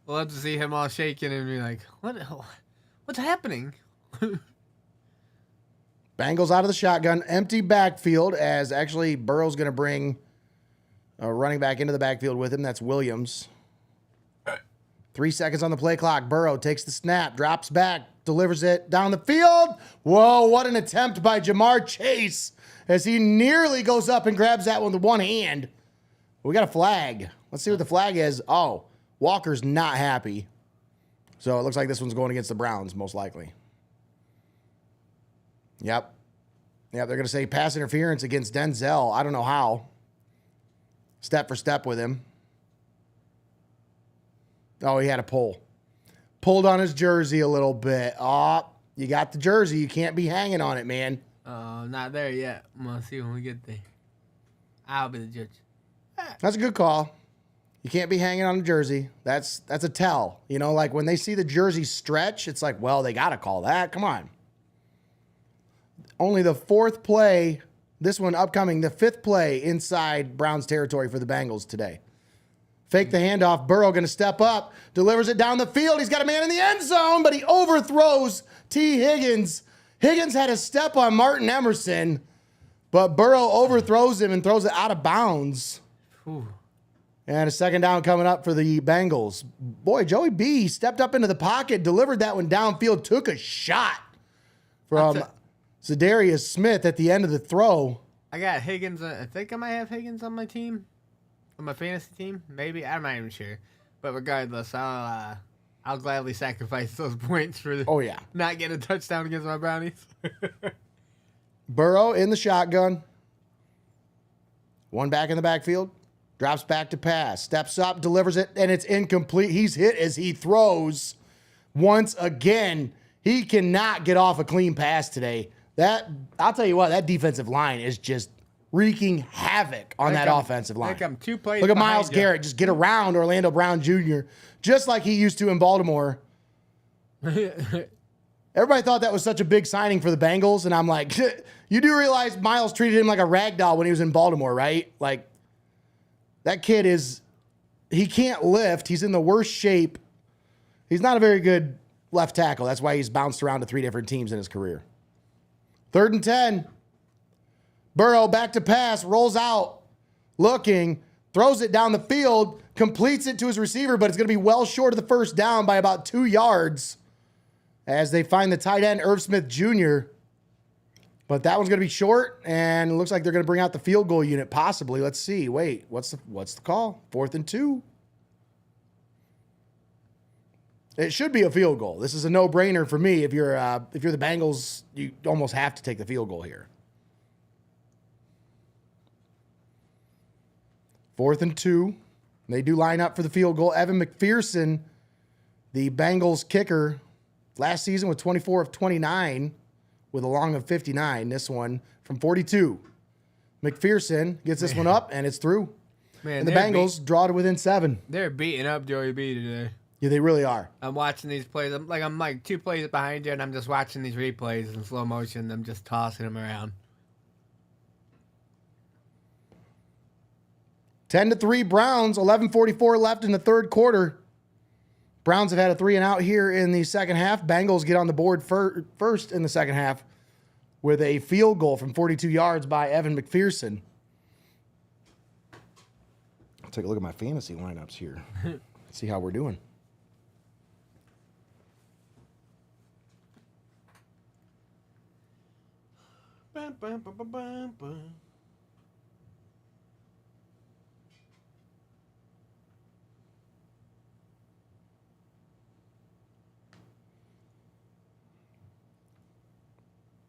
I love to see him all shaking and be like, what's happening? Bengals out of the shotgun. Empty backfield as actually Burrow's going to bring a running back into the backfield with him. That's Williams. 3 seconds on the play clock. Burrow takes the snap, drops back, delivers it down the field. Whoa, what an attempt by Jamar Chase as he nearly goes up and grabs that one with one hand. We got a flag. Let's see what the flag is. Oh, Walker's not happy. So it looks like this one's going against the Browns, most likely. Yep. They're going to say pass interference against Denzel. I don't know how. Step for step with him. Oh, he had a pull. Pulled on his jersey a little bit. Oh, you got the jersey. You can't be hanging on it, man. Not there yet. I'm going to see when we get there. I'll be the judge. That's a good call. You can't be hanging on the jersey. That's a tell. You know, like when they see the jersey stretch, it's like, well, they got to call that. Come on. Only the 4th play, this one upcoming, the 5th play inside Browns territory for the Bengals today. Fake the handoff. Burrow going to step up, delivers it down the field. He's got a man in the end zone, but he overthrows T. Higgins. Higgins had a step on Martin Emerson, but Burrow overthrows him and throws it out of bounds. Ooh. And a 2nd down coming up for the Bengals. Boy, Joey B stepped up into the pocket, delivered that one downfield, took a shot from Zadarius Smith at the end of the throw. I got Higgins. I think I might have Higgins on my team. On my fantasy team, maybe. I'm not even sure. But regardless, I'll gladly sacrifice those points for not getting a touchdown against my Brownies. Burrow in the shotgun. One back in the backfield. Drops back to pass. Steps up, delivers it, and it's incomplete. He's hit as he throws. Once again, he cannot get off a clean pass today. I'll tell you what, that defensive line is just wreaking havoc on that offensive line. I'm 2 plays Look at Myles you. Garrett just get around Orlando Brown Jr. just like he used to in Baltimore. Everybody thought that was such a big signing for the Bengals, and I'm like, you do realize Myles treated him like a rag doll when he was in Baltimore, right? Like, that kid he can't lift. He's in the worst shape. He's not a very good left tackle. That's why he's bounced around to 3 different teams in his career. 3rd and 10. Burrow back to pass, rolls out, looking, throws it down the field, completes it to his receiver, but it's going to be well short of the 1st down by about 2 yards as they find the tight end, Irv Smith Jr. But that one's going to be short, and it looks like they're going to bring out the field goal unit possibly. Let's see. Wait, what's the call? 4th and 2. It should be a field goal. This is a no-brainer for me. If you're the Bengals, you almost have to take the field goal here. 4th and 2. They do line up for the field goal. Evan McPherson, the Bengals kicker, last season with 24 of 29 with a long of 59. This one from 42. McPherson gets this one up, and it's through. Man, and the Bengals draw to within 7. They're beating up Joey B today. Yeah, they really are. I'm watching these plays. I'm like 2 plays behind you, and I'm just watching these replays in slow motion. I'm just tossing them around. 10-3 Browns, 11:44 left in the third quarter. Browns have had a 3 and out here in the second half. Bengals get on the board first in the second half with a field goal from 42 yards by Evan McPherson. I'll take a look at my fantasy lineups here. See how we're doing. Bum, bum, bum, bum, bum, bum.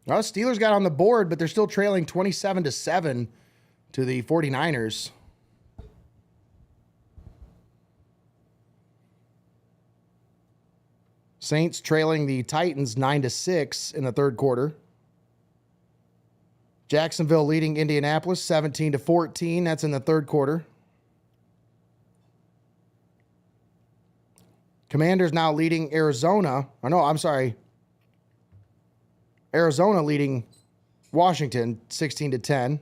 Well, Steelers got on the board, but they're still trailing 27-7 to the 49ers. Saints trailing the Titans 9-6 in the third quarter. Jacksonville leading Indianapolis 17-14. That's in the third quarter. Commanders now leading Arizona. Arizona leading Washington 16-10.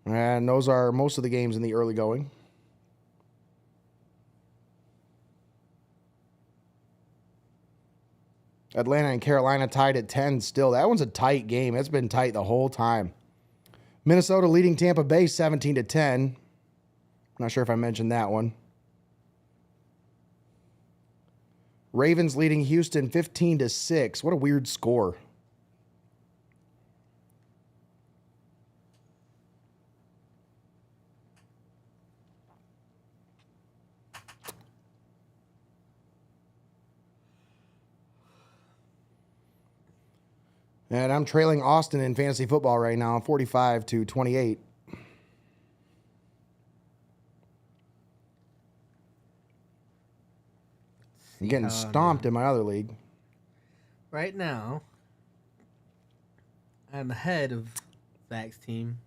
And those are most of the games in the early going. Atlanta and Carolina tied at 10 still. That one's a tight game. It's been tight the whole time. Minnesota leading Tampa Bay 17-10. Not sure if I mentioned that one. Ravens leading Houston 15-6. What a weird score. And I'm trailing Austin in fantasy football right now, 45-28. I'm getting stomped in my other league. Right now, I'm ahead of Zach's team.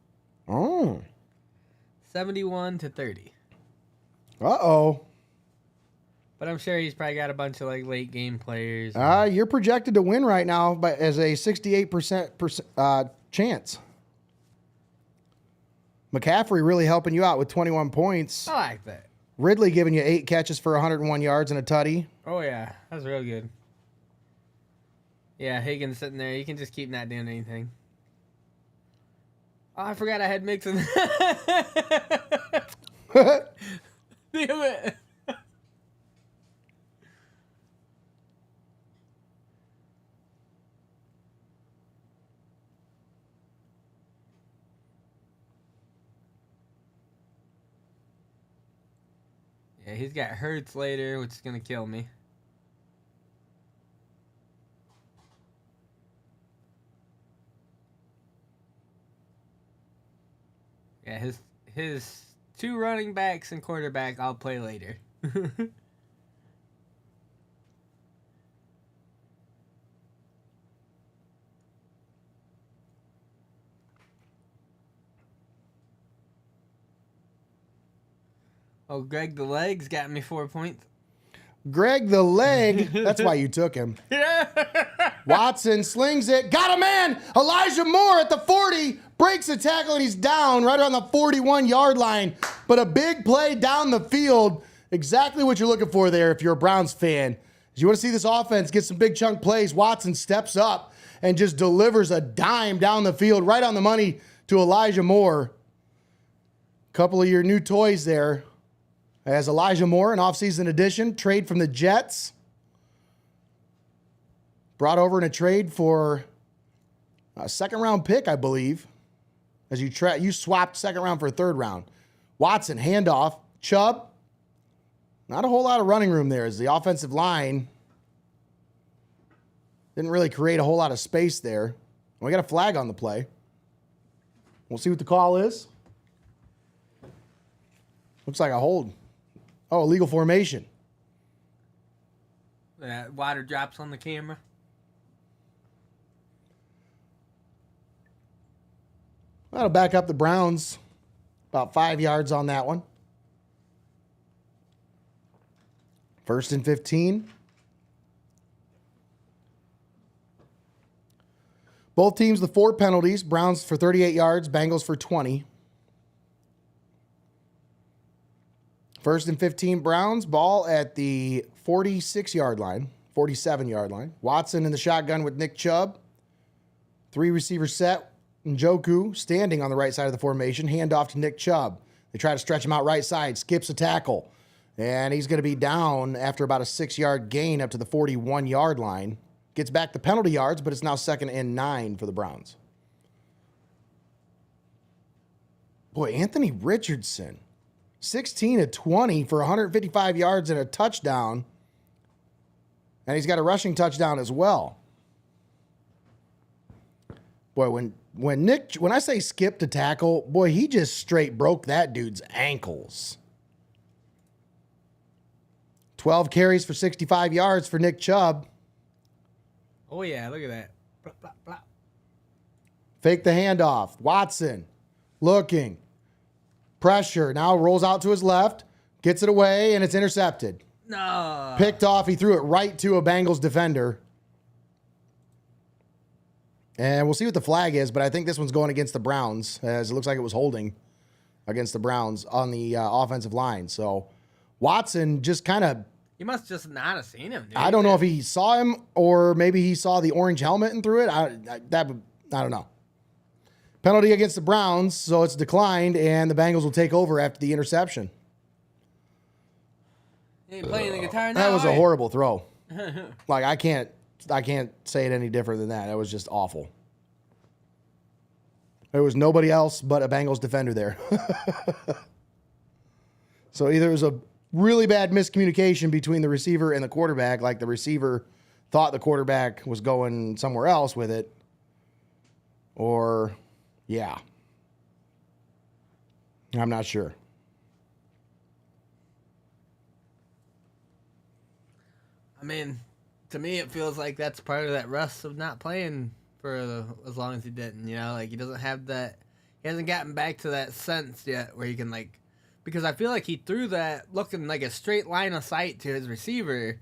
Oh. 71-30. Uh-oh. But I'm sure he's probably got a bunch of like late game players. You're projected to win right now as a 68% chance. McCaffrey really helping you out with 21 points. I like that. Ridley giving you 8 catches for 101 yards and a tutty. Oh, yeah. That's real good. Yeah, Higgins sitting there. You can just keep not doing anything. Oh, I forgot I had Mixon. Damn it. Yeah, he's got Hurts later, which is going to kill me. Yeah, his 2 running backs and quarterback I'll play later. Oh, Greg the Legs got me 4 points. Greg the Leg. That's why you took him. Yeah. Watson slings it. Got a man. Elijah Moore at the 40. Breaks the tackle and he's down right around the 41-yard line. But a big play down the field. Exactly what you're looking for there if you're a Browns fan. As you want to see this offense get some big chunk plays, Watson steps up and just delivers a dime down the field right on the money to Elijah Moore. Couple of your new toys there. As Elijah Moore, an offseason addition, trade from the Jets. Brought over in a trade for a second-round pick, I believe. As you swapped second round for a third round. Watson, handoff. Chubb. Not a whole lot of running room there as the offensive line didn't really create a whole lot of space there. We got a flag on the play. We'll see what the call is. Looks like a hold. Oh, illegal formation. That water drops on the camera. That'll back up the Browns. About 5 yards on that one. 1st and 15. Both teams with 4 penalties. Browns for 38 yards, Bengals for 20. First and 15 Browns, ball at the 46-yard line, 47-yard line. Watson in the shotgun with Nick Chubb. 3 receiver set. Njoku standing on the right side of the formation. Handoff to Nick Chubb. They try to stretch him out right side. Skips a tackle. And he's going to be down after about a 6-yard gain up to the 41-yard line. Gets back the penalty yards, but it's now 2nd and 9 for the Browns. Boy, Anthony Richardson. 16 of 20 for 155 yards and a touchdown. And he's got a rushing touchdown as well. Boy, when I say skip to tackle, boy, he just straight broke that dude's ankles. 12 carries for 65 yards for Nick Chubb. Oh, yeah, look at that. Blah, blah, blah. Fake the handoff. Watson looking. Pressure. Now rolls out to his left. Gets it away, and it's intercepted. No. Picked off. He threw it right to a Bengals defender. And we'll see what the flag is, but I think this one's going against the Browns, as it looks like it was holding against the Browns on the offensive line. So Watson just kind of... You must just not have seen him, dude. I don't know if he saw him or maybe he saw the orange helmet and threw it. I don't know. Penalty against the Browns, so it's declined, and the Bengals will take over after the interception. You ain't playing the guitar now. That was a horrible throw. Like, I can't say it any different than that. That was just awful. There was nobody else but a Bengals defender there. So either it was a really bad miscommunication between the receiver and the quarterback, like the receiver thought the quarterback was going somewhere else with it, or, yeah. I'm not sure. I mean, to me, it feels like that's part of that rust of not playing for as long as he didn't. You know, like he doesn't have that. He hasn't gotten back to that sense yet where he can like, because I feel like he threw that looking like a straight line of sight to his receiver,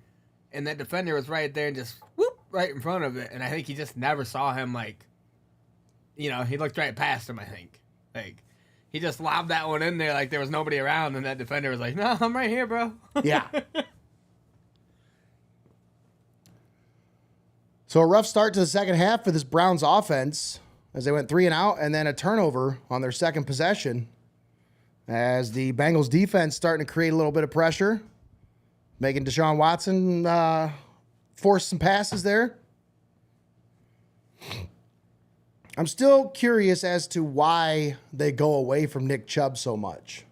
and that defender was right there and just whoop right in front of it. And I think he just never saw him. Like, you know, he looked right past him. I think like he just lobbed that one in there like there was nobody around, and that defender was like, "No, I'm right here, bro." Yeah. So a rough start to the second half for this Browns offense as they went 3 and out, and then a turnover on their second possession as the Bengals defense starting to create a little bit of pressure, making Deshaun Watson force some passes there. I'm still curious as to why they go away from Nick Chubb so much.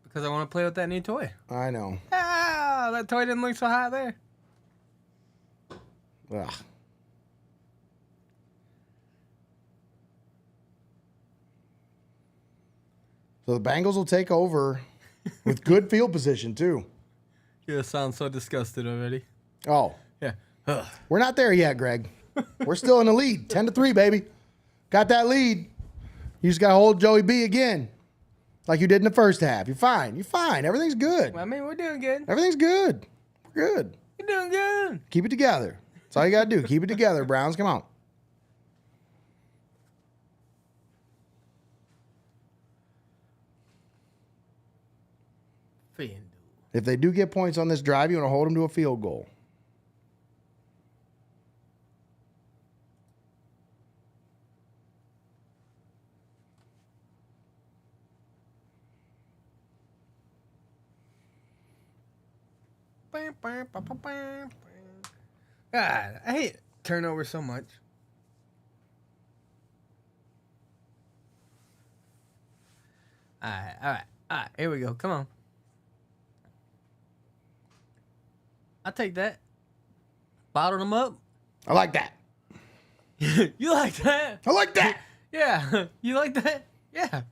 Because I want to play with that new toy. I know. Ah, that toy didn't look so hot there. Ugh. So the Bengals will take over with good field position, too. You sound so disgusted already. Oh. Yeah. Ugh. We're not there yet, Greg. We're still in the lead. 10-3, baby. Got that lead. You just got to hold Joey B again. Like you did in the first half. You're fine. You're fine. Everything's good. Well, I mean, we're doing good. Everything's good. We're good. You're doing good. Keep it together. That's all you got to do. Keep it together, Browns. Come on. If they do get points on this drive, you want to hold them to a field goal. God, I hate turnover so much. All right. Here we go. Come on. I'll take that. Bottle them up. I like that. You like that? I like that. Yeah. You like that? Yeah.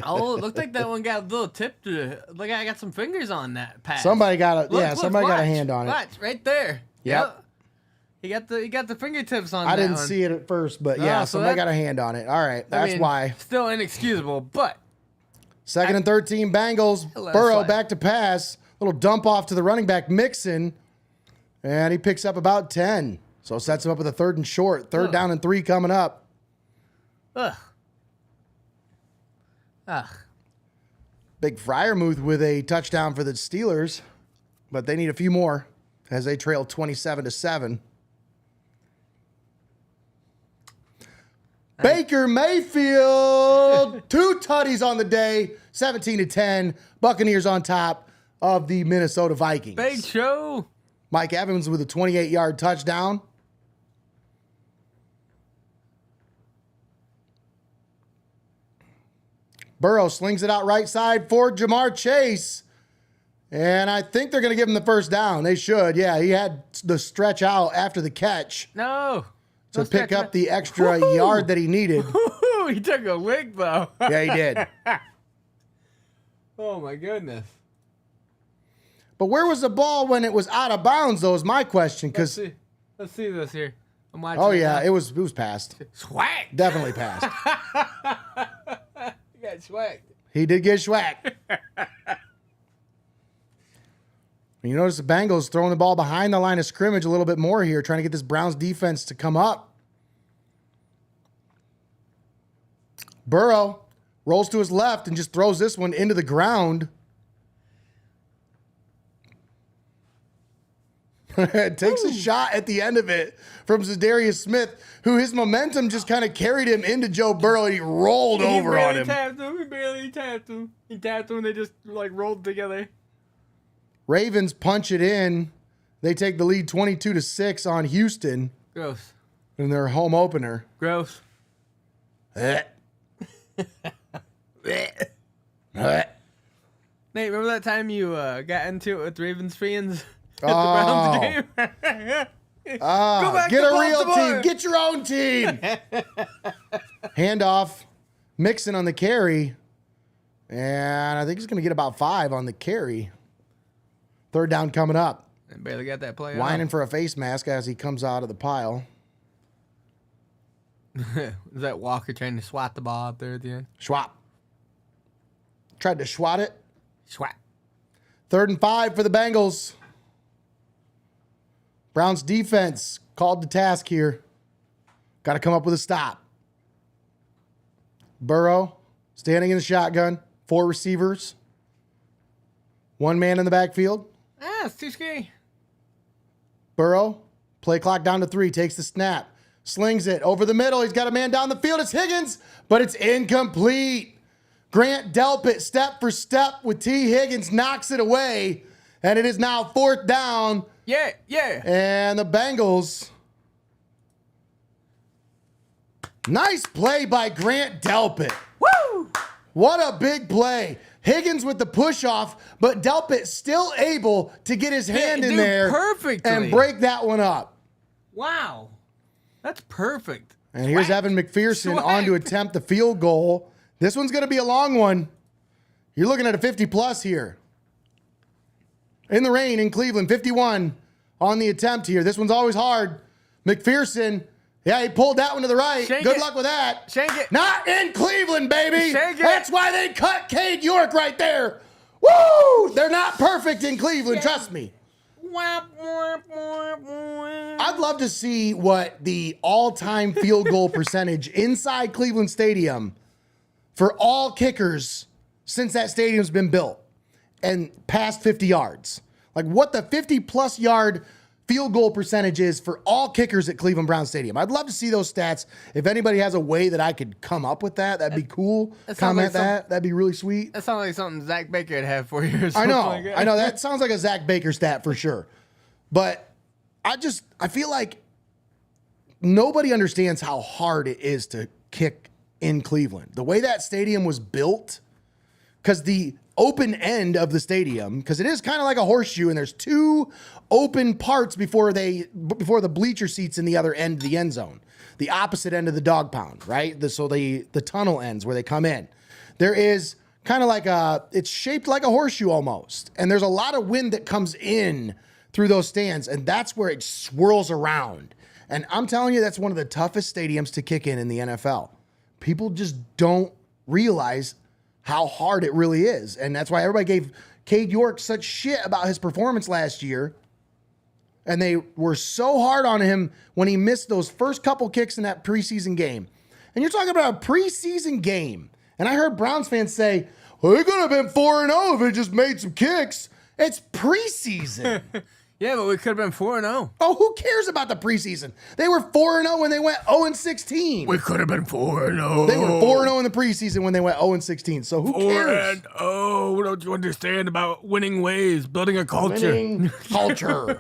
Oh, it looked like that one got a little tip to it. Look, I got some fingers on that pass. Somebody got somebody got a watch, hand on it. Watch, right there. Yep. He got the fingertips on I that didn't one. see it at first, but yeah, so somebody got a hand on it. All right, that's why. Still inexcusable, but 2nd and 13 Bengals. Hello, Burrow slide. back to pass. Little dump off to the running back Mixon. And he picks up about 10. So sets him up with a 3rd and short. 3rd down and 3 coming up. Ugh. Big Freiermuth with a touchdown for the Steelers. But they need a few more as they trail 27-7. Baker Mayfield, 2 tutties on the day, 17-10. Buccaneers on top of the Minnesota Vikings. Big show. Mike Evans with a 28-yard touchdown. Burrow slings it out right side for Jamar Chase. And I think they're going to give him the first down. They should. Yeah, he had the stretch out after the catch No. to pick up the extra yard that he needed. He took a lick, though. Yeah, he did. Oh, my goodness. But where was the ball when it was out of bounds, though, is my question. Let's Because, see this here. I'm watching. oh, yeah, it was passed. Swag. Definitely passed. You got swagged. He did get schwacked. You notice the Bengals throwing the ball behind the line of scrimmage a little bit more here, trying to get this Browns defense to come up. Burrow rolls to his left and just throws this one into the ground. Takes a shot at the end of it from Zadarius Smith, who his momentum just kind of carried him into Joe Burrow, and he rolled over on him. He barely tapped him. He tapped him, and they just like rolled together. Ravens punch it in. They take the lead 22-6 on Houston Gross. in their home opener. Gross. Eh. Nate, Eh. remember that time you got into it with Ravens fans at the Browns game? Go back Get to a real Baltimore. team. Get your own team. Handoff. Mixon on the carry. And I think he's going to get about 5 on the carry. 3rd down coming up. I barely got that play. Whining for a face mask as he comes out of the pile. Is that Walker trying to swat the ball up there at the end? Schwab. Tried to swat it. Swat. 3rd and 5 for the Bengals. Browns defense called to task here. Got to come up with a stop. Burrow standing in the shotgun. 4 receivers. 1 man in the backfield. It's too scary. Burrow, play clock down to 3, takes the snap. Slings it over the middle. He's got a man down the field. It's Higgins, but it's incomplete. Grant Delpit, step for step with T. Higgins, knocks it away. And it is now 4th down. Yeah. And the Bengals. Nice play by Grant Delpit. Woo! What a big play. Higgins with the push off, but Delpit still able to get his hand in Dude, there perfectly. and break that one up. Wow. That's perfect. And here's Evan McPherson Swag. on to attempt the field goal. This one's going to be a long one. You're looking at a 50-plus here. In the rain in Cleveland, 51 on the attempt here. This one's always hard. McPherson, yeah, he pulled that one to the right. Shank Good it. luck with that. Shank it. Not in Cleveland, baby. Shank it. That's why they cut Cade York right there. Woo! They're not perfect in Cleveland, trust me. I'd love to see what the all-time field goal percentage inside Cleveland Stadium for all kickers since that stadium's been built and past 50 yards. Like what the 50-plus yard field goal percentage is for all kickers at Cleveland Brown Stadium. I'd love to see those stats. If anybody has a way that I could come up with that, that'd be cool. That sounds Comment like some- that. That'd be really sweet. That sounds like something Zach Baker would have for you. Or I something know. like that. I know. That sounds like a Zach Baker stat for sure. But I feel like nobody understands how hard it is to kick in Cleveland. The way that stadium was built, because the open end of the stadium, because it is kind of like a horseshoe, and there's 2 open parts before the bleacher seats in the other end of the end zone, the opposite end of the dog pound, right? The tunnel ends where they come in. There is kind of like it's shaped like a horseshoe almost, and there's a lot of wind that comes in through those stands, and that's where it swirls around. And I'm telling you, that's one of the toughest stadiums to kick in the NFL. People just don't realize how hard it really is. And that's why everybody gave Cade York such shit about his performance last year. And they were so hard on him when he missed those first couple kicks in that preseason game. And you're talking about a preseason game. And I heard Browns fans say, well, he could have been 4-0 if he just made some kicks. It's preseason. Yeah, but we could have been 4-0. Oh, who cares about the preseason? They were 4-0 when they went 0-16. We could have been 4-0. They were 4-0 in the preseason when they went 0-16. So who cares? 4-0. What don't you understand about winning ways, building a culture? Winning culture.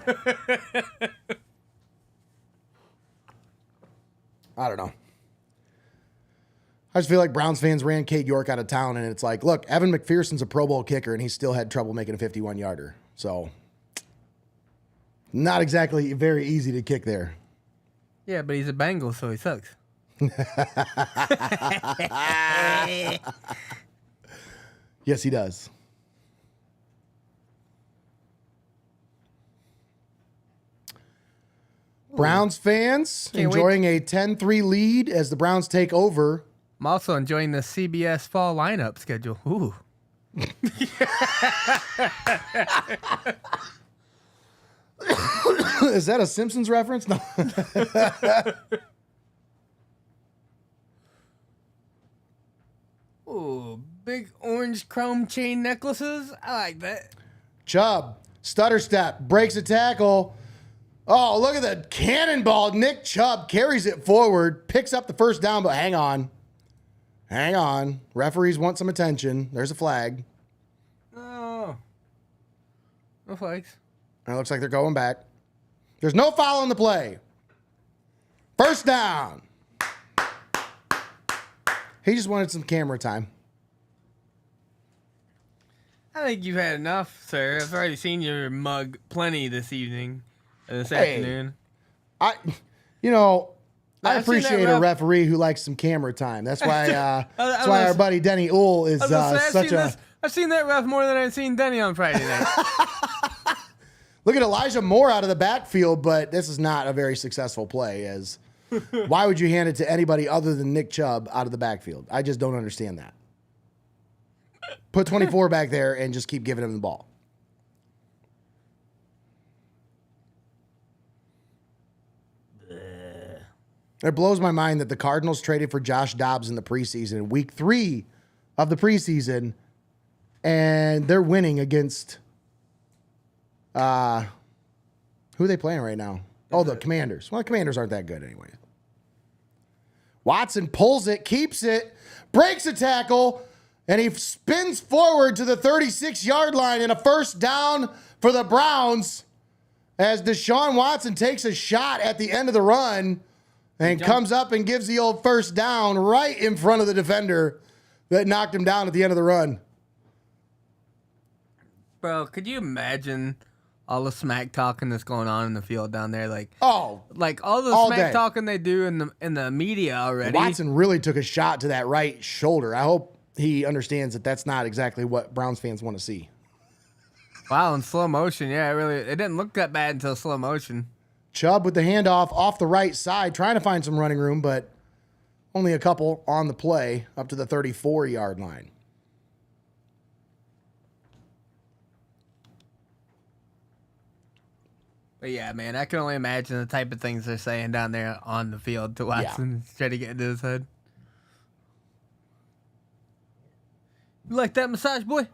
I don't know. I just feel like Browns fans ran Cade York out of town, and it's like, look, Evan McPherson's a Pro Bowl kicker, and he still had trouble making a 51-yarder. So, not exactly very easy to kick there. Yeah, but he's a Bengal, so he sucks. Yes, he does. Browns fans enjoying a 10-3 lead as the Browns take over. I'm also enjoying the CBS fall lineup schedule. Ooh. Is that a Simpsons reference? No. Ooh, big orange chrome chain necklaces. I like that. Chubb, stutter step, breaks a tackle. Oh, look at the cannonball. Nick Chubb carries it forward, picks up the first down, but hang on. Hang on. Referees want some attention. There's a flag. Oh. No flags. And it looks like they're going back. There's no foul on the play. First down. He just wanted some camera time. I think you've had enough, sir. I've already seen your mug plenty this evening, this Hey. afternoon. I I've seen that appreciate a referee who likes some camera time. That's why that's why our buddy Denny Uhl is such a... I've seen that ref more than I've seen Denny on Friday night. Look at Elijah Moore out of the backfield, but this is not a very successful play. As why would you hand it to anybody other than Nick Chubb out of the backfield? I just don't understand that. Put 24 back there and just keep giving him the ball. It blows my mind that the Cardinals traded for Josh Dobbs in the preseason, week 3 of the preseason, and they're winning against who are they playing right now? Oh, the Commanders. Well, the Commanders aren't that good anyway. Watson pulls it, keeps it, breaks a tackle, and he spins forward to the 36-yard line and a first down for the Browns as Deshaun Watson takes a shot at the end of the run and comes up and gives the old first down right in front of the defender that knocked him down at the end of the run. Bro, could you imagine all the smack talking that's going on in the field down there? Like Oh, all the all smack day. talking they do in the media already. Watson really took a shot to that right shoulder. I hope he understands that that's not exactly what Browns fans want to see. Wow, in slow motion. Yeah, it didn't look that bad until slow motion. Chubb with the handoff off the right side, trying to find some running room, but only a couple on the play up to the 34-yard line. But yeah, man, I can only imagine the type of things they're saying down there on the field to Watson, try to get into his head. You like that massage, boy?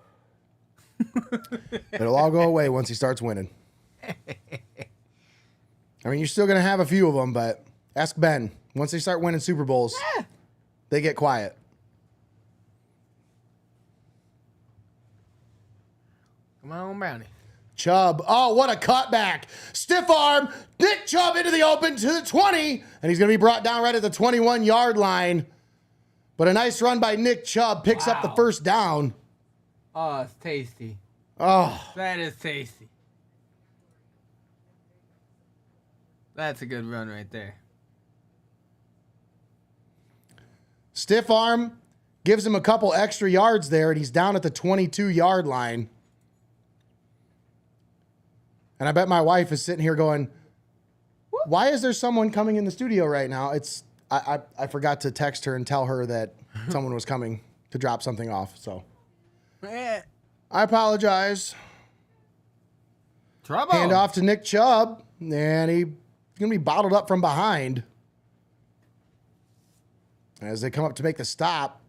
It'll all go away once he starts winning. I mean, you're still going to have a few of them, but ask Ben. Once they start winning Super Bowls, they get quiet. Come on, Brownie. Chubb. Oh, what a cutback. Stiff arm. Nick Chubb into the open to the 20, and he's going to be brought down right at the 21-yard line. But a nice run by Nick Chubb picks up the first down. Oh, it's tasty. Oh, That is tasty. That's a good run right there. stiff arm gives him a couple extra yards there, and he's down at the 22-yard line. And I bet my wife is sitting here going, why is there someone coming in the studio right now? I forgot to text her and tell her that someone was coming to drop something off. So I apologize. Trouble. Hand off to Nick Chubb. and he's going to be bottled up from behind as they come up to make the stop.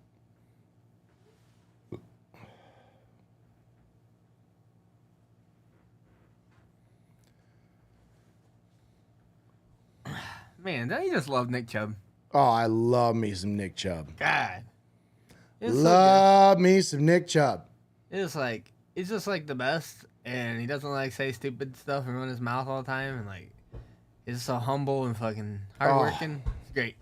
Man, don't you just love Nick Chubb? Oh, I love me some Nick Chubb. God. Love me some Nick Chubb. It's like, he's just like the best, and he doesn't like say stupid stuff and run his mouth all the time, and like, he's so humble and fucking hardworking. It's great.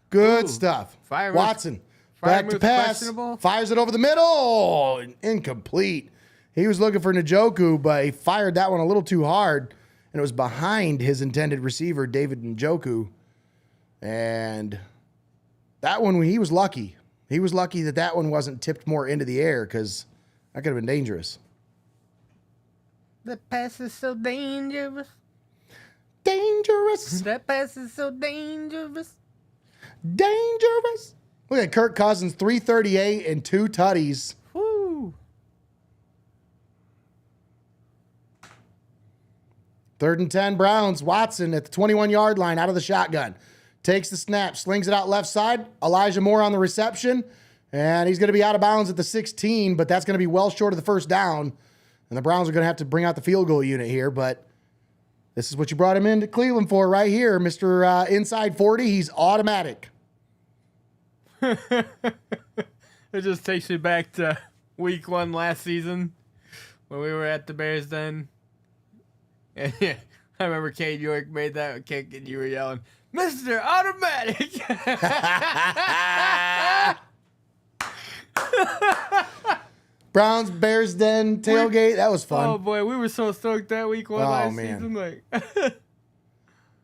Good Ooh, stuff. fire Watson, fire back to move's pass, questionable. fires it over the middle, incomplete. He was looking for Njoku, but he fired that one a little too hard, and it was behind his intended receiver, David Njoku. And that one, he was lucky. He was lucky that that one wasn't tipped more into the air, because that could have been dangerous. That pass is so dangerous. Dangerous. That pass is so dangerous. Dangerous. Look at Kirk Cousins, 338 and 2 tutties. Woo. 3rd and 10 Browns. Watson at the 21-yard line out of the shotgun. Takes the snap, slings it out left side. Elijah Moore on the reception. And he's going to be out of bounds at the 16, but that's going to be well short of the first down. And the Browns are going to have to bring out the field goal unit here, but this is what you brought him into Cleveland for right here, Mr. Inside 40. He's automatic. It just takes you back to week 1 last season when we were at the Bears Den. And yeah, I remember Cade York made that kick and you were yelling, Mr. Automatic! Browns, Bears Den, tailgate. That was fun. Oh, boy, we were so stoked that week 1 last season. Like,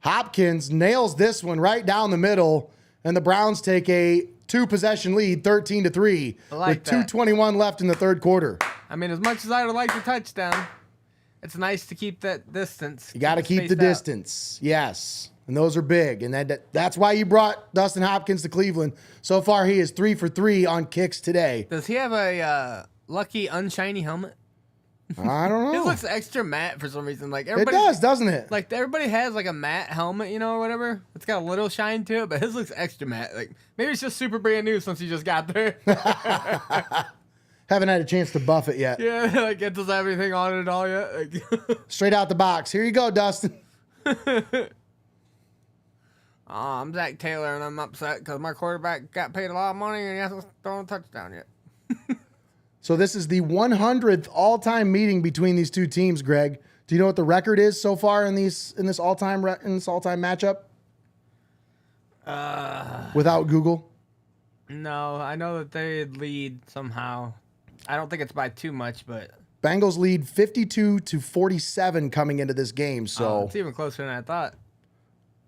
Hopkins nails this one right down the middle, and the Browns take a 2-possession lead, 13-3, with 2:21 left in the third quarter. I mean, as much as I would like the touchdown, it's nice to keep that distance. You got to keep the distance. Yes. And those are big. And that's why you brought Dustin Hopkins to Cleveland. So far, he is 3 for 3 on kicks today. Does he have a lucky unshiny helmet? I don't know. It looks extra matte for some reason. Like It does, doesn't it? Like everybody has like a matte helmet, you know, or whatever. It's got a little shine to it, but his looks extra matte. Like maybe it's just super brand new since he just got there. Haven't had a chance to buff it yet. Yeah, like it doesn't have anything on it at all yet. Like, straight out the box. Here you go, Dustin. I'm Zach Taylor, and I'm upset because my quarterback got paid a lot of money and he hasn't thrown a touchdown yet. So this is the 100th all-time meeting between these two teams, Greg. Do you know what the record is so far in this all-time matchup? Without Google? No, I know that they lead somehow. I don't think it's by too much, but Bengals lead 52-47 coming into this game. So it's even closer than I thought.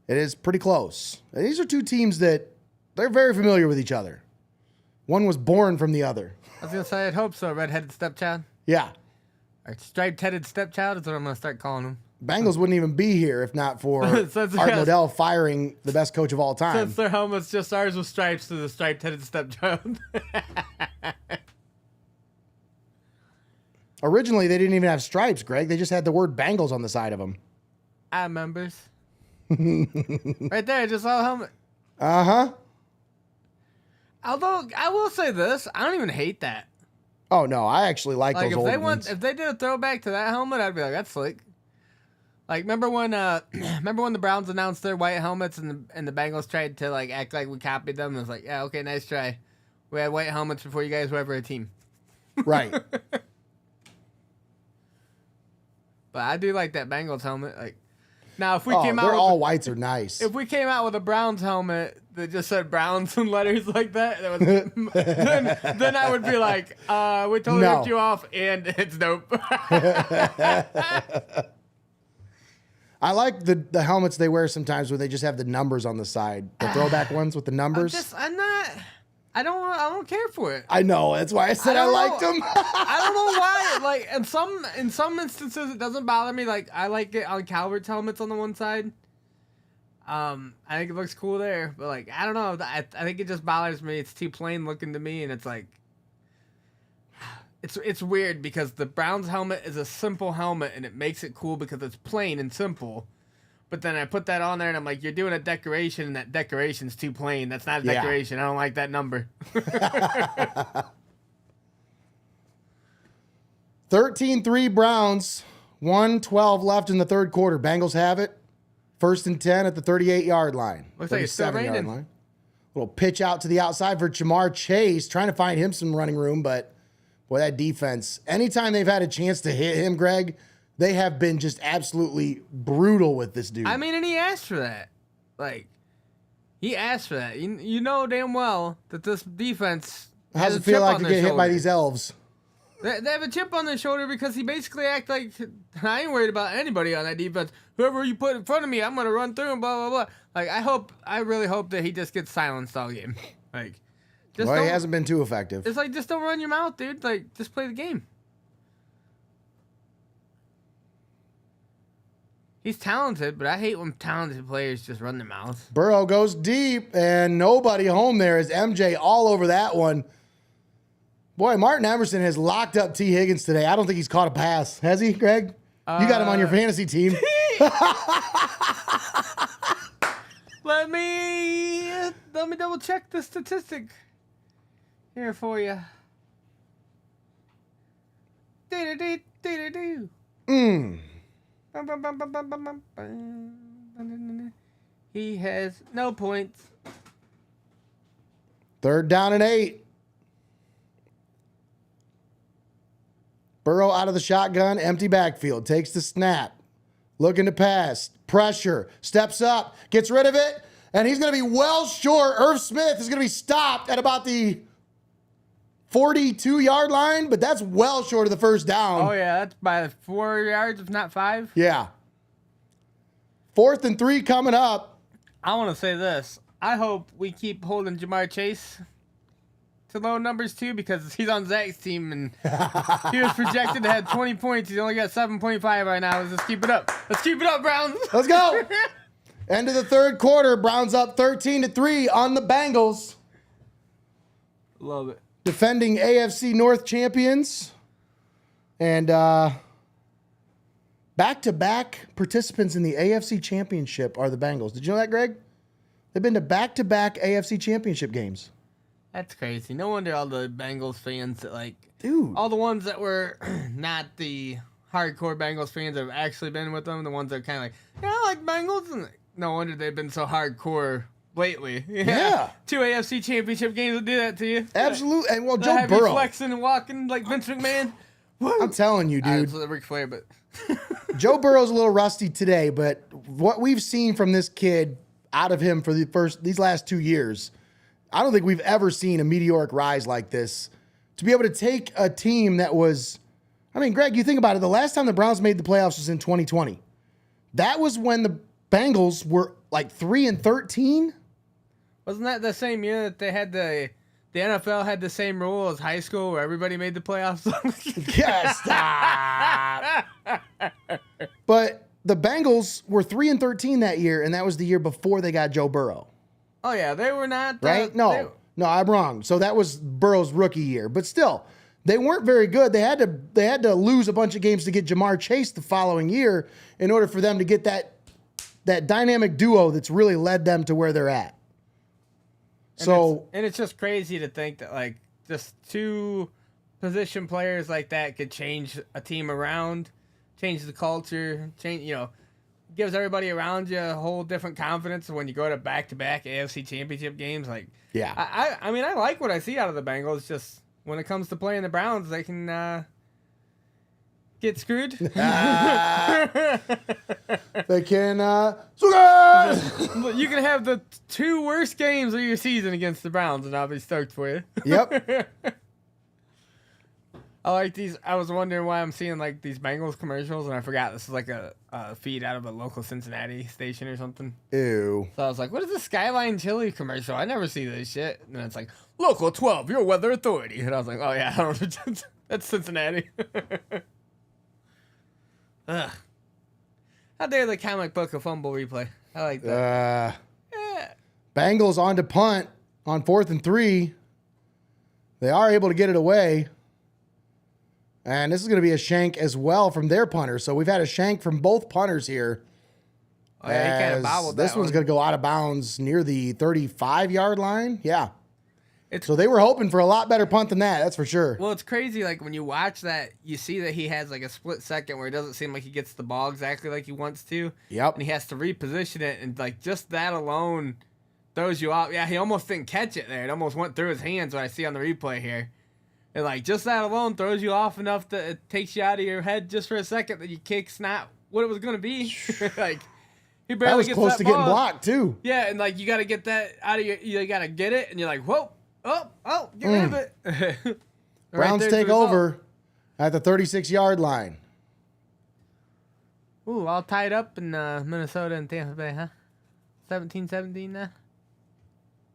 It is pretty close. And these are two teams that they're very familiar with each other. One was born from the other. I was going to say, I'd hope so, redheaded stepchild. Yeah. Or striped-headed stepchild is what I'm going to start calling him. Bengals wouldn't even be here if not for Art Modell firing the best coach of all time. Since their helmet's just ours with stripes to the striped-headed stepchild. Originally, they didn't even have stripes, Greg. They just had the word Bengals on the side of them. I members. Right there, just saw the helmet. Uh-huh. Although, I will say this, I don't even hate that. Oh, no, I actually like those old ones. If they did a throwback to that helmet, I'd be like, that's slick. Like, remember when the Browns announced their white helmets and the Bengals tried to like act like we copied them? It was like, yeah, okay, nice try. We had white helmets before you guys were ever a team. Right. But I do like that Bengals helmet. Like, now if we came out, they're all whites are nice. If we came out with a Browns helmet that just said Browns in letters like that, then I would be like, we totally ripped you off, and it's dope. I like the helmets they wear sometimes where they just have the numbers on the side, the throwback ones with the numbers. I don't care for it. I know, that's why I said I liked them. I don't know why. Like in some instances it doesn't bother me. Like I like it on Calvert's helmets on the one side. I think it looks cool there, but like I don't know. I think it just bothers me. It's too plain looking to me, and it's like it's weird because the Browns helmet is a simple helmet and it makes it cool because it's plain and simple. But then I put that on there and I'm like, you're doing a decoration and that decoration's too plain. That's not a decoration. I don't like that number. 13-3 Browns. 1:12 left in the third quarter. Bengals have it. 1st and 10 at the 38-yard line. Looks like it's still 37-yard raining. line. Little pitch out to the outside for Jamar Chase, trying to find him some running room, but boy, that defense, anytime they've had a chance to hit him, Greg, they have been just absolutely brutal with this dude. I mean, and he asked for that. Like, he asked for that. You know damn well that this defense how's has it a feel chip like on to their get hit by shoulder. these elves? They have a chip on their shoulder because he basically act like, I ain't worried about anybody on that defense. Whoever you put in front of me, I'm going to run through and blah, blah, blah. Like, I really hope that he just gets silenced all game. Like, just Well, he don't- hasn't been too effective. It's like, just don't run your mouth, dude. Like, just play the game. He's talented, but I hate when talented players just run their mouths. Burrow goes deep, and nobody home there is MJ all over that one. Boy, Martin Emerson has locked up T. Higgins today. I don't think he's caught a pass. Has he, Greg? You got him on your fantasy team. Let me double check the statistic here for you. Do-do-do. He has no points. 3rd down and 8. Burrow out of the shotgun, empty backfield, takes the snap, looking to pass, pressure, steps up, gets rid of it, and he's going to be well short. Irv Smith is going to be stopped at about the 42-yard line, but that's well short of the first down. Oh, yeah, that's by 4 yards, if not 5. Yeah. 4th and 3 coming up. I want to say this. I hope we keep holding Jamar Chase to low numbers, too, because he's on Zach's team, and he was projected to have 20 points. He's only got 7.5 right now. Let's just keep it up. Let's keep it up, Browns. Let's go. End of the third quarter. Browns up 13-3 on the Bengals. Love it. Defending AFC North champions. And back-to-back participants in the AFC Championship are the Bengals. Did you know that, Greg? They've been to back-to-back AFC Championship games. That's crazy. No wonder all the Bengals fans that, like, Dude. all the ones that were not the hardcore Bengals fans that have actually been with them, the ones that are kind of like, yeah, I like Bengals. And no wonder they've been so hardcore lately. Yeah. 2 AFC Championship games will do that to you. Absolutely. And, well, They'll Joe have you Burrow. flexing and walking like Vince McMahon. I'm telling you, dude. That's Ric Flair, but Joe Burrow's a little rusty today, but what we've seen from this kid out of him for these last 2 years, I don't think we've ever seen a meteoric rise like this. To be able to take a team that was, I mean, Greg, you think about it. The last time the Browns made the playoffs was in 2020. That was when the Bengals were like 3-13. wasn't that the same year that they had the NFL had the same rule as high school where everybody made the playoffs? Yes, stop. But the Bengals were 3-13 that year, and that was the year before they got Joe Burrow. Oh yeah, they were not Right? No, I'm wrong. So that was Burrow's rookie year, but still, they weren't very good. They had to lose a bunch of games to get Jamar Chase the following year in order for them to get that dynamic duo that's really led them to where they're at. And it's just crazy to think that like just 2 position players like that could change a team around, change the culture, gives everybody around you a whole different confidence when you go to back-to-back AFC Championship games. Like, yeah, I mean, I like what I see out of the Bengals. Just when it comes to playing the Browns, they can get screwed. they can. You can have the 2 worst games of your season against the Browns, and I'll be stoked for you. Yep. I like these. I was wondering why I'm seeing like these Bengals commercials, and I forgot this is like a feed out of a local Cincinnati station or something. Ew. So I was like, "What is this Skyline Chili commercial? I never see this shit." And then it's like, "Local 12, your weather authority," and I was like, "Oh yeah, I don't, that's Cincinnati." Ugh. How dare the comic book a fumble replay? I like that. Yeah. Bengals on to punt on 4th and 3. They are able to get it away. And this is going to be a shank as well from their punter. So we've had a shank from both punters here. Oh, yeah, he kind of bobbled This that one's one. going to go out of bounds near the 35-yard line. Yeah. It's- So they were hoping for a lot better punt than that. That's for sure. Well, it's crazy. Like when you watch that, you see that he has like a split second where it doesn't seem like he gets the ball exactly like he wants to. Yep. And he has to reposition it, and like just that alone throws you off. Yeah, he almost didn't catch it there. It almost went through his hands. What I see on the replay here, and like just that alone throws you off enough that it takes you out of your head just for a second that your kick's not what it was gonna be. Like he barely That was gets close that to getting ball. blocked, too. Yeah, and like you got to get that out of your. You got to get it, and you're like, whoa, oh, get rid of it. Right Browns there's the take result. over at the 36-yard line. Ooh, all tied up in Minnesota and Tampa Bay, huh? 17-17 now.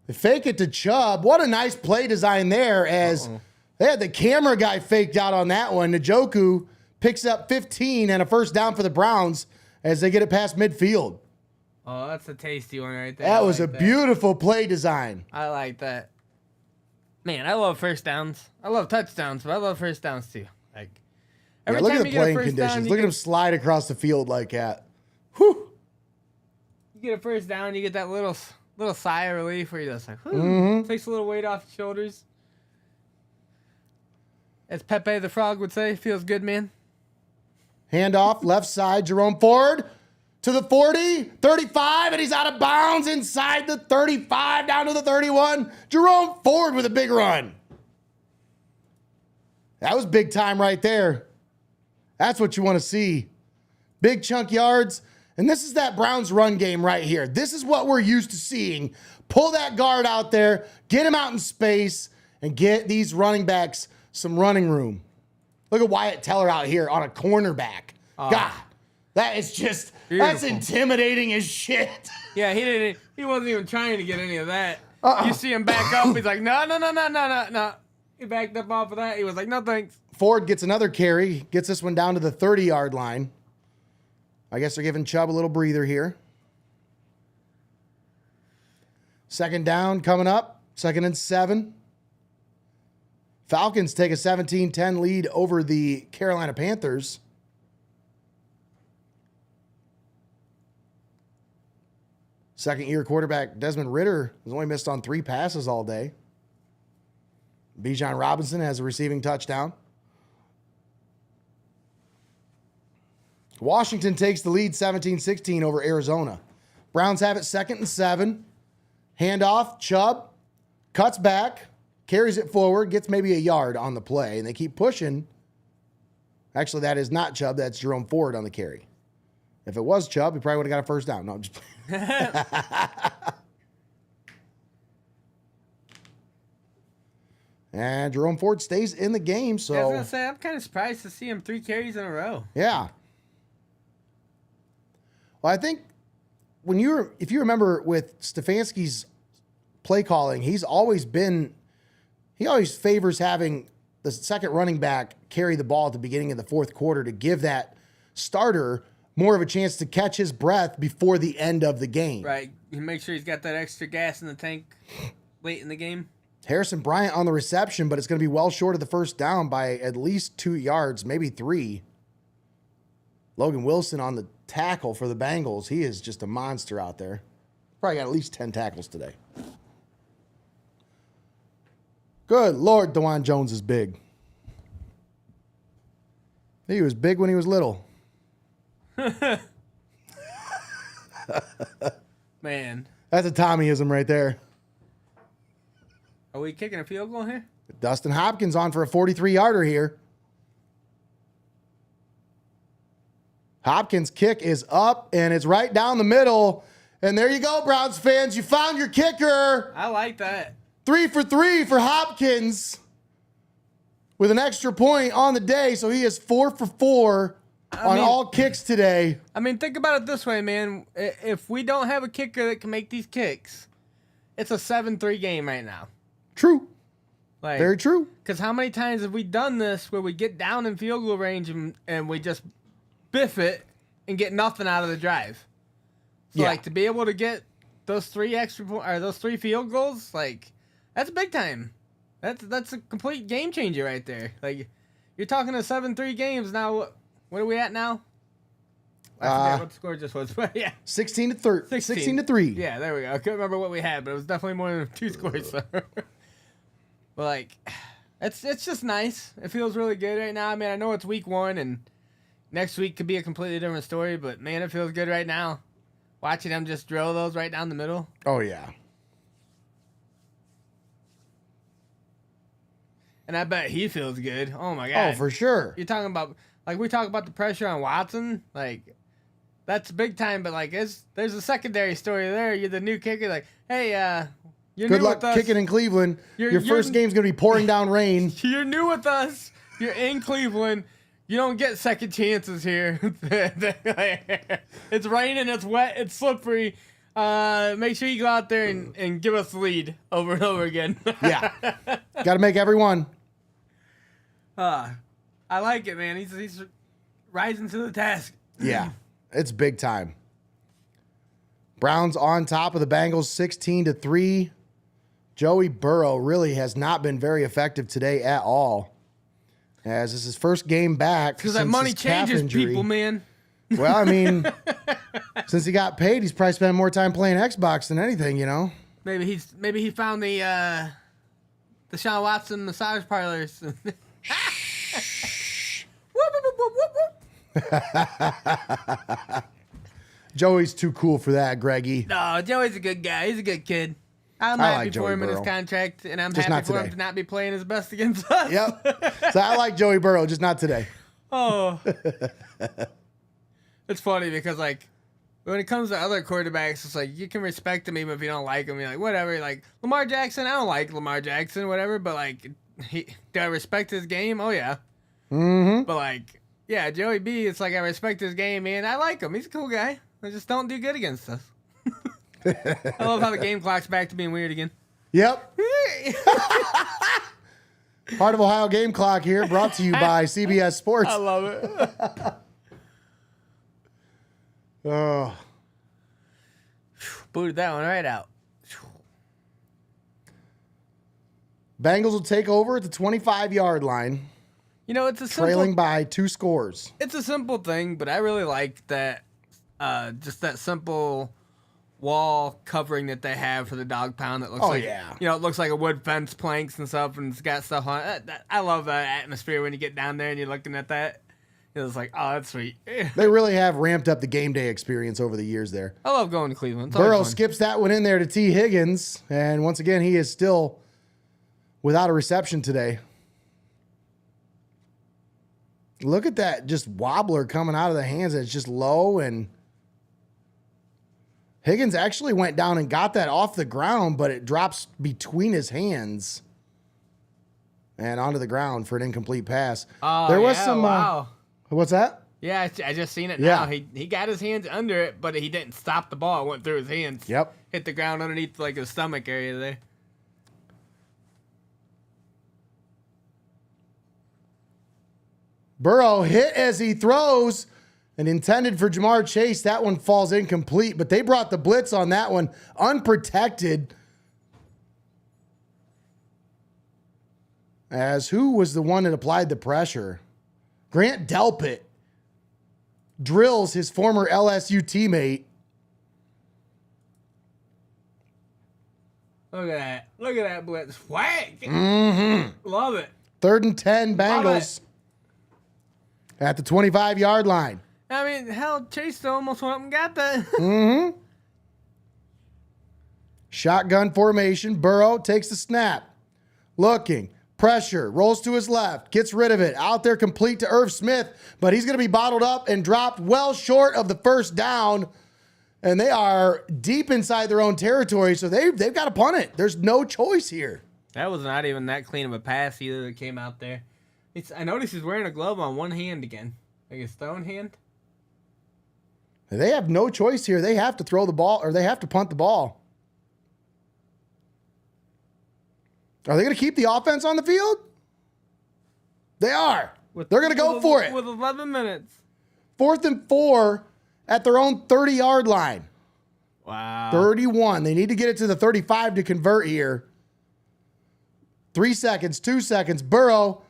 They fake it to Chubb. What a nice play design there as they had the camera guy faked out on that one. Njoku picks up 15 and a first down for the Browns as they get it past midfield. Oh, that's a tasty one right there. That I was like a that. beautiful play design. I like that. Man, I love first downs. I love touchdowns, but I love first downs too. Like Yeah, every look time at the you get a playing first conditions. down, Look at him slide across the field like that. Whew. you get a first down, you get that little sigh of relief where you're just like, whew, takes a little weight off your shoulders. As Pepe the Frog would say, feels good, man. Handoff, left side, Jerome Ford to the 40, 35, and he's out of bounds inside the 35, down to the 31. Jerome Ford with a big run. That was big time right there. That's what you want to see. Big chunk yards. And this is that Browns run game right here. This is what we're used to seeing. Pull that guard out there, get him out in space, and get these running backs some running room. Look at Wyatt Teller out here on a cornerback. God, that is just, that's Beautiful. intimidating as shit. Yeah, he wasn't even trying to get any of that. You see him back up, he's like, no. He backed up off of that. He was like, no thanks. Ford gets another carry, gets this one down to the 30-yard line. I guess they're giving Chubb a little breather here. Second down coming up, 2nd and 7. Falcons take a 17-10 lead over the Carolina Panthers. Second-year quarterback Desmond Ridder has only missed on 3 passes all day. Bijan Robinson has a receiving touchdown. Washington takes the lead 17-16 over Arizona. Browns have it 2nd and 7. Handoff, Chubb cuts back, carries it forward, gets maybe a yard on the play, and they keep pushing. Actually, that is not Chubb. That's Jerome Ford on the carry. If it was Chubb, he probably would have got a first down. No, I'm just And Jerome Ford stays in the game, I was so going to say, I'm kind of surprised to see him 3 carries in a row. yeah. Well, I think if you remember with Stefanski's play calling, he always favors having the second running back carry the ball at the beginning of the 4th quarter to give that starter more of a chance to catch his breath before the end of the game. Right. You make sure he's got that extra gas in the tank late in the game. Harrison Bryant on the reception, but it's going to be well short of the first down by at least 2 yards, maybe 3. Logan Wilson on the tackle for the Bengals. He is just a monster out there. Probably got at least 10 tackles today. Good Lord, DeJuan Jones is big. He was big when he was little. Man. That's a Tommyism right there. Are we kicking a field goal here? Dustin Hopkins on for a 43-yarder here. Hopkins' kick is up, and it's right down the middle. And there you go, Browns fans. You found your kicker. I like that. 3 for 3 for Hopkins with an extra point on the day. So he is 4 for 4 on all kicks today. I mean, think about it this way, man. If we don't have a kicker that can make these kicks, it's a 7-3 game right now. True. Like, Very true. Because how many times have we done this where we get down in field goal range and we just biff it and get nothing out of the drive? So, Yeah. like, to be able to get those 3 those 3 field goals, like, that's big time. That's a complete game changer right there. Like, You're talking to 7-3 games now. What are we at now? I forget what the score just was. Yeah. 16 to 3. 16 to 3. Yeah, there we go. I couldn't remember what we had, but it was definitely more than 2 scores. So. But like, it's just nice. It feels really good right now. I mean, I know it's week 1 and next week could be a completely different story, but man, it feels good right now. Watching them just drill those right down the middle. Oh yeah. And I bet he feels good. Oh my god. Oh, for sure. You're talking about like we talk about the pressure on Watson, like that's big time. But like, there's a secondary story there. You're the new kicker. Like, hey, you're Good new luck with us. kicking in Cleveland. Your first game's gonna be pouring down rain. You're new with us. You're in Cleveland. You don't get second chances here. It's raining. It's wet. It's slippery. Make sure you go out there and give us the lead over and over again. Yeah. Got to make every one. I like it, man. He's rising to the task. Yeah. It's big time. Browns on top of the Bengals 16 to 3. Joey Burrow really has not been very effective today at all. As this is his first game back. Because that money changes people, man. Well, I mean, since he got paid, he's probably spending more time playing Xbox than anything, you know? Maybe he found the Deshaun Watson massage parlors. Joey's too cool for that, Greggy. No, Joey's a good guy. He's a good kid. I'm I happy like for Joey him in his Burrow. contract, and I'm Just happy not for him today. to not be playing his best against us. Yep. So I like Joey Burrow, just not today. Oh. It's funny because, like, when it comes to other quarterbacks, it's like, you can respect him even if you don't like him. You're like, whatever. Like, Lamar Jackson, I don't like Lamar Jackson, whatever, but, like, do I respect his game? Oh, yeah. Mm-hmm. But, like, yeah, Joey B, it's like, I respect his game, man. I like him. He's a cool guy. I just don't do good against us. I love how the game clock's back to being weird again. Yep. Part of Ohio Game Clock here, brought to you by CBS Sports. I love it. Oh. Booted that one right out. Bengals will take over at the 25-yard line, You know, it's a simple, trailing by 2 scores. it's a simple thing, but I really like that, just that simple wall covering that they have for the dog pound that looks Oh, like, yeah. you know, it looks like a wood fence, planks and stuff, and it's got stuff on it. I love that atmosphere when you get down there and you're looking at that. It's like, oh, that's sweet. They really have ramped up the game day experience over the years there. I love going to Cleveland. It's always Burrow fun. skips that one in there to T. Higgins, and once again, he is still without a reception today. Look at that just wobbler coming out of the hands. It's just low, and Higgins actually went down and got that off the ground, but it drops between his hands and onto the ground for an incomplete pass. Oh, There was yeah, some. wow. What's that? Yeah, I just seen it Yeah. now. He got his hands under it, but he didn't stop the ball. It went through his hands. Yep. Hit the ground underneath like his stomach area there. Burrow hit as he throws and intended for Jamar Chase. That one falls incomplete, but they brought the blitz on that one unprotected. As who was the one that applied the pressure? Grant Delpit drills his former LSU teammate. Look at that. Look at that blitz. Whack. Mm-hmm. Love it. 3rd and 10 Love Bengals at the 25-yard line. I mean, hell, Chase almost went up and got that. Mm-hmm. Shotgun formation. Burrow takes the snap. Looking. Pressure. Rolls to his left. Gets rid of it. Out there complete to Irv Smith. But he's going to be bottled up and dropped well short of the first down. And they are deep inside their own territory. So they've got to punt it. There's no choice here. That was not even that clean of a pass either that came out there. I noticed he's wearing a glove on one hand again. Like his throwing hand. They have no choice here. They have to throw the ball or they have to punt the ball. Are they going to keep the offense on the field? They are. They're going to go for it. With 11 minutes. 4th and 4 at their own 30-yard line. Wow. 31. They need to get it to the 35 to convert here. 3 seconds, 2 seconds. Burrow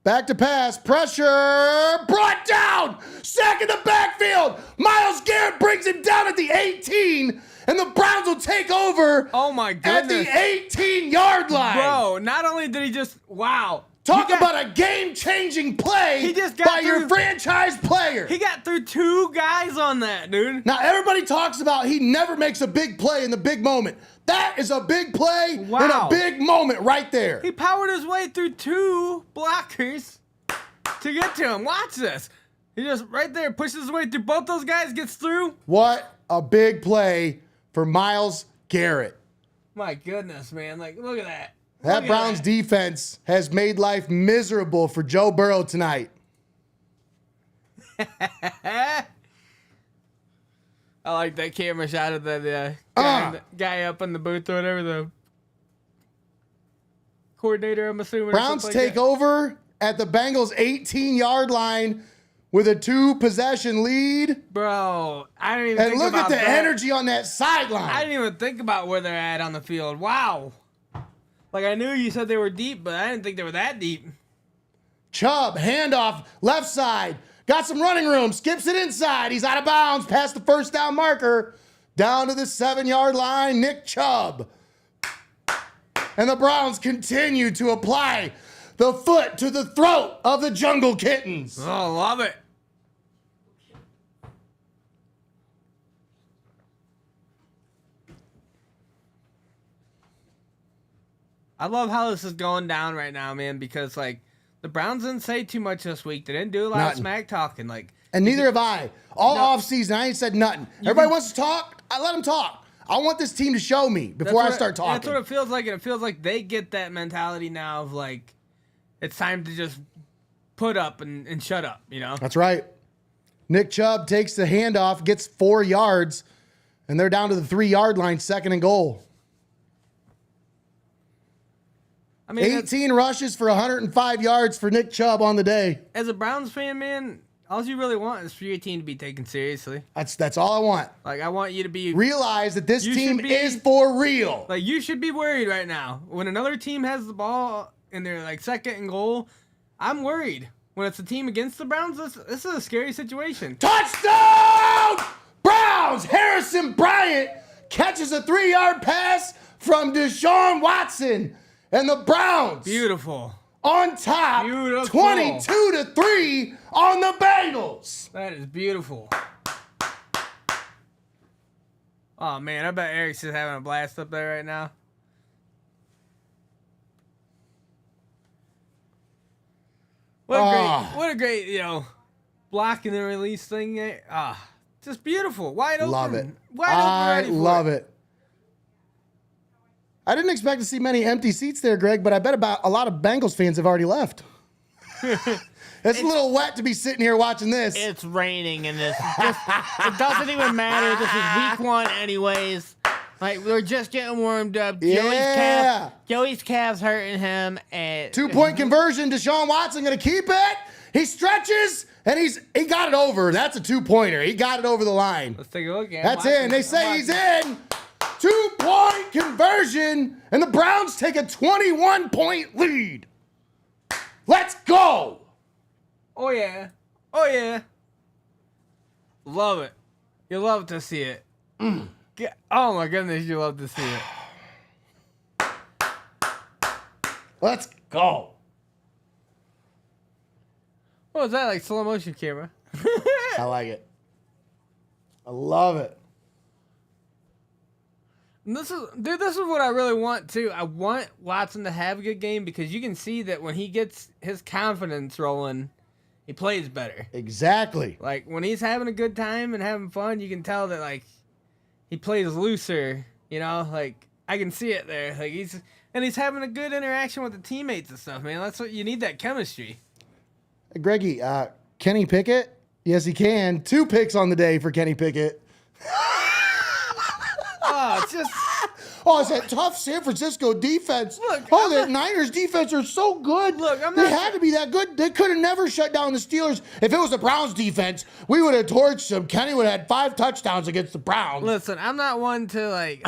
Back to pass. Pressure. Brought down. Sack in the backfield. Myles Garrett brings him down at the 18. And the Browns will take over Oh my at the goodness. 18-yard line. Bro, not only did he just, wow. Talk about a game-changing play He just got by your through- franchise player. He got through 2 guys on that, dude. Now, everybody talks about he never makes a big play in the big moment. That is a big play in a Wow. big moment right there. He powered his way through 2 blockers to get to him. Watch this. He just right there pushes his way through both those guys, gets through. What a big play for Myles Garrett. My goodness, man. Like, look at that. That Look at Browns that. defense has made life miserable for Joe Burrow tonight. I like that camera shot of that guy up in the booth or whatever, the coordinator, I'm assuming. or Browns something like take that. over at the Bengals 18-yard line with a 2-possession lead. Bro, I didn't even And think look about at the that. energy on that I sideline. didn't even think about where they're at on the field. Wow. Like, I knew you said they were deep, but I didn't think they were that deep. Chubb, handoff, left side. Got some running room. Skips it inside. He's out of bounds past the first down marker. Down to the 7-yard line, Nick Chubb. And the Browns continue to apply the foot to the throat of the Jungle Kittens. Oh, love it. I love how this is going down right now, man, because, like, the Browns didn't say too much this week. They didn't do a lot of Nothing. smack talking. Like, And neither have I. All No. offseason, I ain't said nothing. Everybody wants to talk. I let them talk. I want this team to show me before I start talking. That's what it feels like, and it feels like they get that mentality now of, like, it's time to just put up and shut up, you know? That's right. Nick Chubb takes the handoff, gets 4 yards, and they're down to the 3-yard line, 2nd and goal. I mean, 18 rushes for 105 yards for Nick Chubb on the day. as a Browns fan, man, all you really want is for your team to be taken seriously. That's all I want. Like, I want you to be Realize that this You team should be- is for real. like, you should be worried right now. When another team has the ball and they're like 2nd and goal, I'm worried. When it's a team against the Browns, this is a scary situation. Touchdown! Browns! Harrison Bryant catches a 3-yard pass from Deshaun Watson. And the Browns Beautiful. on top, Beautiful. 22-3 on the Bengals. That is beautiful. Oh man, I bet Eric's just having a blast up there right now. What a great, blocking and release thing. Just beautiful. Wide open. Love it. Wide open. I ready for love it. I didn't expect to see many empty seats there, Greg, but I bet about a lot of Bengals fans have already left. It's a little wet to be sitting here watching this. It's raining in this. It doesn't even matter. This is week 1 anyways. Like, we're just getting warmed up. Yeah. Joey's calf's hurting him. And 2-point conversion. Deshaun Watson going to keep it. He stretches, and he got it over. That's a 2-pointer. He got it over the line. Let's take a look at it. That's in. They say he's in. 2-point conversion, and the Browns take a 21-point lead. Let's go. Oh yeah. Oh yeah. Love it. You love to see it. Oh my goodness, you love to see it. Let's go. What was that, like slow motion camera? I like it. I love it. And this is what I really want too. I want Watson to have a good game because you can see that when he gets his confidence rolling, he plays better. Exactly. Like when he's having a good time and having fun, you can tell that like he plays looser. You know, like I can see it there. Like he's having a good interaction with the teammates and stuff, man. That's what you need, that chemistry. Hey, Greggy, can he pick it? Yes, he can. 2 picks on the day for Kenny Pickett. Oh, it's just Oh, it's that tough San Francisco defense. Look, That Niners defense are so good. Look, I'm They not- had to be that good. They could have never shut down the Steelers. If it was the Browns defense, we would have torched them. Kenny would have had 5 touchdowns against the Browns. Listen, I'm not one to like,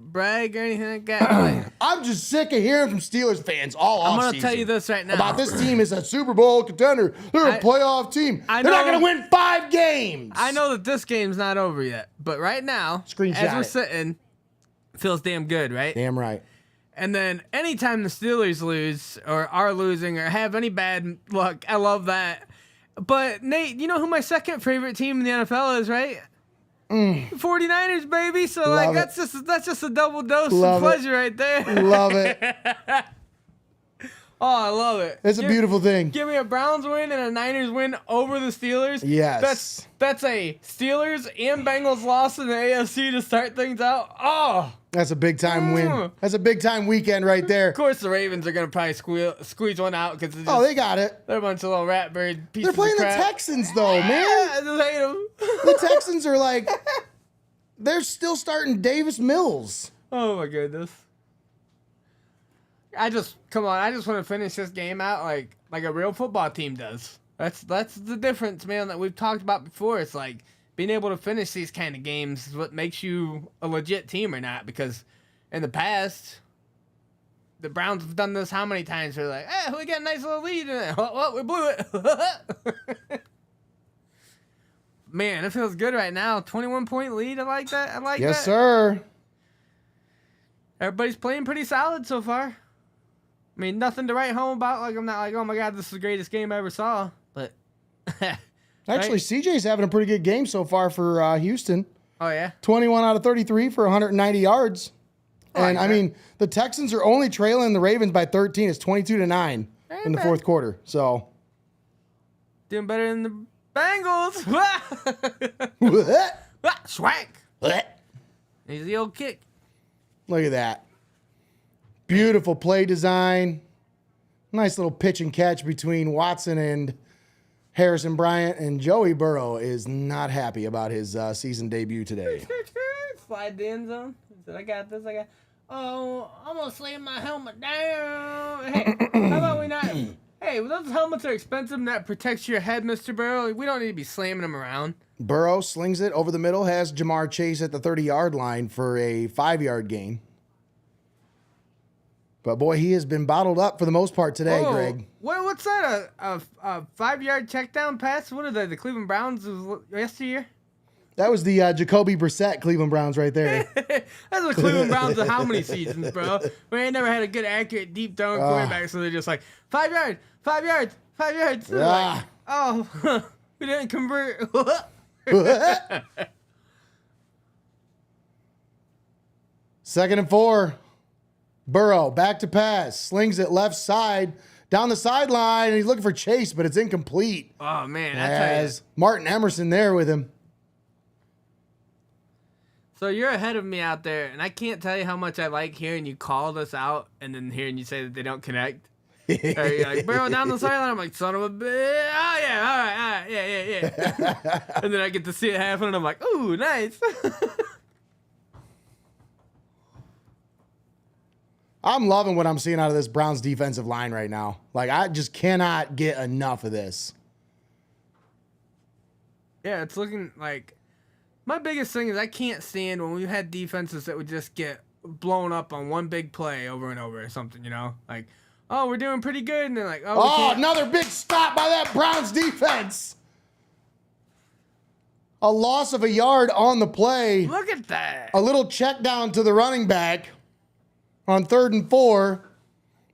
brag or anything like that. Like, I'm just sick of hearing from Steelers fans all I'm offseason gonna tell you this right now. about this team is a Super Bowl contender. They're a playoff team. I They're not know- going to win 5 games. I know that this game's not over yet, but right now, Screenshot as we're it. sitting, feels damn good, right? Damn right. And then anytime the Steelers lose or are losing or have any bad luck, I love that. But Nate, you know who my second favorite team in the NFL is, right? 49ers, baby. So Love like that's just a double dose Love of it. pleasure right there. Love it. Oh, I love it. It's a beautiful thing. Give me a Browns win and a Niners win over the Steelers. Yes. That's a Steelers and Bengals loss in the AFC to start things out. Oh, That's a big time win. That's a big time weekend right there. of course the Ravens are gonna probably squeeze one out because Oh, they got it. they're a bunch of little rat bird pieces They're playing of the crap. Texans though, man. I just hate them. The Texans are like, they're still starting Davis Mills. Oh my goodness. I just want to finish this game out like a real football team does. That's the difference, man, that we've talked about before. It's like being able to finish these kind of games is what makes you a legit team or not. Because in the past, the Browns have done this how many times? They're like, we got a nice little lead. And well, we blew it. Man, it feels good right now. 21-point lead. I like that. I like that. Yes, sir. Everybody's playing pretty solid so far. I mean, nothing to write home about. Like, I'm not like, oh my God, this is the greatest game I ever saw. But Actually, CJ's having a pretty good game so far for Houston. oh yeah, 21 out of 33 for 190 yards. And I mean, the Texans are only trailing the Ravens by 13. It's 22-9 in the bad. fourth quarter. So, doing better than the Bengals. Swank. He's the old kick. Look at that. Beautiful play design. Nice little pitch and catch between Watson and Harrison Bryant. And Joey Burrow is not happy about his season debut today. Slide the end zone. He said, I got this. Oh, I'm going to slam my helmet down. Hey, how about we not? Hey, well, those helmets are expensive and that protects your head, Mr. Burrow. We don't need to be slamming them around. Burrow slings it over the middle, has Jamar Chase at the 30-yard line for a 5-yard gain. But boy, he has been bottled up for the most part today, Oh, Greg. What's that? A 5-yard check down pass? What are they? The Cleveland Browns yesteryear? That was the Jacoby Brissett Cleveland Browns right there. That's the Cleveland Browns of how many seasons, bro? We ain't never had a good, accurate, deep throwing quarterback, so they're just like 5 yards, 5 yards, 5 yards. They're like, oh, we didn't convert. 2nd and 4. Burrow back to pass, slings it left side down the sideline, and he's looking for Chase, but it's incomplete. Oh man, I tell you. As Martin Emerson there with him. So you're ahead of me out there, and I can't tell you how much I like hearing you call this out, and then hearing you say that they don't connect. Or you're like, Burrow down the sideline. I'm like, son of a bitch. Oh yeah, all right, yeah. And then I get to see it happen, and I'm like, ooh, nice. I'm loving what I'm seeing out of this Browns defensive line right now. Like, I just cannot get enough of this. Yeah, it's looking like my biggest thing is I can't stand when we've had defenses that would just get blown up on one big play over and over or something, you know? Like, oh, we're doing pretty good, and they're like, oh, we Oh, can't. another big stop by that Browns defense. A loss of a yard on the play. Look at that. A little check down to the running back on 3rd and 4.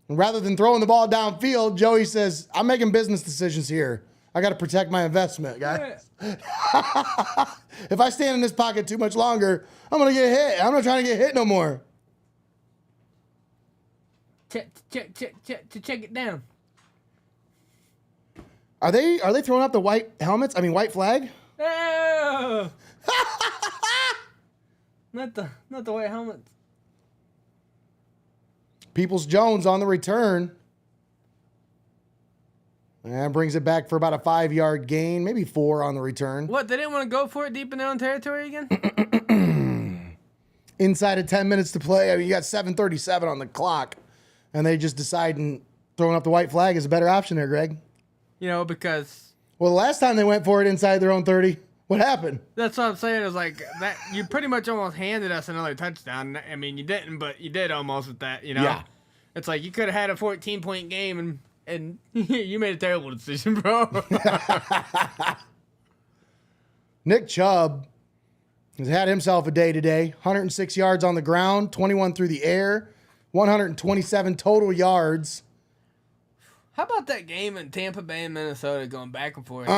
And rather than throwing the ball downfield, Joey says, I'm making business decisions here. I got to protect my investment, guys. If I stand in this pocket too much longer, I'm going to get hit. I'm not trying to get hit no more. Check it down. Are they throwing out the white helmets? I mean, white flag? Oh. Not the white helmets. Peoples-Jones on the return. And brings it back for about a 5-yard gain, maybe 4 on the return. What, they didn't want to go for it deep in their own territory again? inside of 10 minutes to play. I mean, you got 7:37 on the clock, and they just decide and throwing up the white flag is a better option there, Greg. You know, because Well, the last time they went for it inside their own 30, what happened? that's what I'm saying. Is like that. You pretty much almost handed us another touchdown. I mean, you didn't, but you did almost with that. You know. Yeah. It's like you could have had a 14-point game and you made a terrible decision, bro. Nick Chubb has had himself a day today. 106 yards on the ground, 21 through the air, 127 total yards. How about that game in Tampa Bay and Minnesota going back and forth?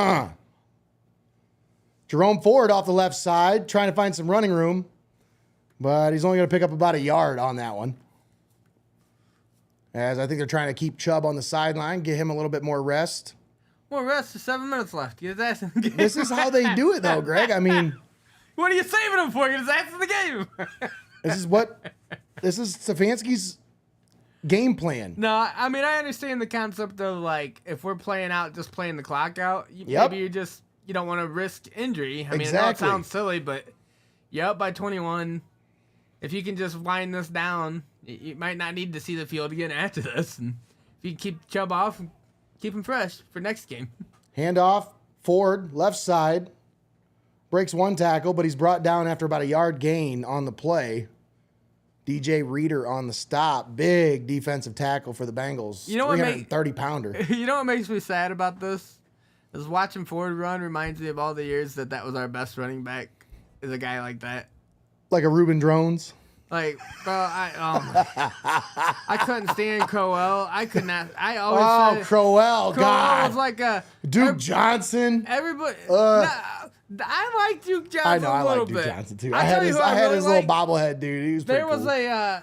Jerome Ford off the left side, trying to find some running room, but he's only going to pick up about a yard on that one. As I think they're trying to keep Chubb on the sideline, get him a little bit more rest. Well, rest. There's 7 minutes left. Get his ass in the game. This is how they do it, though, Greg. I mean, What are you saving him for? Get his ass in the game. this is Stefanski's game plan. No, I mean, I understand the concept of, like, if we're playing out, just playing the clock out, Yep. maybe you don't want to risk injury. I mean, I know it Exactly. sounds silly, but you're up by 21. If you can just wind this down, you might not need to see the field again after this. And if you keep Chubb off, keep him fresh for next game. Handoff, Ford, left side. Breaks one tackle, but he's brought down after about a yard gain on the play. DJ Reader on the stop. Big defensive tackle for the Bengals. You know what 330-pounder. You know what makes me sad about this? Is watching Ford run reminds me of all the years that was our best running back, is a guy like that. Like a Reuben Drones. Like, bro, I couldn't stand Crowell. I could not. I always said Crowell, God. was like a Duke Johnson. everybody. Ugh. I like Duke Johnson I know, I a little like Duke bit. Johnson too. I'll I had tell you his, who I had really his little like. bobblehead, dude. He was pretty There was cool. a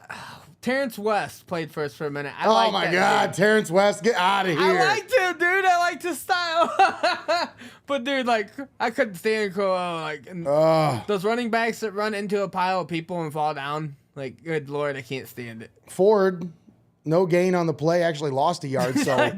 Terrence West played for us for a minute. I Oh liked my that God, dude. Terrence West, get out of here. I liked him, dude. I liked his style. But dude, like, I couldn't stand Crowell. Like, and those running backs that run into a pile of people and fall down. Like, good Lord, I can't stand it. Ford, no gain on the play, actually lost a yard, so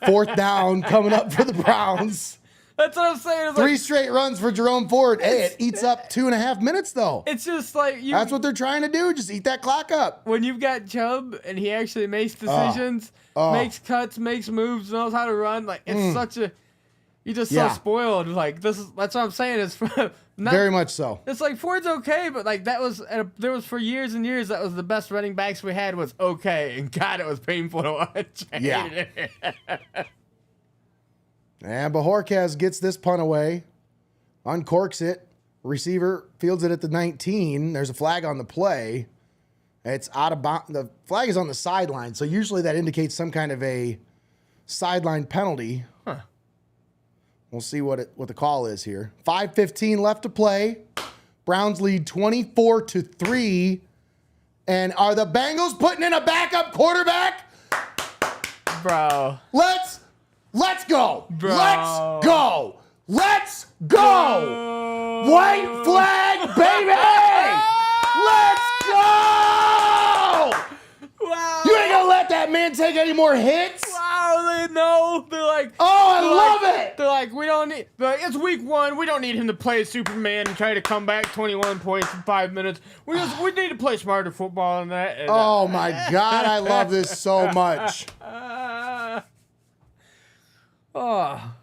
fourth down coming up for the Browns. That's what I'm saying. It's 3 like, straight runs for Jerome Ford. Hey, it eats up 2.5 minutes, though. it's just like That's what they're trying to do. Just eat that clock up. when you've got Chubb and he actually makes decisions, makes cuts, makes moves, knows how to run. Like, it's such a you're just Yeah. so spoiled. Like, that's what I'm saying. It's not Very much so. It's like Ford's okay, but like that was there was for years and years that was the best running backs we had was okay, and God, it was painful to watch. I Yeah. hated it. And Bajorquez gets this punt away, uncorks it. Receiver fields it at the 19. There's a flag on the play. It's out of bounds. The flag is on the sideline, so usually that indicates some kind of a sideline penalty. Huh. We'll see what the call is here. 5:15 left to play. Browns lead 24-3. And are the Bengals putting in a backup quarterback? Bro. Let's go. Bro. Let's go. Let's go. White flag, baby. Let's go. Wow. You ain't gonna let that man take any more hits. Wow, they know. They're like, Oh, I love it. They're like, we don't need. They're like, it's week 1. We don't need him to play Superman and try to come back 21 points in 5 minutes. We need to play smarter football than that. And, Oh my God, I love this so much. Oh,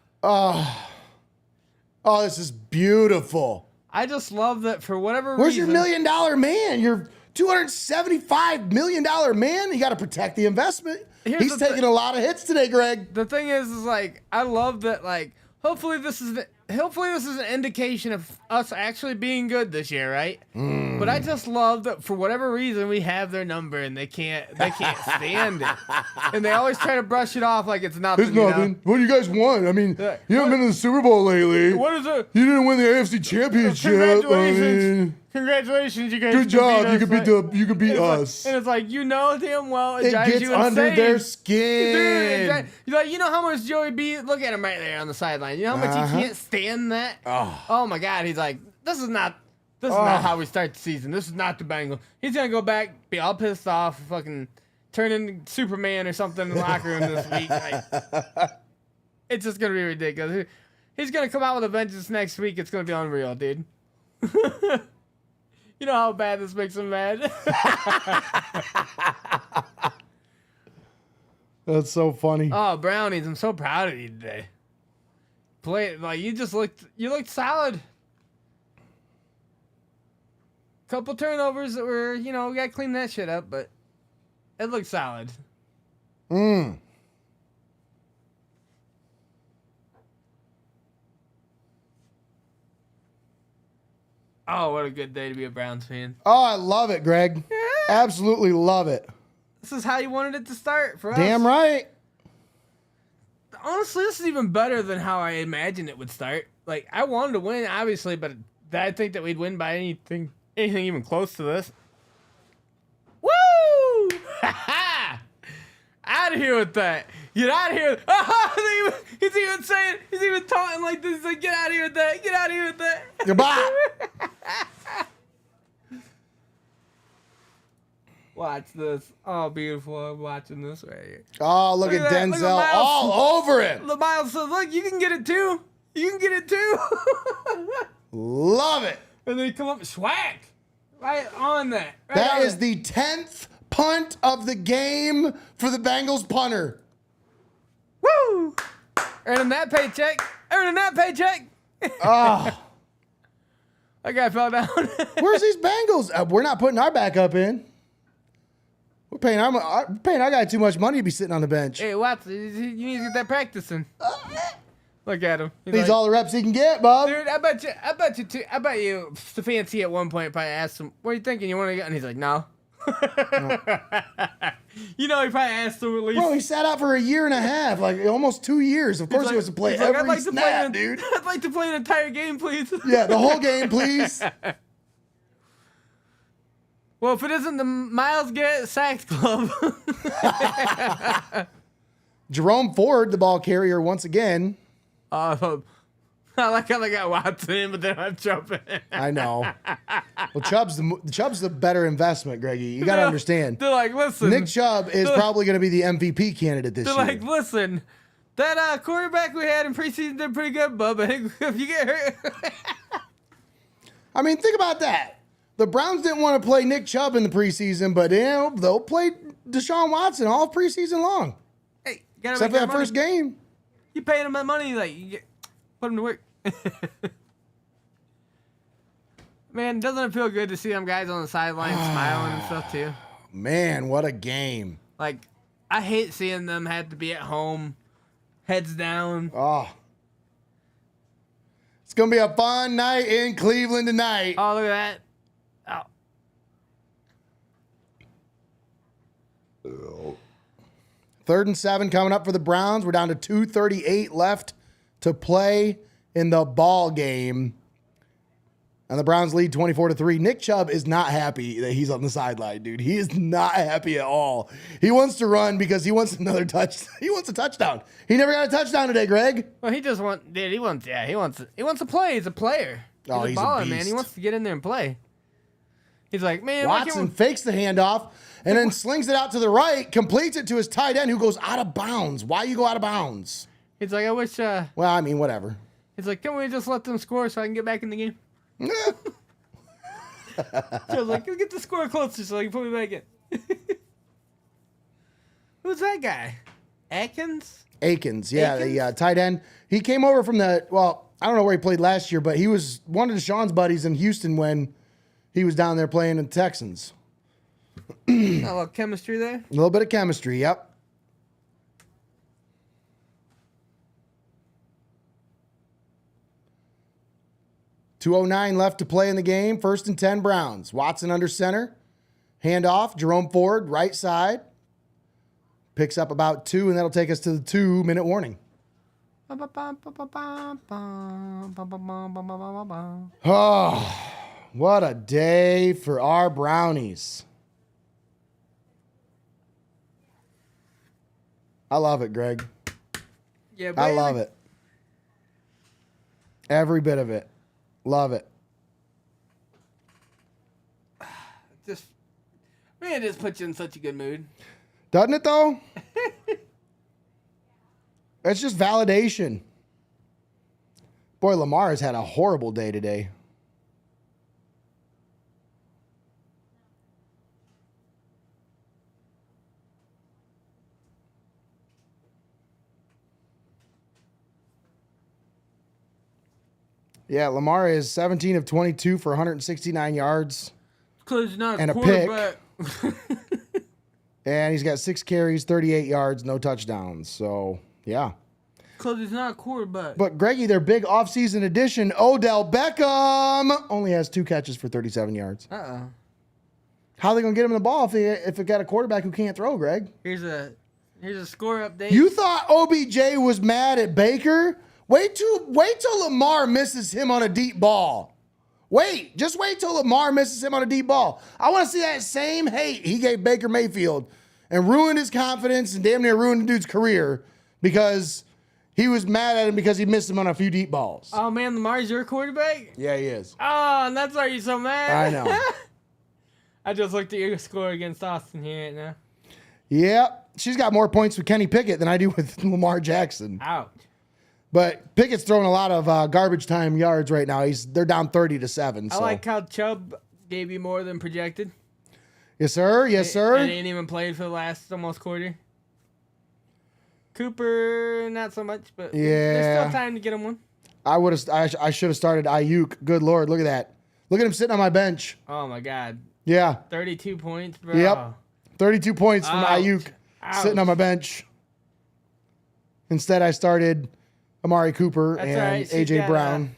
this is beautiful. I just love that for whatever Where's your reason. $1 million man? Your $275 million man? You got to protect the investment. Here's He's the taking a lot of hits today, Greg. The thing is like, I love that. Like, hopefully this is an indication of us actually being good this year, right? But I just love that for whatever reason we have their number and they can't stand it, and they always try to brush it off like it's nothing. It's nothing. What do you guys want? I mean, you haven't been to the Super Bowl lately. What is it? You didn't win the AFC Championship. Congratulations. Congratulations, you guys. Good job. You can beat It's us. like, and it's like, you know damn well It drives gets you under insane. their Dude, skin. you're like, you know how much Joey B. Look at him right there on the sideline. You know how much he can't stand that. Oh my God, he's like, this is not how we start the season. This is not the Bengals. He's gonna go back, be all pissed off, fucking turn into Superman or something in the locker room this week. Like, it's just gonna be ridiculous. He's gonna come out with a vengeance next week. It's gonna be unreal, dude. You know how bad this makes him mad. That's so funny. Oh, Brownies, I'm so proud of you today. You looked solid. Couple turnovers that were, we got to clean that shit up, but it looked solid. Mm. Oh, what a good day to be a Browns fan. Oh, I love it, Greg. Yeah. Absolutely love it. This is how you wanted it to start for us. Damn right. Honestly, this is even better than how I imagined it would start. Like, I wanted to win, obviously, but I think that we'd win by anything even close to this. Woo! Out of here with that. Get out of here. He's even taunting like this. He's like, get out of here with that. Get out of here with that. Goodbye. Watch this. Oh, beautiful. I'm watching this right here. Oh, look at that. Denzel Look at Miles. all over it. Miles says, look, you can get it too. You can get it too. Love it. And then he come up and swag. Right on that. Right That on is it. the 10th punt of the game for the Bengals punter. Woo! Earning that paycheck. Oh, That guy fell down. where's these Bengals? We're not putting our backup in. We're paying our guy too much money to be sitting on the bench. Hey, Watson, you need to get that practicing. Look at him. He's Needs like, all the reps he can get, Bob. dude, I bet you Stefanski at one point probably asked him, what are you thinking? You want to get? And he's like, no. He probably asked him at least. Bro, he sat out for a year and a half, like almost 2 years. Of course he wants to play he's like, every snap, dude. I'd like to play an entire game, please. Yeah, the whole game, please. Well, if it isn't the Miles Garrett Sacks Club. Jerome Ford, the ball carrier, once again. I like how they got Watson in, but then I'm jumping. I know. Well, Chubb's the better investment, Greggy. You got to understand. They're like, listen. Nick Chubb is probably going to be the MVP candidate this They're year. like, listen. That quarterback we had in preseason did pretty good, bub. I think if you get hurt. I mean, think about that. The Browns didn't want to play Nick Chubb in the preseason, but they'll play Deshaun Watson all preseason long. Hey, you gotta Except make for that first game. You paying him that money, like put him to work. Man, doesn't it feel good to see them guys on the sideline smiling and stuff too? Man, what a game. Like, I hate seeing them have to be at home, heads down. Oh. It's going to be a fun night in Cleveland tonight. Oh, look at that. Oh. 3rd and 7 coming up for the Browns. We're down to 2:38 left to play in the ball game. And the Browns lead 24-3. Nick Chubb is not happy that he's on the sideline, dude. He is not happy at all. He wants to run because he wants another touch. He wants a touchdown. He never got a touchdown today, Greg. Well, he just wants, dude, he wants to play. He's a player. He's a baller, beast. man. He wants to get in there and play. He's like, man, why can't Watson we- fakes the handoff and then slings it out to the right, completes it to his tight end who goes out of bounds. Why you go out of bounds? He's like, I wish, Well, I mean, whatever. he's like, can we just let them score so I can get back in the game? So I was like, get the score closer so I can put me back in. Who's that guy? Akins? Akins, yeah, Akins? the tight end. He came over from I don't know where he played last year, but he was one of Deshaun's buddies in Houston when he was down there playing in the Texans. A little chemistry there. A little bit of chemistry, yep. .209 left to play in the game. 1st and 10 Browns. Watson under center. Handoff. Jerome Ford, right side. Picks up about 2, and that'll take us to the 2-minute warning. Oh, what a day for our Brownies. I love it, Greg. Yeah, I love it. Every bit of it. Love it. Man, it just puts you in such a good mood. Doesn't it, though? It's just validation. Boy, Lamar has had a horrible day today. Yeah, Lamar is 17 of 22 for 169 yards. Because he's not And a a pick. quarterback. And he's got 6 carries, 38 yards, no touchdowns. So, yeah. Because he's not a quarterback. But, Greggy, their big offseason addition, Odell Beckham, only has 2 catches for 37 yards. Uh-oh. How are they going to get him the ball if it got a quarterback who can't throw, Greg? Here's a score update. You thought OBJ was mad at Baker? Wait till Lamar misses him on a deep ball. Just wait till Lamar misses him on a deep ball. I want to see that same hate he gave Baker Mayfield and ruined his confidence and damn near ruined the dude's career because he was mad at him because he missed him on a few deep balls. Oh, man, Lamar's your quarterback? Yeah, he is. Oh, and that's why you're so mad. I know. I just looked at your score against Austin here right now. Yeah, she's got more points with Kenny Pickett than I do with Lamar Jackson. Ouch. But Pickett's throwing a lot of garbage time yards right now. They're down 30-7. I So. like how Chubb gave you more than projected. Yes, sir. Yes, sir. And he ain't even played for the last almost quarter. Cooper, not so much, but there's Yeah. still time to get him one. I should have started Ayuk. Good Lord, look at that. Look at him sitting on my bench. Oh, my God. Yeah, 32 points, bro. Yep. 32 points from Ouch. Ayuk Ouch. sitting on my bench. Instead, I started Amari Cooper That's and all right. She's A.J. got, Brown.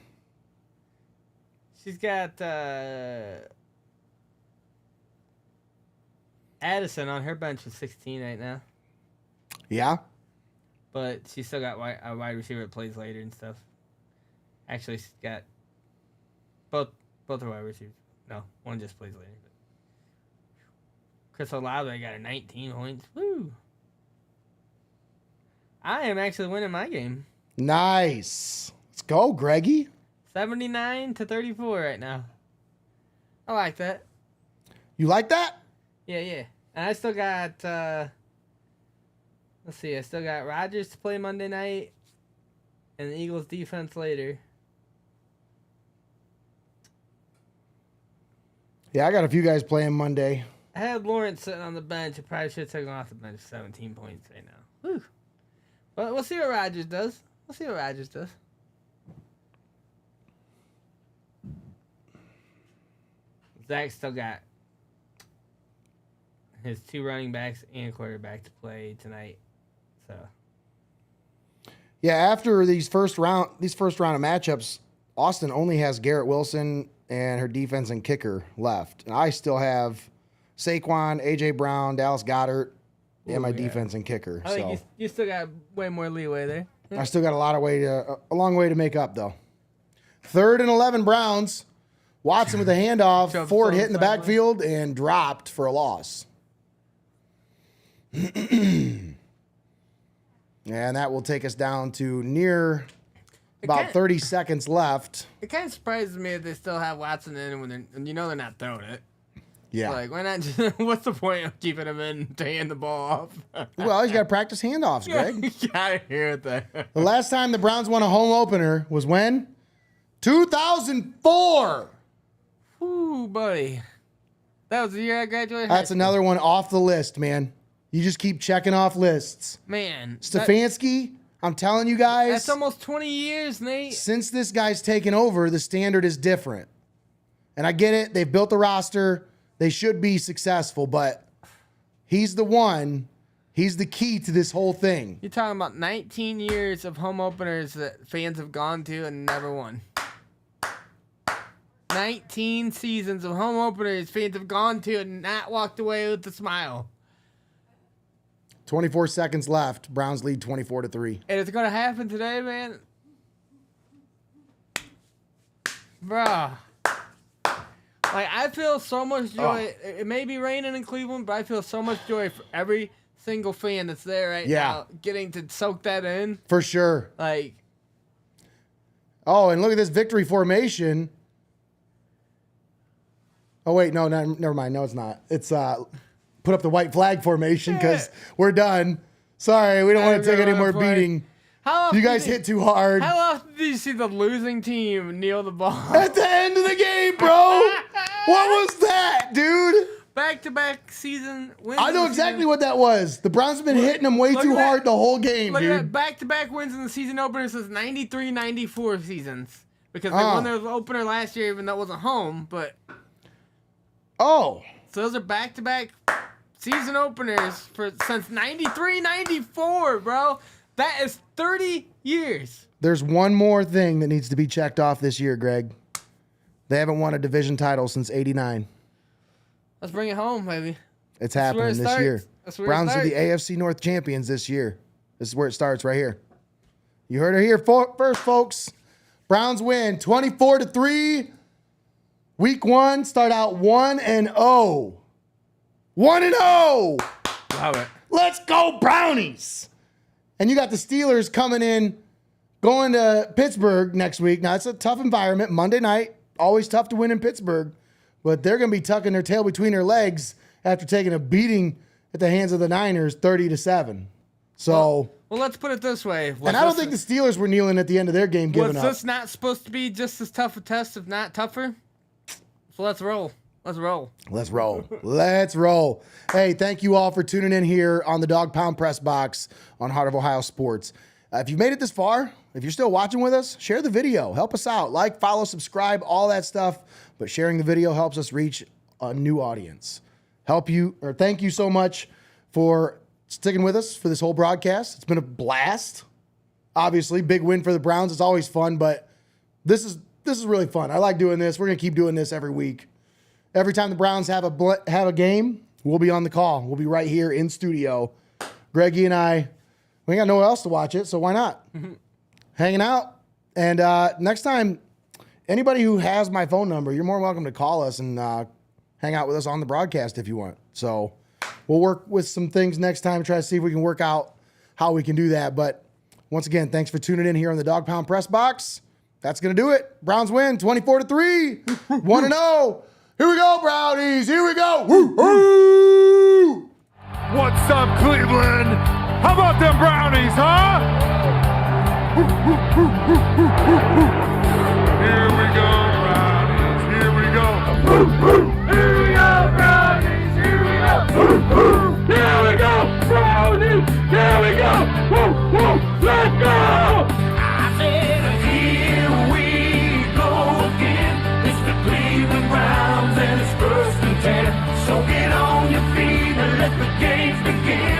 She's got Addison on her bench with 16 right now. Yeah. But she's still got a wide receiver that plays later and stuff. Actually, she's got both are wide receivers. No, one just plays later. But Chris Olave got a 19 points. Woo! I am actually winning my game. Nice. Let's go, Greggy. 79-34 right now. I like that. You like that? Yeah. And I still got, let's see, I still got Rodgers to play Monday night and the Eagles defense later. Yeah, I got a few guys playing Monday. I had Lawrence sitting on the bench. I probably should have taken him off the bench. 17 points right now. Whew. But we'll see what Rodgers does. Zach still got his 2 running backs and quarterback to play tonight. So Yeah, after these first round of matchups, Austin only has Garrett Wilson and her defense and kicker left. And I still have Saquon, A.J. Brown, Dallas Goedert, and my defense and kicker. I think you still got way more leeway there. I still got a long way to make up, though. 3rd and 11 Browns. Watson with a handoff. Jumped Ford on hit in the the sideline. backfield and dropped for a loss. And that will take us down to near about kinda- 30 seconds left. It kind of surprises me that they still have Watson in when they're not throwing it. Yeah. Like, why not just, what's the point of keeping him in to hand the ball off? Well, he's got to practice handoffs, Greg. Get out of here with that. The last time the Browns won a home opener was when? 2004. Ooh, buddy. That was the year I graduated. That's high school. another one off the list, man. You just keep checking off lists. Man. Stefanski, I'm telling you guys, That's almost 20 years, Nate. since this guy's taken over, the standard is different. And I get it. They've built the roster. They should be successful, but he's the one. He's the key to this whole thing. You're talking about 19 years of home openers that fans have gone to and never won. 19 seasons of home openers fans have gone to and not walked away with a smile. 24 seconds left. Browns lead 24-3. And it's going to happen today, man. Bruh. Like, I feel so much joy. It may be raining in Cleveland, but I feel so much joy for every single fan that's there right now getting to soak that in. For sure. Like, Oh, and look at this victory formation. Oh, wait. No, never mind. No, it's not. It's put up the white flag formation because we're done. Sorry, we don't want to take any more beating. how You often guys hit too hard. How often do you see the losing team kneel the ball? At the end of the game, bro. What was that, dude? Back-to-back season wins. I know exactly what that was. The Browns have been hitting them way look too at that. hard the whole game, Look at that, dude. back-to-back wins in the season opener since 93-94 seasons. because they won their opener last year, even though it wasn't home. But Oh. so those are back-to-back season openers since 93, 94, bro. That is 30 years. There's one more thing that needs to be checked off this year, Greg. They haven't won a division title since '89. Let's bring it home, baby. It's happening this year. That's where Browns are the AFC North champions this year. This is where it starts right here. You heard it here first, folks. Browns win 24-3. Week 1, start out 1-0. 1-0. Love it. Let's go, Brownies. And you got the Steelers coming in, going to Pittsburgh next week. Now, it's a tough environment. Monday night, always tough to win in Pittsburgh. But they're going to be tucking their tail between their legs after taking a beating at the hands of the Niners 30-7. So... Well, let's put it this way. And I don't think the Steelers were kneeling at the end of their game giving Was up. this not supposed to be just as tough a test, if not tougher? So let's roll. Let's roll. Let's roll. Let's roll. Hey, thank you all for tuning in here on the Dawg Pound Pressbox on Heart of Ohio Sports. If you've made it this far, if you're still watching with us, share the video. Help us out. Like, follow, subscribe, all that stuff. But sharing the video helps us reach a new audience. Thank you so much for sticking with us for this whole broadcast. It's been a blast. Obviously, big win for the Browns. It's always fun, but this is really fun. I like doing this. We're going to keep doing this every week. Every time the Browns have a game, we'll be on the call. We'll be right here in studio. Greggy and I, we ain't got nowhere else to watch it, so why not? Mm-hmm. Hanging out. And next time, anybody who has my phone number, you're more welcome to call us and hang out with us on the broadcast if you want. So we'll work with some things next time, try to see if we can work out how we can do that. But once again, thanks for tuning in here on the Dawg Pound Pressbox. That's going to do it. Browns win 24-3, 1-0. Here we go, Brownies. Here we go. Woo, woo. What's up, Cleveland? How about them Brownies, huh? Here we go, Brownies. Here we go. Here we go, Brownies. Here we go. Here we go, Brownies. Here we go. Woo, woo. Let's go. I said, here we go again. It's the Cleveland Browns and it's 1st and 10. So get on your feet and let the games begin.